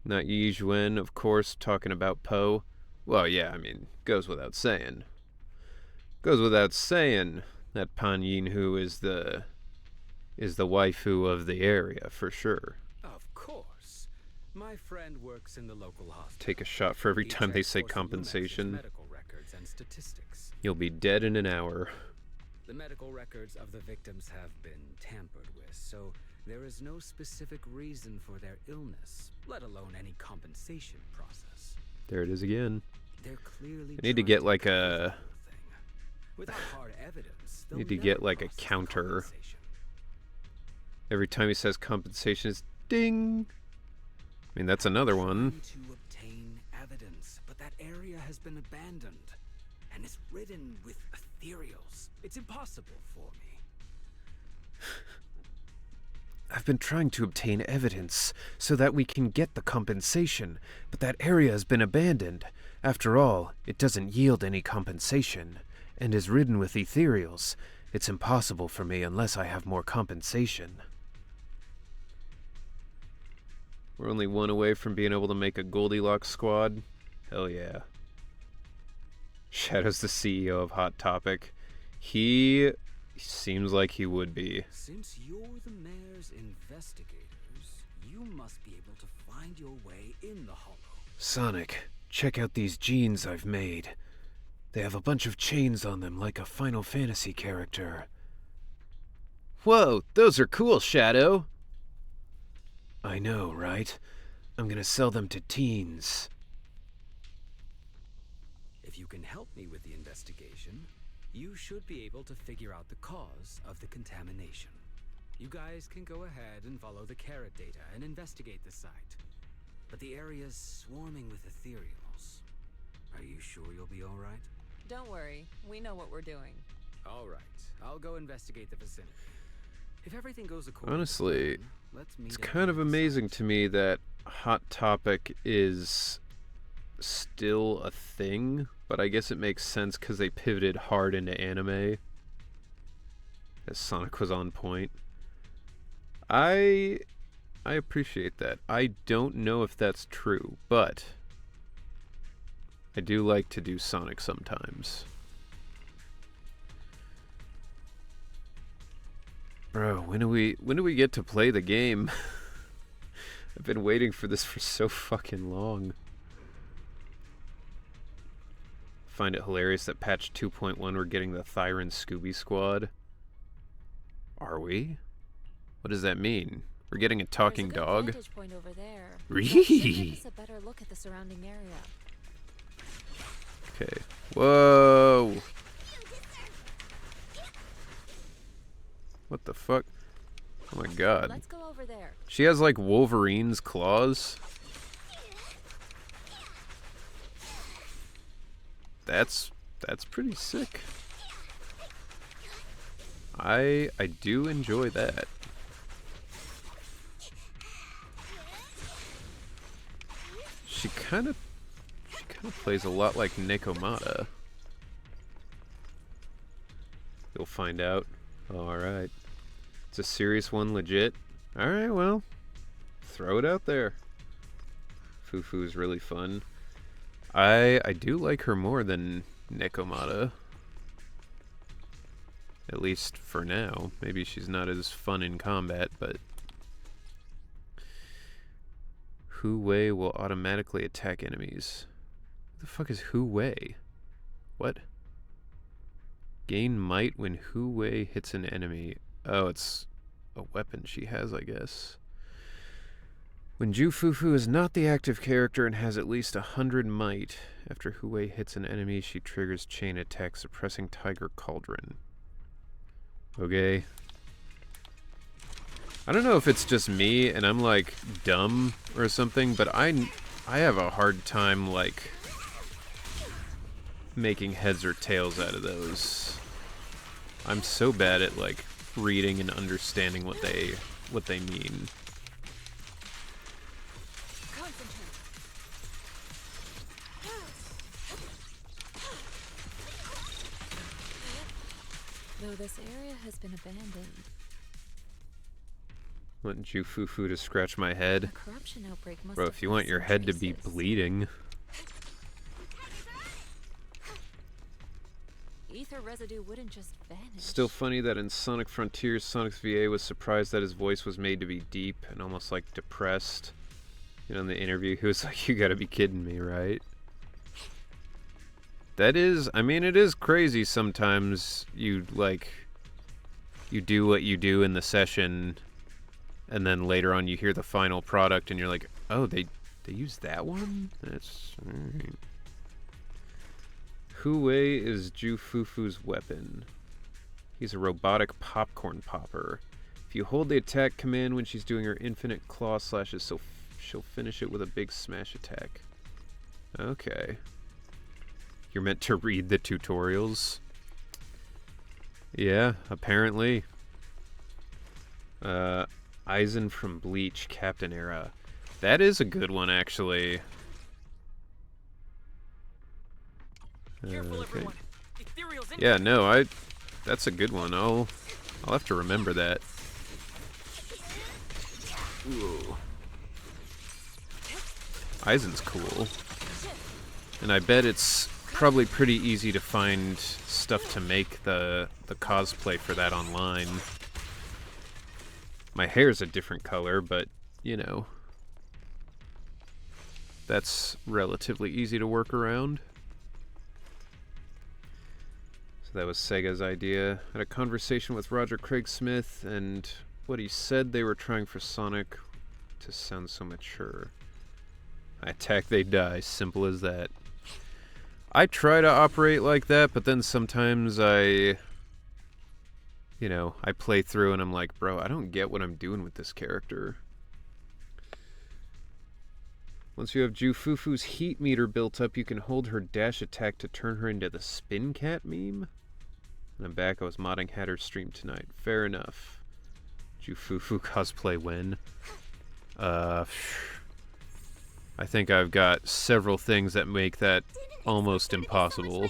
S1: Not Yi Zhuan, of course, talking about Poe. Well, yeah, I mean, goes without saying. Goes without saying that Pan Yinhu is the waifu of the area, for sure.
S14: Of course. My friend works in the local hospital.
S1: Take a shot for every
S14: He
S1: time they
S14: checks
S1: say
S14: Porcelain
S1: compensation.
S14: medical records and statistics.
S1: You'll be dead in an hour.
S14: The medical records of the victims have been tampered with, so there is no specific reason for their illness, let alone any compensation process.
S1: There it is again.
S14: They're clearly
S1: I need to get like a...
S14: Without hard evidence,
S1: need to get like a counter. Every time he says compensation, is ding. I mean, that's another one.
S14: To obtain evidence, but that area has been abandoned and is ridden with ethereals. It's impossible for me.
S1: I've been trying to obtain evidence so that we can get the compensation, but that area has been abandoned. After all, it doesn't yield any compensation, and is ridden with ethereals. It's impossible for me unless I have more compensation. We're only one away from being able to make a Goldilocks squad. Hell yeah. Shadow's the CEO of Hot Topic. He seems like he would be.
S14: Since you're the mayor's investigators, you must be able to find your way in the hollow.
S1: Sonic, check out these jeans I've made. They have a bunch of chains on them like a Final Fantasy character. Whoa, those are cool, Shadow. I know, right? I'm gonna sell them to teens.
S14: If you can help me with the investigation, you should be able to figure out the cause of the contamination. You guys can go ahead and follow the carrot data and investigate the site. But the area's swarming with ethereals. Are you sure you'll be alright?
S9: Don't worry, we know what we're doing.
S14: Alright, I'll go investigate the vicinity. If everything goes according
S1: Honestly,
S14: to plan, let's meet
S1: it's
S14: at
S1: kind of
S14: the
S1: amazing to me that Hot Topic is still a thing, but I guess it makes sense because they pivoted hard into anime. As Sonic was on point. I appreciate that. I don't know if that's true, but I do like to do Sonic sometimes. Bro, when do we get to play the game? I've been waiting for this for so fucking long. Find it hilarious that patch 2.1 we're getting the Thyron Scooby Squad. Are we? What does that mean? We're getting a talking dog?
S9: Vantage point over there.
S1: Ree.
S9: Give us a better look at the surrounding area.
S1: Okay. Whoa! What the fuck? Oh my god.
S9: Let's go over there.
S1: She has like Wolverine's claws. That's pretty sick. I do enjoy that. She kind of Plays a lot like Nekomata. You'll find out. Alright. It's a serious one, legit. Alright, well. Throw it out there. Fufu's really fun. I do like her more than Nekomata. At least for now. Maybe she's not as fun in combat, but... Hu Wei will automatically attack enemies. Who the fuck is Hu Wei? What? Gain might when Hu Wei hits an enemy. Oh, it's a weapon she has, I guess. When Ju Fufu is not the active character and has at least 100 might, after Hu Wei hits an enemy, she triggers chain attack, suppressing Tiger Cauldron. Okay. I don't know if it's just me and I'm like dumb or something, but I have a hard time like making heads or tails out of those. I'm so bad at like reading and understanding what they mean.
S9: Though this area has been abandoned.
S1: Want Ju Fufu to scratch my head?
S9: A corruption outbreak must
S1: Bro,
S9: have
S1: if you want
S9: left
S1: your
S9: some
S1: head to be
S9: traces.
S1: bleeding.
S9: Ether residue wouldn't just vanish.
S1: Still funny that in Sonic Frontiers, Sonic's VA was surprised that his voice was made to be deep and almost like depressed. You know, in the interview, he was like, "You gotta be kidding me, right?" That is, I mean, it is crazy sometimes you do what you do in the session and then later on you hear the final product and you're like, oh, they used that one? That's alright. Hu Wei is Ju Fufu's weapon. He's a robotic popcorn popper. If you hold the attack command when she's doing her infinite claw slashes, so she'll finish it with a big smash attack. Okay. You're meant to read the tutorials? Yeah, apparently. Aizen from Bleach, Captain Era. That is a good one, actually. Okay. Yeah, no, that's a good one. I'll have to remember that. Ooh. Aizen's cool. And I bet it's probably pretty easy to find stuff to make the cosplay for that online. My hair's a different color, but, you know, that's relatively easy to work around. So that was Sega's idea. I had a conversation with Roger Craig Smith, and what he said they were trying for Sonic to sound so mature. I attack, they die. Simple as that. I try to operate like that, but then sometimes I play through and I'm like, bro, I don't get what I'm doing with this character. Once you have Ju Fufu's heat meter built up, you can hold her dash attack to turn her into the Spin Cat meme. And I'm back. I was modding Hatter's stream tonight. Fair enough. Ju Fufu cosplay when? I think I've got several things that make that almost impossible.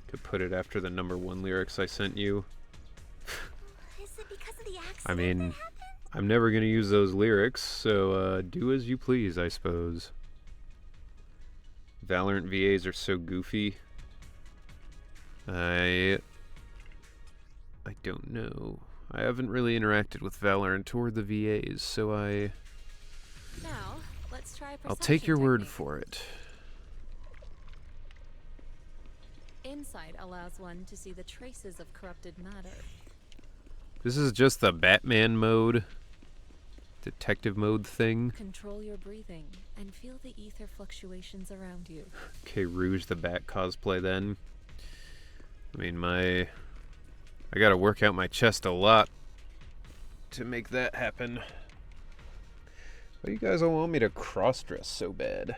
S1: Could put it after the #1 lyrics I sent you.
S3: Is it because of the accident
S1: I mean,
S3: that happened?
S1: I'm never going to use those lyrics, so do as you please, I suppose. Valorant VAs are so goofy. I don't know. I haven't really interacted with Valorant or the VAs, so
S9: Now, let's try
S1: I'll take your
S9: perception
S1: word
S9: technique.
S1: for it.
S9: Insight allows one to see the traces of corrupted matter.
S1: This is just the Batman mode, detective mode thing.
S9: Control your breathing and feel the ether fluctuations around you.
S1: Okay, Rouge the Bat cosplay then. I mean, I gotta work out my chest a lot to make that happen. Why do you guys all want me to cross-dress so bad?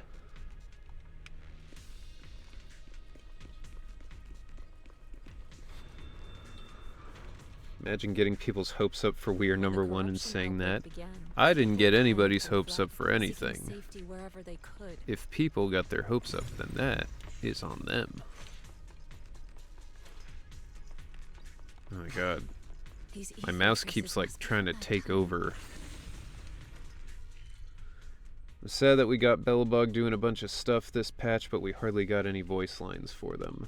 S1: Imagine getting people's hopes up for We Are Number One and saying that.
S9: Began.
S1: I didn't get anybody's
S9: People
S1: hopes up for
S9: seeking
S1: anything.
S9: safety wherever they could.
S1: If people got their hopes up, then that is on them. Oh my god. My mouse keeps like trying to take over. I'm sad that we got Bellabug doing a bunch of stuff this patch, but we hardly got any voice lines for them.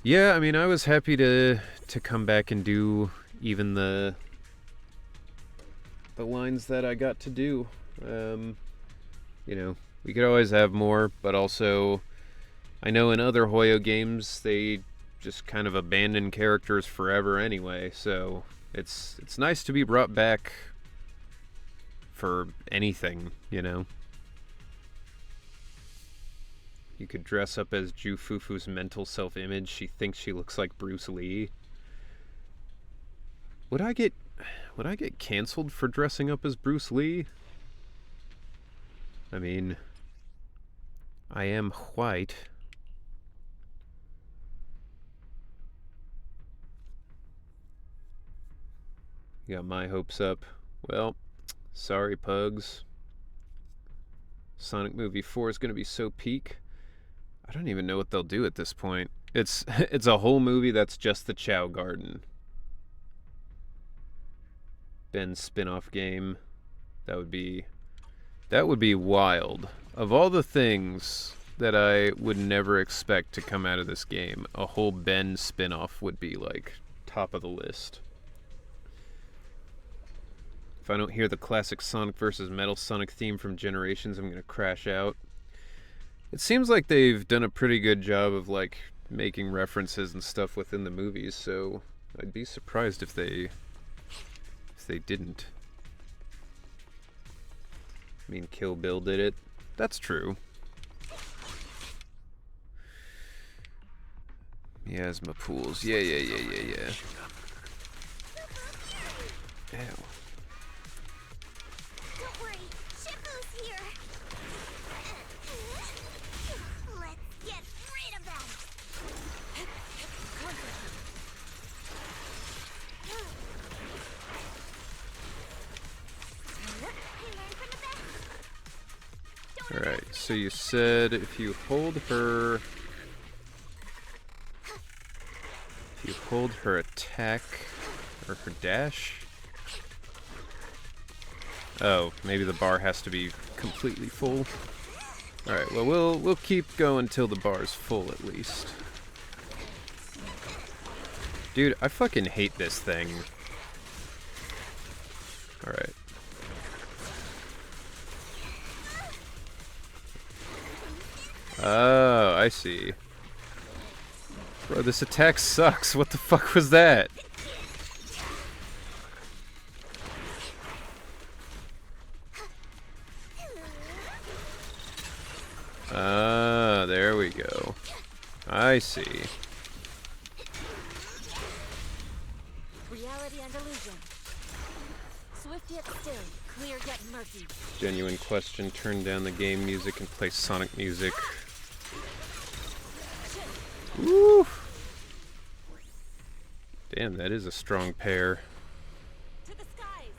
S1: Yeah, I mean, I was happy to come back and do even the lines that I got to do. You know, we could always have more, but also I know in other Hoyo games they just kind of abandon characters forever anyway, so it's nice to be brought back for anything, you know. You could dress up as Ju Fufu's mental self-image. She thinks she looks like Bruce Lee. Would I get canceled for dressing up as Bruce Lee? I mean, I am white. You got my hopes up. Well, sorry, pugs. Sonic Movie 4 is going to be so peak. I don't even know what they'll do at this point. It's a whole movie that's just the Chow Garden. Ben's spin-off game. That would be wild. Of all the things that I would never expect to come out of this game, a whole Ben spin-off would be like top of the list. If I don't hear the classic Sonic vs. Metal Sonic theme from Generations, I'm gonna crash out. It seems like they've done a pretty good job of like making references and stuff within the movies, so I'd be surprised if they didn't. I mean, Kill Bill did it. That's true. Miasma pools. Yeah. Ow.
S3: Don't worry, Shifu's here. Let's get rid of them.
S1: Alright, so you said if you hold her attack or her dash. Oh, maybe the bar has to be completely full. Alright, well we'll keep going till the bar's full at least. Dude, I fucking hate this thing. Alright. Oh, I see. Bro, this attack sucks. What the fuck was that? Ah, there we go. I see.
S9: Reality and illusion. Swift yet still, clear yet murky.
S1: Genuine question. Turn down the game music and play Sonic music. Woo! Damn, that is a strong pair.
S9: To the skies.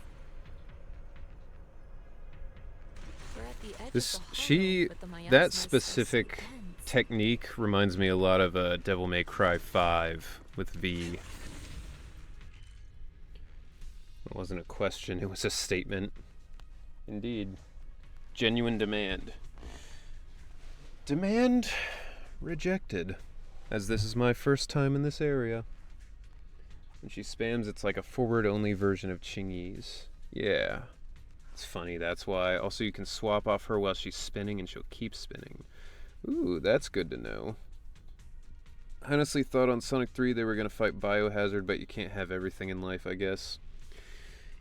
S9: We're at the edge
S1: This
S9: of the
S1: she
S9: hollow, but the miasma
S1: that
S9: is so
S1: specific
S9: intense.
S1: technique reminds me a lot of Devil May Cry 5 with V. It wasn't a question, it was a statement. Indeed. Genuine demand. Demand rejected. As this is my first time in this area. When she spams, it's like a forward-only version of Chingy's. Yeah. It's funny, that's why. Also, you can swap off her while she's spinning and she'll keep spinning. Ooh, that's good to know. I honestly thought on Sonic 3 they were going to fight Biohazard, but you can't have everything in life, I guess.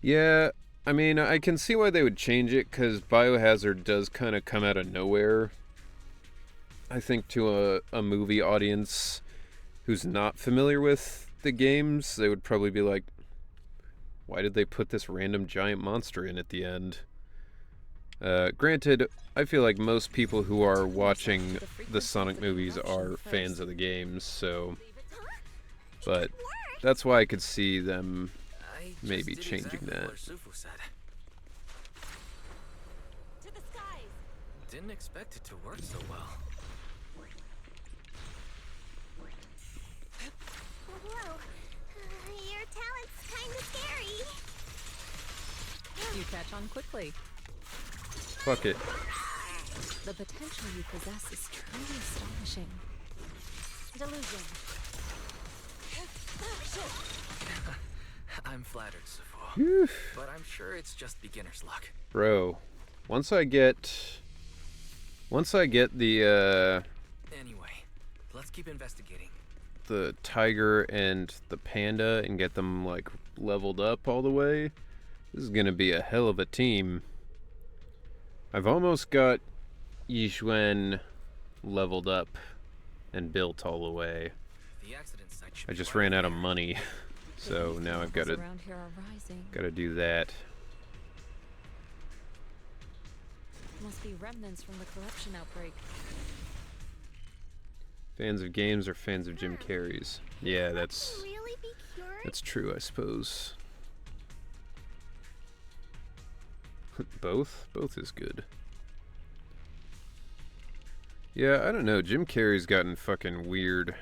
S1: Yeah, I mean, I can see why they would change it, because Biohazard does kind of come out of nowhere. I think to a movie audience who's not familiar with the games, they would probably be like, why did they put this random giant monster in at the end? Granted, I feel like most people who are watching the Sonic movies are fans of the games, so... But that's why I could see them
S8: I just
S1: maybe
S8: did
S1: changing
S8: exactly
S1: that.
S8: what Sufu said.
S3: To the skies!
S8: Didn't expect it to work so well.
S3: Whoa. Your talent's kinda scary.
S9: You catch on quickly.
S1: Fuck it.
S9: The potential you possess is truly astonishing.
S3: Delusion.
S8: I'm flattered, Sufu.
S1: Whew.
S8: But I'm sure it's just beginner's luck.
S1: Bro, once I get the
S8: Anyway, let's keep investigating.
S1: the tiger and the panda and get them like leveled up all the way, this is gonna be a hell of a team. I've almost got Yixuan leveled up and built all the way.
S8: The accident site should
S1: I
S8: be
S1: just
S8: right
S1: ran out of
S8: there.
S1: money, so now I've got to
S9: Around here are rising.
S1: do that.
S9: Must be remnants from the corruption outbreak.
S1: Fans of games or fans of Jim Carrey's? Yeah, that's
S3: Really be cured?
S1: true, I suppose. Both is good. Yeah, I don't know. Jim Carrey's gotten fucking weird.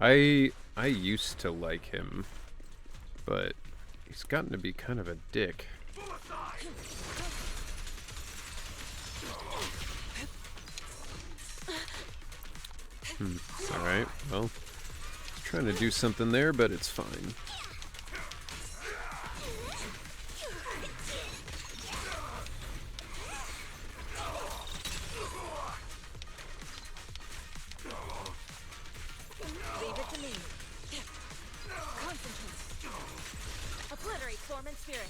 S1: I used to like him, but he's gotten to be kind of a dick. Alright, well, trying to do something there, but it's fine.
S10: Leave it to me. Concentrate. Obliterate form and spirit.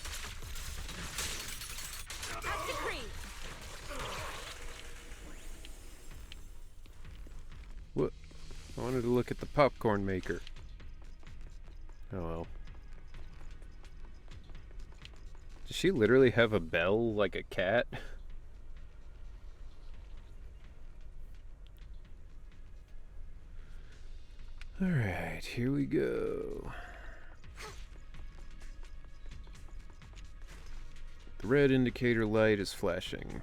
S10: As decreed.
S1: What? I wanted to look at the popcorn maker. Oh well. Does she literally have a bell like a cat? Alright, here we go. The red indicator light is flashing.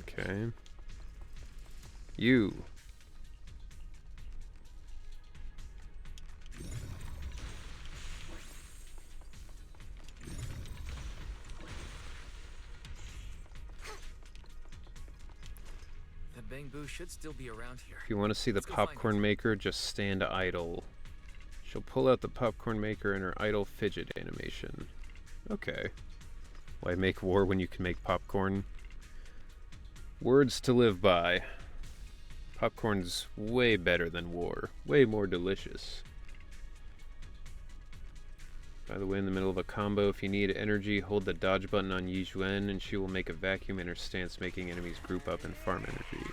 S1: Okay. You.
S8: The bamboo should still be around here.
S1: If you want to see the
S8: Let's go find
S1: popcorn
S8: it.
S1: maker, just stand idle. She'll pull out the popcorn maker in her idle fidget animation. Okay. Why make war when you can make popcorn? Words to live by. Popcorn's way better than war. Way more delicious. By the way, in the middle of a combo, if you need energy, hold the dodge button on Yixuan and she will make a vacuum in her stance, making enemies group up and farm energy.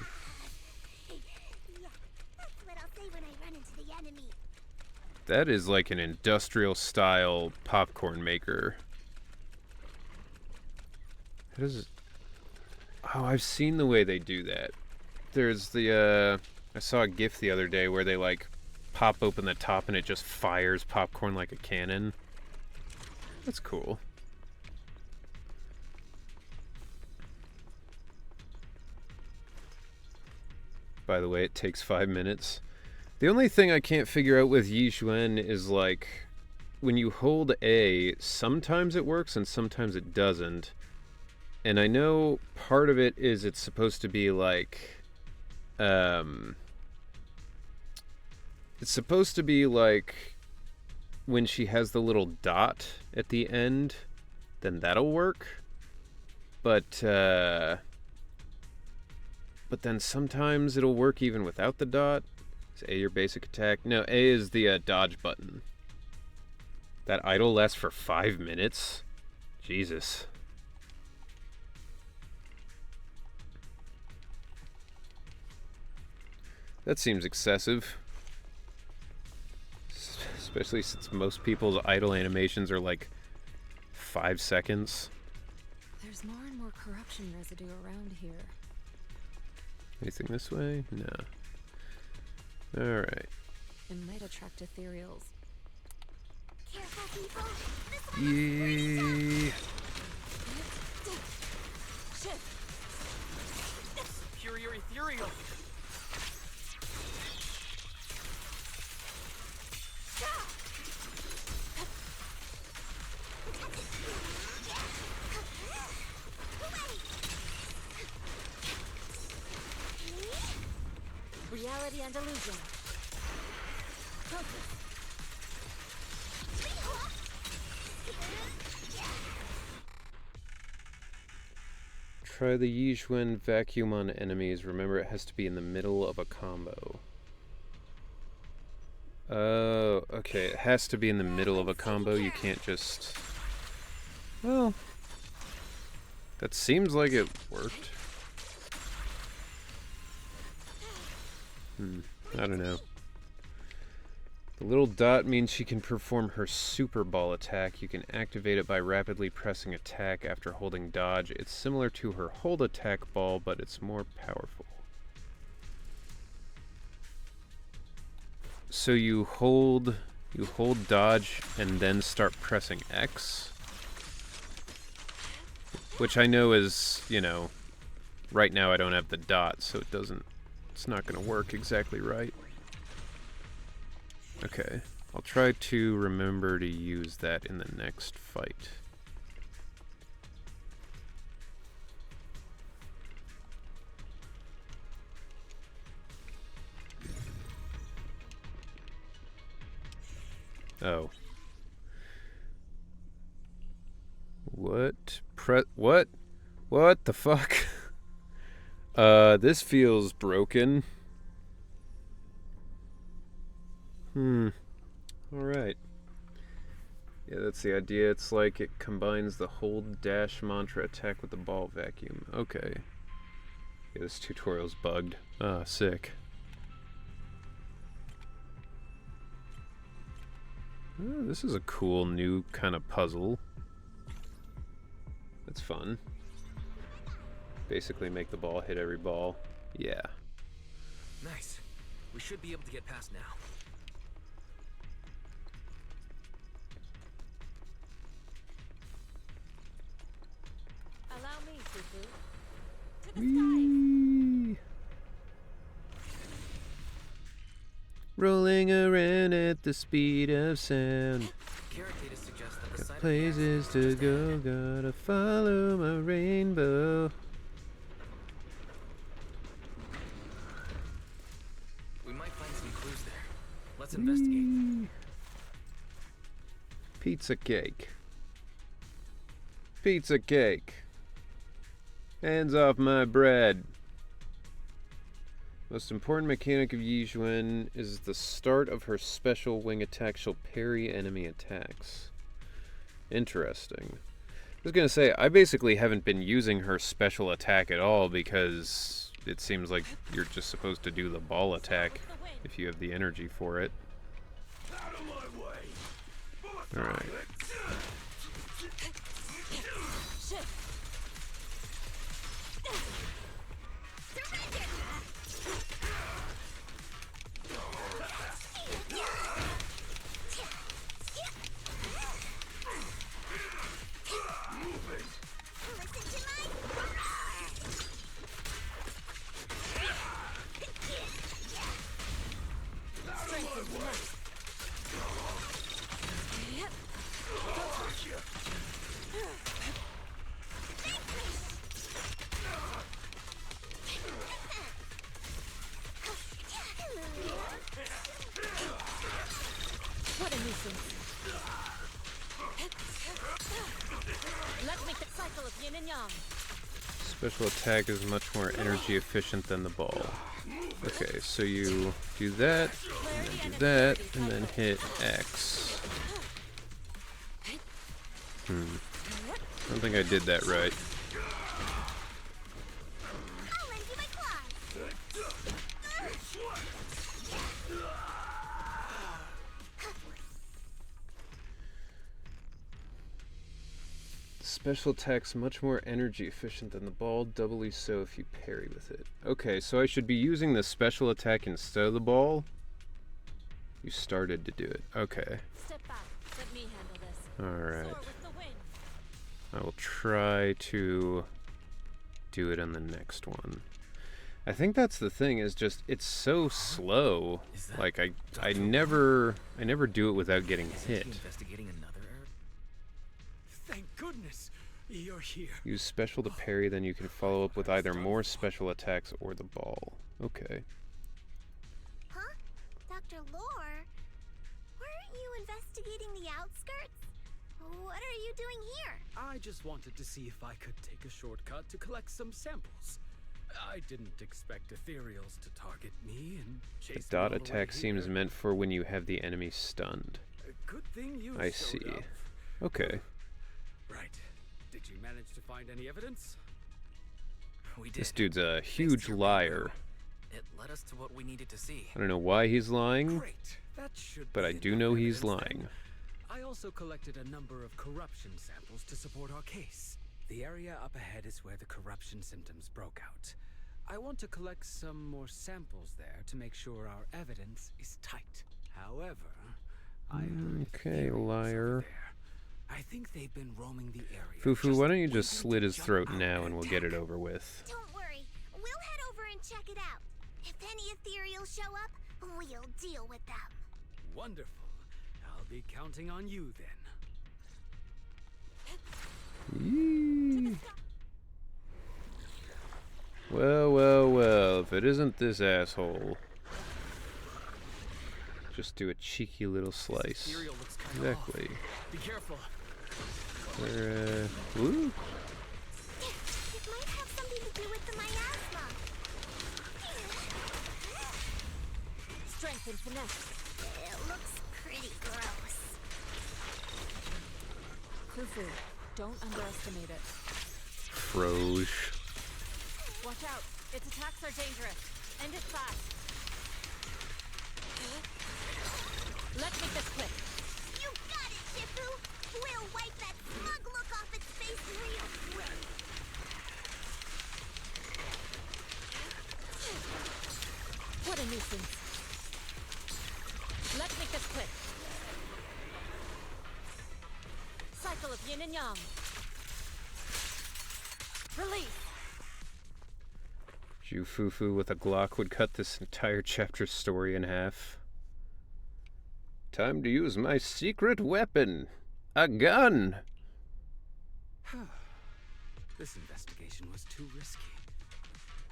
S3: Yeah, that's what I'll say when I run into the enemy.
S1: That is like an industrial style popcorn maker. That is... Oh, I've seen the way they do that. There's the, I saw a GIF the other day where they like pop open the top and it just fires popcorn like a cannon. That's cool. By the way, it takes 5 minutes. The only thing I can't figure out with Yixuan is like when you hold A, sometimes it works and sometimes it doesn't. And I know part of it is it's supposed to be like it's supposed to be like when she has the little dot at the end, then that'll work. But then sometimes it'll work even without the dot. Is A your basic attack? No, A is the dodge button. That idle lasts for 5 minutes? Jesus. That seems excessive. Especially since most people's idle animations are like 5 seconds.
S9: There's more and more corruption residue around here.
S1: Anything this way? No. Alright.
S9: It might attract ethereals.
S3: Careful, people.
S1: Yee.
S8: Superior ethereal.
S10: Reality and illusion. Focus.
S1: Try the Yizhuan vacuum on enemies. Remember, it has to be in the middle of a combo. Oh, okay. It has to be in the middle of a combo. You can't just... Well... That seems like it worked. I don't know. The little dot means she can perform her super ball attack. You can activate it by rapidly pressing attack after holding dodge. It's similar to her hold attack ball, but it's more powerful. So you hold dodge and then start pressing X, which I know is, you know, right now I don't have the dot, so it's not going to work exactly right. Okay, I'll try to remember to use that in the next fight. Oh. What? What? What the fuck? This feels broken. Alright. Yeah, that's the idea. It's like it combines the hold dash mantra attack with the ball vacuum. Okay. Yeah, this tutorial's bugged. Ah, sick. Oh, this is a cool new kind of puzzle. That's fun. Basically make the ball hit every ball. Yeah.
S8: Nice. We should be able to get past now.
S10: Allow me, Fufu. To the
S1: Whee! Rolling around at the speed of sound.
S8: Character suggests that the
S1: Got
S8: site
S1: places to go, gotta follow my rainbow.
S8: We might find some clues there. Let's investigate.
S1: Whee! Pizza cake. Pizza cake. Hands off my bread. Most important mechanic of Yizhuan is the start of her special wing attack. She'll parry enemy attacks. Interesting. I was gonna say, I basically haven't been using her special attack at all because it seems like you're just supposed to do the ball attack if you have the energy for it. Alright.
S10: What a nuisance. Let's make the cycle of yin and yang.
S1: Special attack is much more energy efficient than the ball. Okay, so you do that, and then do that, and then hit X. I don't think I did that right. Special attack's much more energy efficient than the ball, doubly so if you parry with it. Okay, so I should be using the special attack instead of the ball, You started to do it. Okay.
S10: Step back. Let me handle this.
S1: Alright.
S10: Soar with the wind.
S1: I will try to do it on the next one. I think that's the thing, is just it's so slow. Like I never do it without getting hit.
S8: Investigating another error?
S6: Thank goodness you're here.
S1: Use special to parry, then you can follow up with either more special attacks or the ball. Okay.
S3: Huh? Dr. Lore? Weren't you investigating the outskirts? What are you doing here?
S14: I just wanted to see if I could take a shortcut to collect some samples. I didn't expect ethereals to target me and
S1: The
S14: chase me
S1: dot
S14: all the way
S1: attack seems
S14: here.
S1: meant for when you have the enemy stunned.
S14: Good thing you
S1: I
S14: showed
S1: see.
S14: up.
S1: Okay.
S14: Right. Did you manage to find any evidence?
S8: We did.
S1: This dude's a huge liar.
S8: It led us to what we needed to see.
S1: I don't know why he's lying,
S14: Great. That should
S1: but
S14: be
S1: I do
S14: enough
S1: know he's
S14: evidence
S1: lying.
S14: then. I also collected a number of corruption samples to support our case. The area up ahead is where the corruption symptoms broke out. I want to collect some more samples there to make sure our evidence is tight. However, I heard
S1: Okay,
S14: ethereals over
S1: liar.
S14: there. I think they've been roaming the area.
S1: Fufu, why don't you just
S14: waiting
S1: slit
S14: to
S1: his
S14: jump
S1: throat
S14: out
S1: now
S14: and
S1: and we'll get it
S14: attack.
S1: over with.
S3: Don't worry. We'll head over and check it out. If any ethereals show up, we'll deal with them.
S14: Wonderful. I'll be counting on you then.
S1: Yee. Well, well, well, if it isn't this asshole. Just do a cheeky little slice.
S8: Ethereal looks kinda
S1: Exactly.
S8: off. Be careful.
S1: Woo.
S3: It might have something to do with the miasma.
S10: Strength and finesse.
S3: It looks pretty gross.
S9: Fufu, don't underestimate it.
S1: Froge.
S10: Watch out. Its attacks are dangerous. End it fast. Let's make this quick.
S3: You got it, Shifu! We'll wipe that smug look off its face real quick.
S10: What a nuisance. Let's make this quick. Cycle of yin and yang. Release.
S1: Fufu with a Glock would cut this entire chapter's story in half. Time to use my secret weapon. A gun.
S14: This investigation was too risky.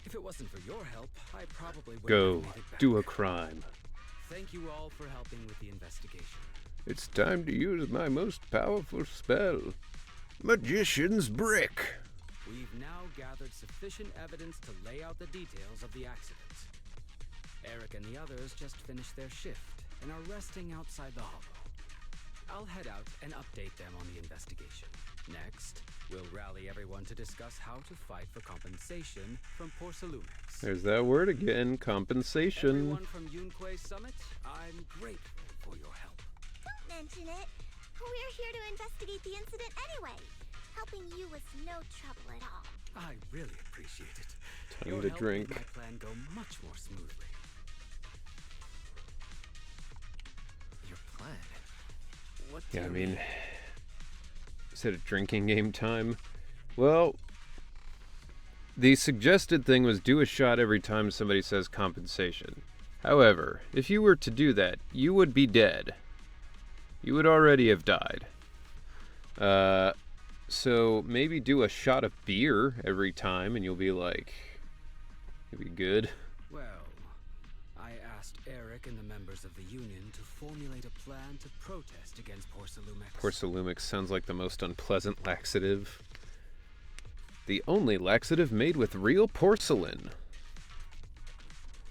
S14: If it wasn't for your help, I probably would
S1: Go.
S14: have made it back.
S1: Do a crime.
S14: Thank you all for helping with the investigation.
S1: It's time to use my most powerful spell. Magician's Brick.
S14: We've now gathered sufficient evidence to lay out the details of the accident. Eric and the others just finished their shift and are resting outside the hollow. I'll head out and update them on the investigation. Next, we'll rally everyone to discuss how to fight for compensation from Porcelumex.
S1: There's that word again, compensation.
S14: Everyone from Yunquei Summit, I'm grateful for your help.
S3: Don't mention it. We're here to investigate the incident anyway. Helping you was no trouble at all.
S14: I really appreciate it.
S1: Time
S14: Your
S1: to
S14: help
S1: drink.
S14: made my plan go much more smoothly.
S8: Your plan? What do
S1: Yeah, I
S8: you
S1: mean, is it a drinking game time? Well, the suggested thing was do a shot every time somebody says compensation. However, if you were to do that, you would be dead. You would already have died. So maybe do a shot of beer every time and you'll be like, you'll be good.
S14: Well, I asked Eric and the members of the Union to formulate a plan to protest against Porcelumex.
S1: Porcelumex sounds like the most unpleasant laxative. The only laxative made with real porcelain.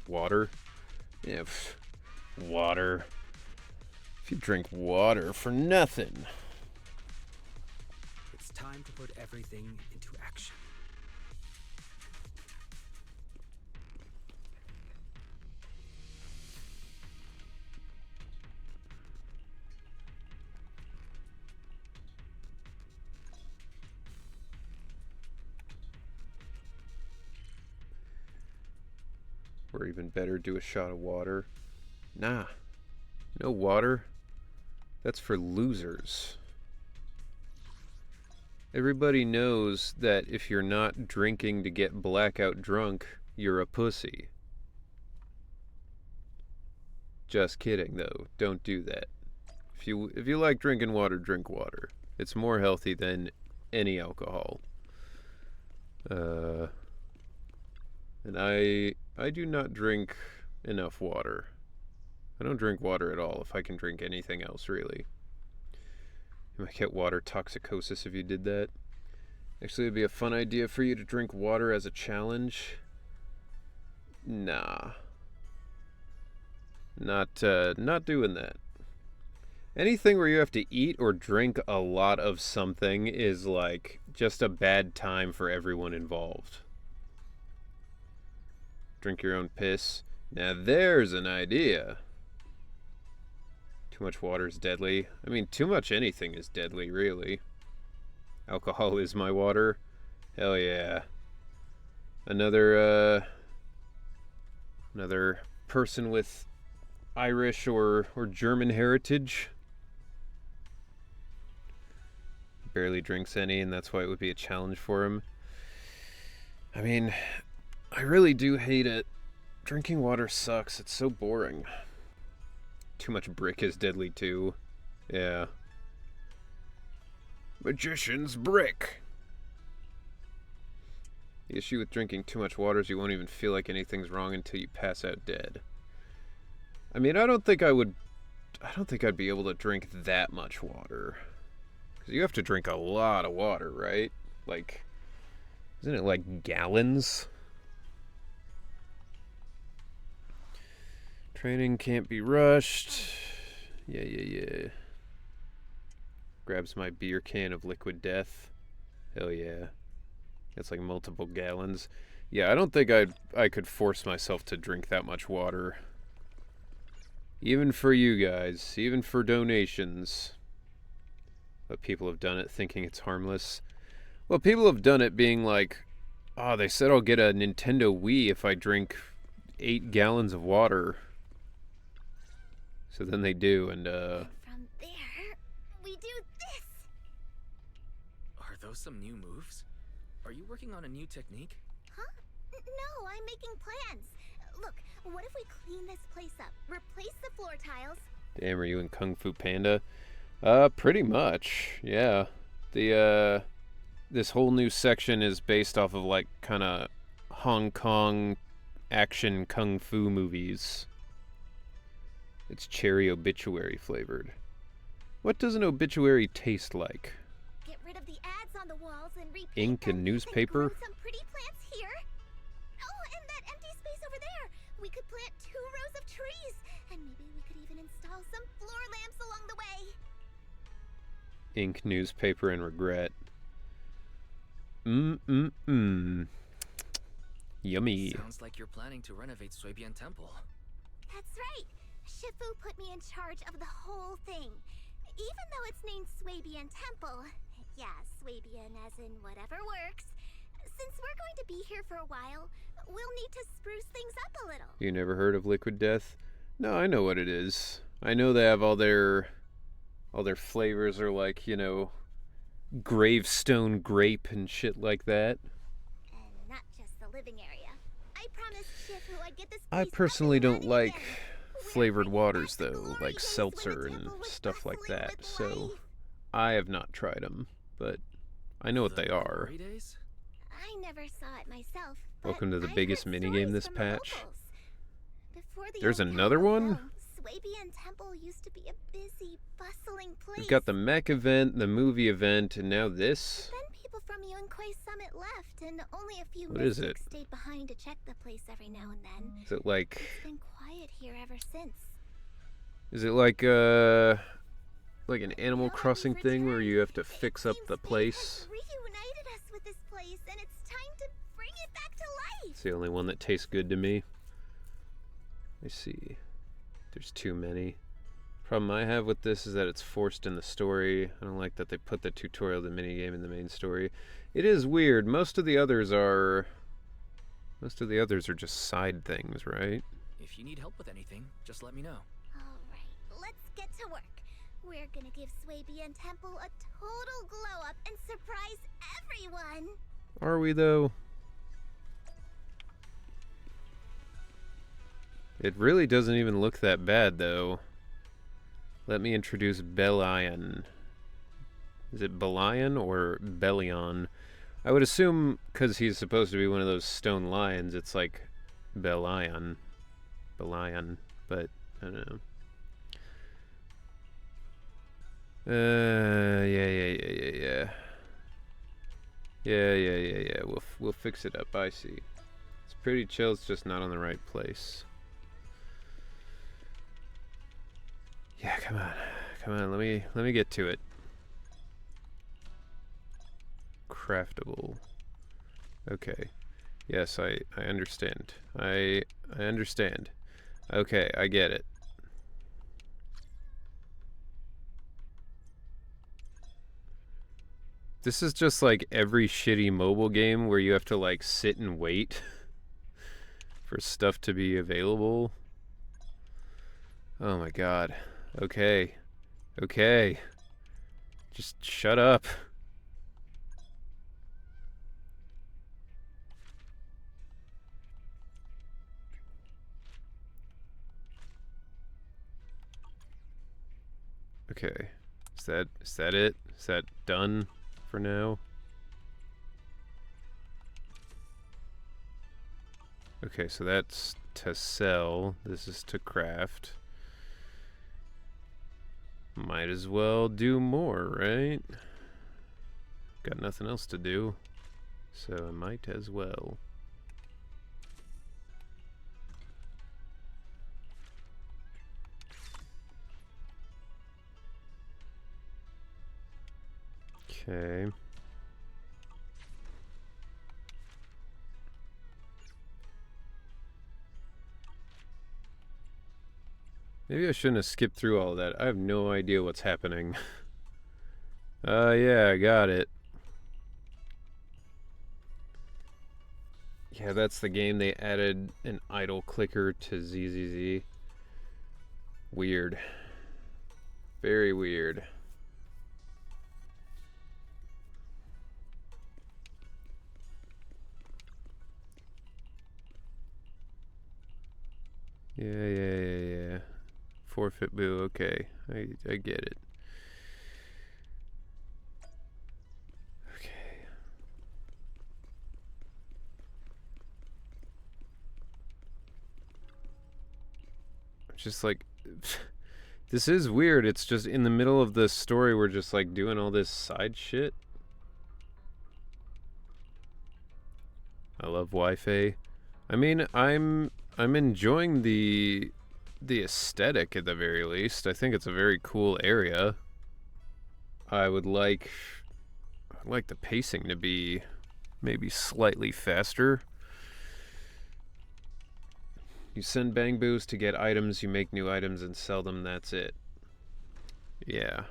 S1: Water? Yeah, water. If you drink water for nothing.
S14: It's time to put everything into action.
S1: Or even better, do a shot of water. Nah. No water? That's for losers. Everybody knows that if you're not drinking to get blackout drunk, you're a pussy. Just kidding, though. Don't do that. If you like drinking water, drink water. It's more healthy than any alcohol. And I do not drink enough water. I don't drink water at all if I can drink anything else, really. You might get water toxicosis if you did that. Actually, it'd be a fun idea for you to drink water as a challenge. Nah. Not doing that. Anything where you have to eat or drink a lot of something is like just a bad time for everyone involved. Drink your own piss. Now there's an idea. Too much water is deadly. I mean, too much anything is deadly, really. Alcohol is my water. Hell yeah. Another person with Irish or German heritage. Barely drinks any, and that's why it would be a challenge for him. I mean, I really do hate it. Drinking water sucks. It's so boring. Too much brick is deadly too. Yeah. Magician's brick. The issue with drinking too much water is you won't even feel like anything's wrong until you pass out dead. I mean, I don't think I'd be able to drink that much water. Because you have to drink a lot of water, right? Like, isn't it like gallons? Training can't be rushed. Yeah. Grabs my beer can of liquid death. Hell yeah. It's like multiple gallons. Yeah, I don't think I could force myself to drink that much water. Even for you guys, even for donations. But people have done it thinking it's harmless. Well, people have done it being like, oh, they said I'll get a Nintendo Wii if I drink 8 gallons of water. So then they do, and
S3: From there, we do this.
S8: Are those some new moves? Are you working on a new technique?
S3: Huh? No, I'm making plans. Look, what if we clean this place up? Replace the floor tiles.
S1: Damn, are you in Kung Fu Panda? Pretty much, yeah. This whole new section is based off of like kind of Hong Kong action kung fu movies. It's cherry obituary flavored. What does an obituary taste like?
S3: Get rid of the ads on the walls and repaint
S1: Ink and
S3: them,
S1: newspaper?
S3: grow some pretty plants here. Oh, and that empty space over there. We could plant 2 rows of trees, and maybe we could even install some floor lamps along the way.
S1: Ink, newspaper, and regret. Yummy.
S8: Sounds like you're planning to renovate Suibian Temple.
S3: That's right. Shifu put me in charge of the whole thing. Even though it's named Swabian Temple. Yeah, Swabian as in whatever works. Since we're going to be here for a while, we'll need to spruce things up a little.
S1: You never heard of Liquid Death? No, I know what it is. I know they have all their flavors are like, you know, gravestone grape and shit like that.
S3: And not just the living area. I promised Shifu I'd get this
S1: I
S3: place
S1: personally
S3: up and
S1: don't
S3: running
S1: like
S3: again.
S1: flavored waters
S3: back to
S1: though,
S3: glory
S1: like
S3: days
S1: seltzer
S3: when the
S1: and
S3: temple was
S1: stuff like
S3: bustling
S1: that.
S3: with
S1: So
S3: life.
S1: I have not tried them, but I know what they are.
S8: Glory days?
S3: I never saw it myself.
S1: Welcome to the
S3: I've
S1: biggest
S3: heard
S1: minigame
S3: stories
S1: this
S3: from the
S1: patch.
S3: locals. Before the
S1: There's
S3: old
S1: another
S3: capital
S1: one?
S3: fell, Swabian Temple used to be a busy, bustling place.
S1: We've got the mech event, the movie event, and now this.
S3: Then people from Yunquay Summit left, and only a few
S1: What is
S3: mystics
S1: it?
S3: stayed behind to check the place every now and then.
S1: Is it like
S3: It's been quiet here ever since.
S1: like an Animal Crossing thing where you have to fix up the place?
S3: Reunited us with this place, and it's time to bring it back to life.
S1: It's the only one that tastes good to me. I see. There's too many. Problem I have with this is that it's forced in the story. I don't like that they put the tutorial, the minigame, in the main story. It is weird. Most of the others are just side things, right?
S8: If you need help with anything, just let me know.
S3: All right, let's get to work. We're gonna give Swabian Temple a total glow up and surprise everyone.
S1: Are we though? It really doesn't even look that bad though. Let me introduce Belion. Is it Belion or Belion? I would assume because he's supposed to be one of those stone lions, it's like Belion. Belion, but I don't know. Yeah. Yeah. We'll fix it up. I see. It's pretty chill. It's just not on the right place. Yeah, come on. Let me get to it. Craftable. Okay. Yes, I understand. I understand. Okay, I get it. This is just like every shitty mobile game where you have to like sit and wait for stuff to be available. Oh my god. Okay. Just shut up. Okay. Is that it? Is that done for now? Okay, so that's to sell. This is to craft. Might as well do more, right? Got nothing else to do, so I might as well. Okay. Maybe I shouldn't have skipped through all that. I have no idea what's happening. Yeah, I got it. Yeah, that's the game. They added an idle clicker to ZZZ. Weird. Very weird. Yeah. Forfeit boo, okay. I get it. Okay. Just like this is weird. It's just in the middle of the story we're just like doing all this side shit. I love Wi-Fi. I mean, I'm enjoying the aesthetic at the very least. I think it's a very cool area. I'd like the pacing to be maybe slightly faster. You send bang boos to get items, you make new items and sell them, that's it. Yeah.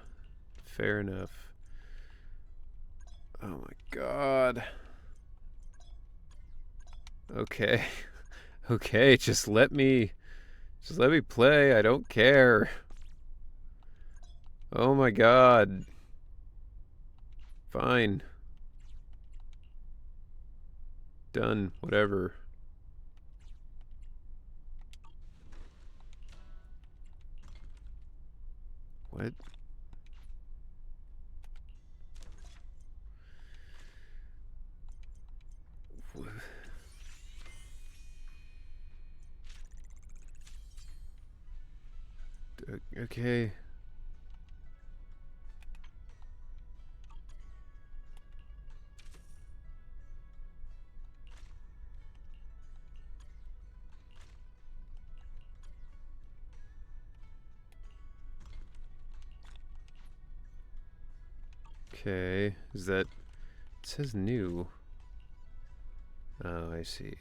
S1: Fair enough. Oh my god. Okay. Okay, just let me play. I don't care. Oh my god. Fine. Done. Whatever. What? Okay. Okay. Is that... It says new. Oh, I see.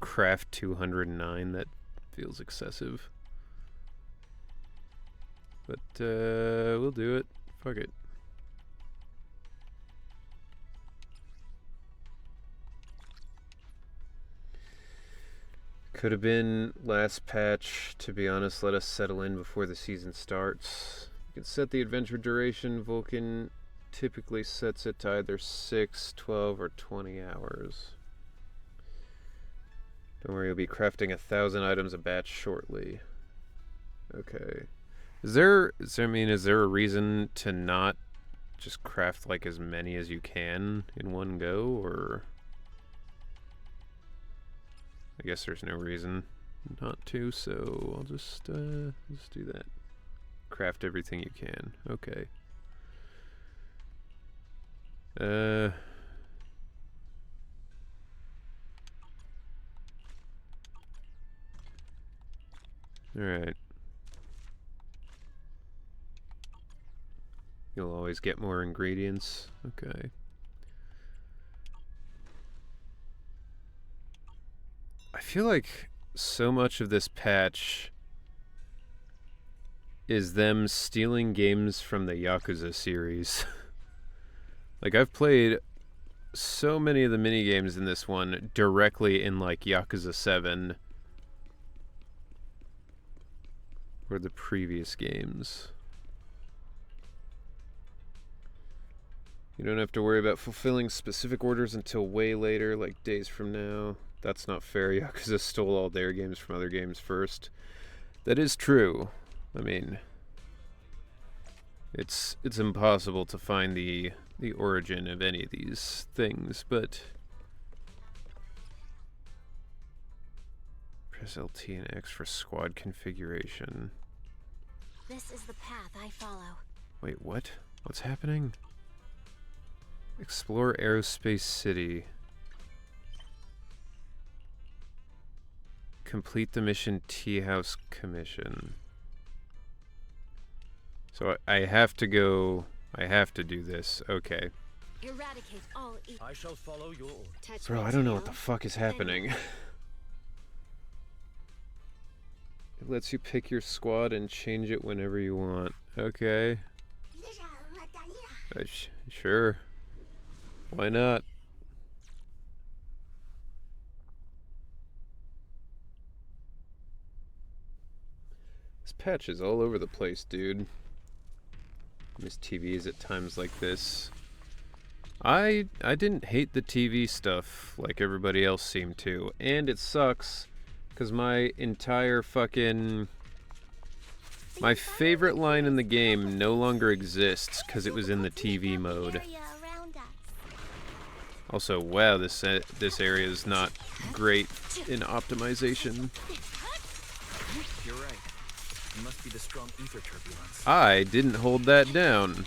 S1: Craft 209. That feels excessive. But, we'll do it. Fuck it. Could have been last patch, to be honest. Let us settle in before the season starts. You can set the adventure duration. Vulcan typically sets it to either 6, 12, or 20 hours. Don't worry, you'll be crafting 1,000 items a batch shortly. Okay. Is there a reason to not just craft like as many as you can in one go, or I guess there's no reason not to, so I'll just do that. Craft everything you can. Okay. Alright. You'll always get more ingredients. Okay. I feel like so much of this patch is them stealing games from the Yakuza series. Like, I've played so many of the minigames in this one directly in, like, Yakuza 7 or the previous games. You don't have to worry about fulfilling specific orders until way later, like days from now. That's not fair. Yakuza stole all their games from other games first. That is true. I mean, it's impossible to find the origin of any of these things, but press LT and X for squad configuration.
S3: This is the path I follow.
S1: Wait, what? What's happening? Explore Aerospace City. Complete the mission Tea House Commission. So I have to go. I have to do this. Okay.
S3: Eradicate all evil.
S6: I shall follow your orders.
S1: Bro, I don't know what the fuck is happening. It lets you pick your squad and change it whenever you want. Okay. Sure. Why not? This patch is all over the place, dude. Miss TVs at times like this. I didn't hate the TV stuff like everybody else seemed to, and it sucks because my entire fucking my favorite line in the game no longer exists because it was in the TV mode. Also, wow, this area is not great in optimization.
S8: You're right. It must be the strong ether turbulence.
S1: I didn't hold that down.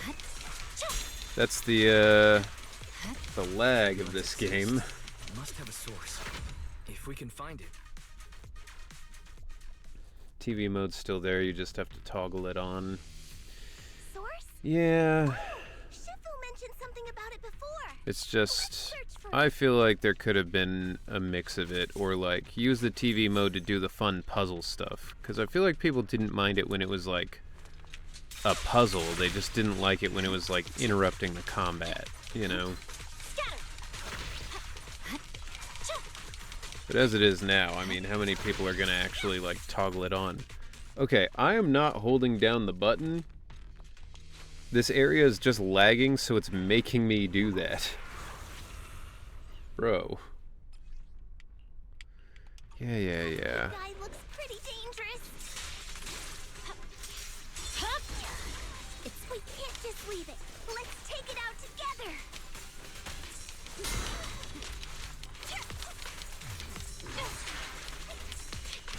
S1: That's the lag of this game.
S8: It must have a source. If we can find it.
S1: TV mode's still there, you just have to toggle it on.
S3: Source?
S1: Yeah.
S3: Shifu mentioned something about it before.
S1: It's just, I feel like there could have been a mix of it, or like use the TV mode to do the fun puzzle stuff. Because I feel like people didn't mind it when it was like a puzzle, they just didn't like it when it was like interrupting the combat, you know? But as it is now, I mean, how many people are gonna actually like toggle it on? Okay, I am not holding down the button. This area is just lagging, so it's making me do that. Bro. Yeah.
S3: Guy looks pretty dangerous. We can't just leave it. Let's take it out together.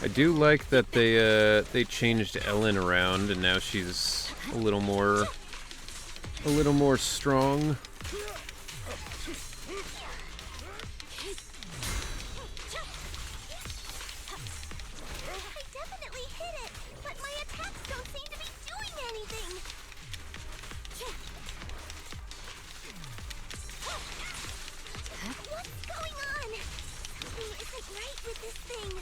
S1: I do like that they changed Ellen around, and now she's a little more strong.
S3: I definitely hit it, but my attacks don't seem to be doing anything. What's going on? Something isn't right with this thing.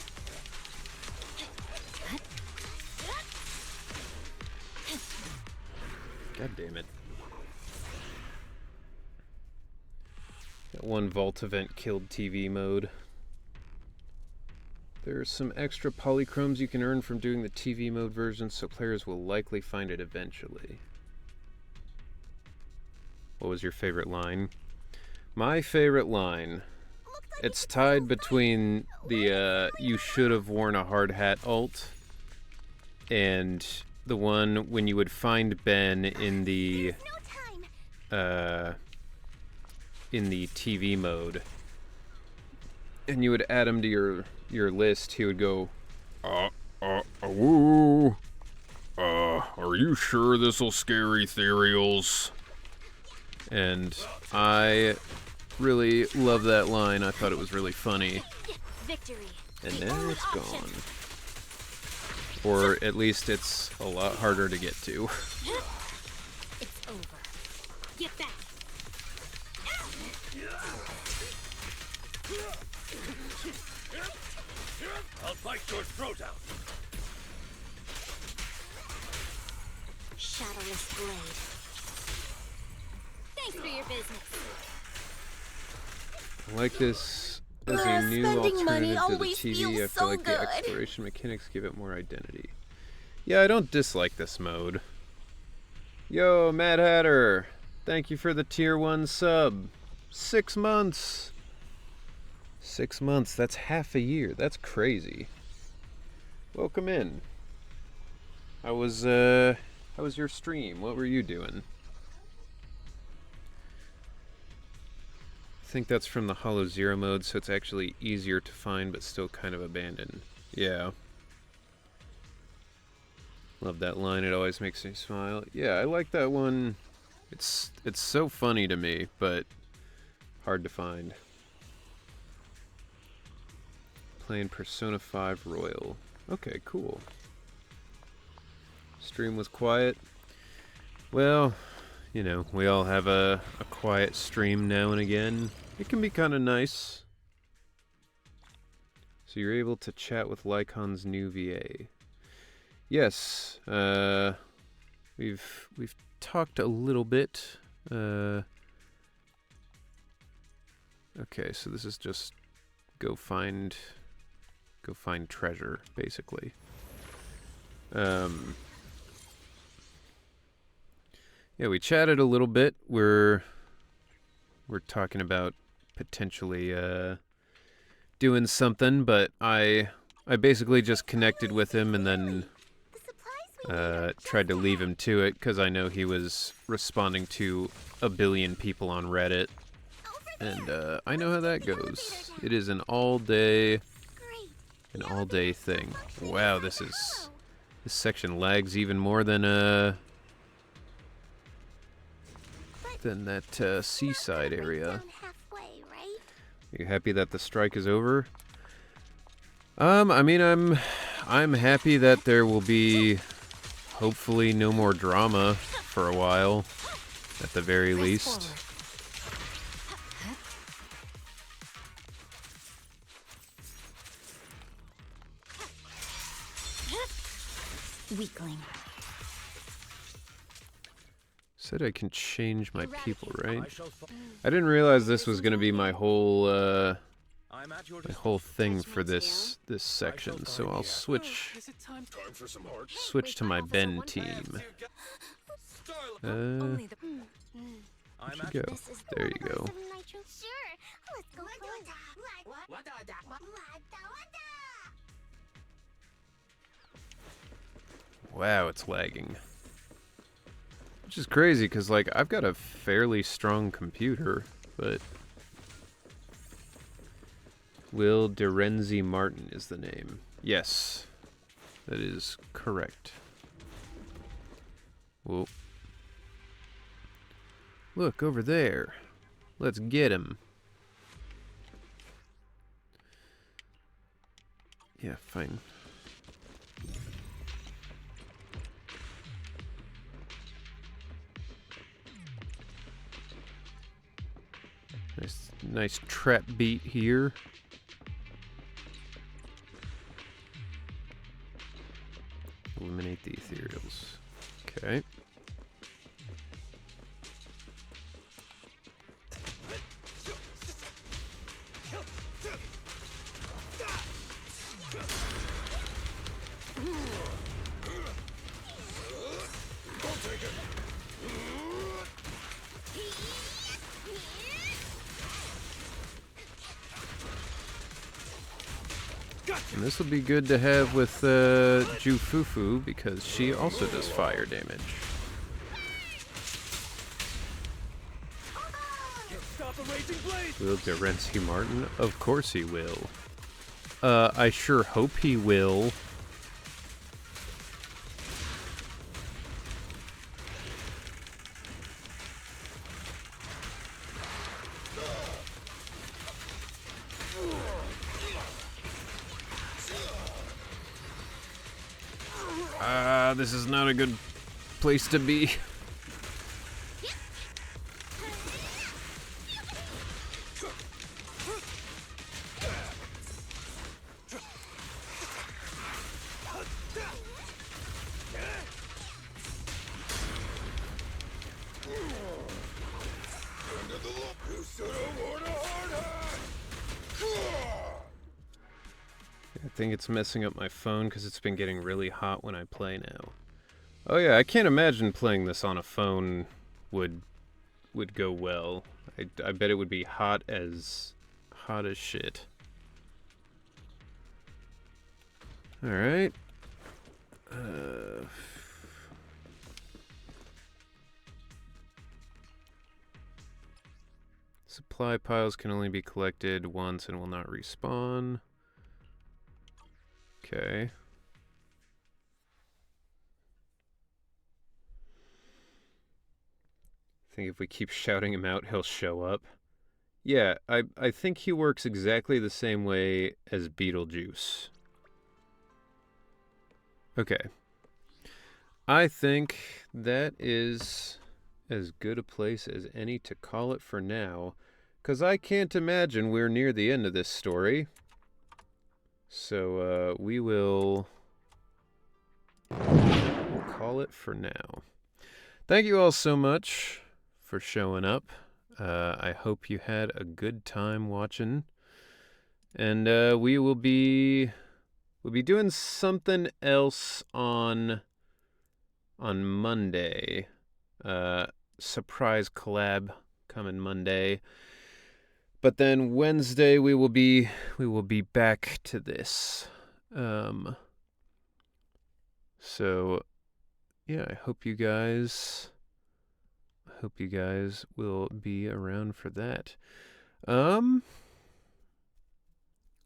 S1: God damn it. That one vault event killed TV mode. There are some extra polychromes you can earn from doing the TV mode version, so players will likely find it eventually. What was your favorite line? My favorite line. It's tied between the you should have worn a hard hat ult and the one when you would find Ben in the TV mode and you would add him to your list. He would go, woo, are you sure this'll scare ethereals? And I really love that line. I thought it was really funny.
S3: Victory.
S1: And now it's gone. Or at least it's a lot harder to get to.
S3: It's over. Get back.
S5: I'll bite your throat out.
S3: Shadowless blade. Thanks for your business.
S1: I like this as a new alternative to the TV. I feel like
S3: good.
S1: the exploration mechanics give it more identity. Yeah, I don't dislike this mode. Yo, Mad Hatter! Thank you for the tier 1 sub. 6 months! 6 months, that's half a year. That's crazy. Welcome in. How was your stream? What were you doing? I think that's from the Hollow Zero mode, so it's actually easier to find but still kind of abandoned. Yeah. Love that line, it always makes me smile. Yeah, I like that one. It's so funny to me, but hard to find. Playing Persona 5 Royal. Okay, cool. Stream was quiet. Well, you know, we all have a quiet stream now and again. It can be kind of nice. So you're able to chat with Lycon's new VA. Yes, we've talked a little bit. Okay, so this is just go find treasure, basically. Yeah, we chatted a little bit. We're talking about potentially doing something, but I basically just connected with him and then tried to leave him to it because I know he was responding to a billion people on Reddit, and I know how that goes. It is an all-day thing. Wow, this section lags even more than that seaside area. You happy that the strike is over? I mean, I'm happy that there will be hopefully no more drama for a while, at the very least.
S3: Weakling.
S1: Said I can change my people, right? I didn't realize this was going to be my whole thing for this section, so I'll switch to my Ben team. Where'd you go? There you go. Wow, it's lagging. Which is crazy, because, like, I've got a fairly strong computer, but... Will Derenzi Martin is the name. Yes, that is correct. Whoa. Look, over there. Let's get him. Yeah, fine. Nice trap beat here. Eliminate the ethereals. Okay. And this will be good to have with Jufufu because she also does fire damage. Will Guernsey Martin? Of course he will. I sure hope he will. This is not a good place to be. I think it's messing up my phone because it's been getting really hot when I play now. Oh yeah, I can't imagine playing this on a phone would go well. I bet it would be hot as shit. Alright. Supply piles can only be collected once and will not respawn. Okay. I think if we keep shouting him out, he'll show up. Yeah, I think he works exactly the same way as Beetlejuice. Okay. I think that is as good a place as any to call it for now, because I can't imagine we're near the end of this story. So, we'll call it for now. Thank you all so much for showing up. I hope you had a good time watching. And we'll be doing something else on Monday. Surprise collab coming Monday. But then Wednesday we will be back to this. So yeah, I hope you guys will be around for that.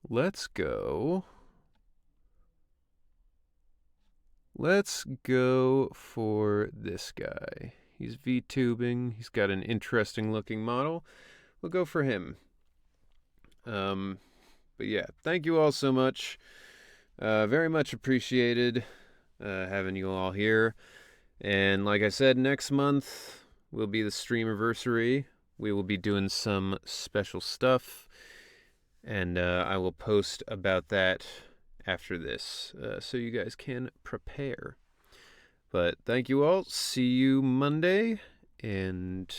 S1: Let's go for this guy. He's VTubing. He's got an interesting looking model. We'll go for him. But yeah, thank you all so much. Very much appreciated having you all here. And like I said, next month will be the streamiversary. We will be doing some special stuff. And I will post about that after this, so you guys can prepare. But thank you all. See you Monday, and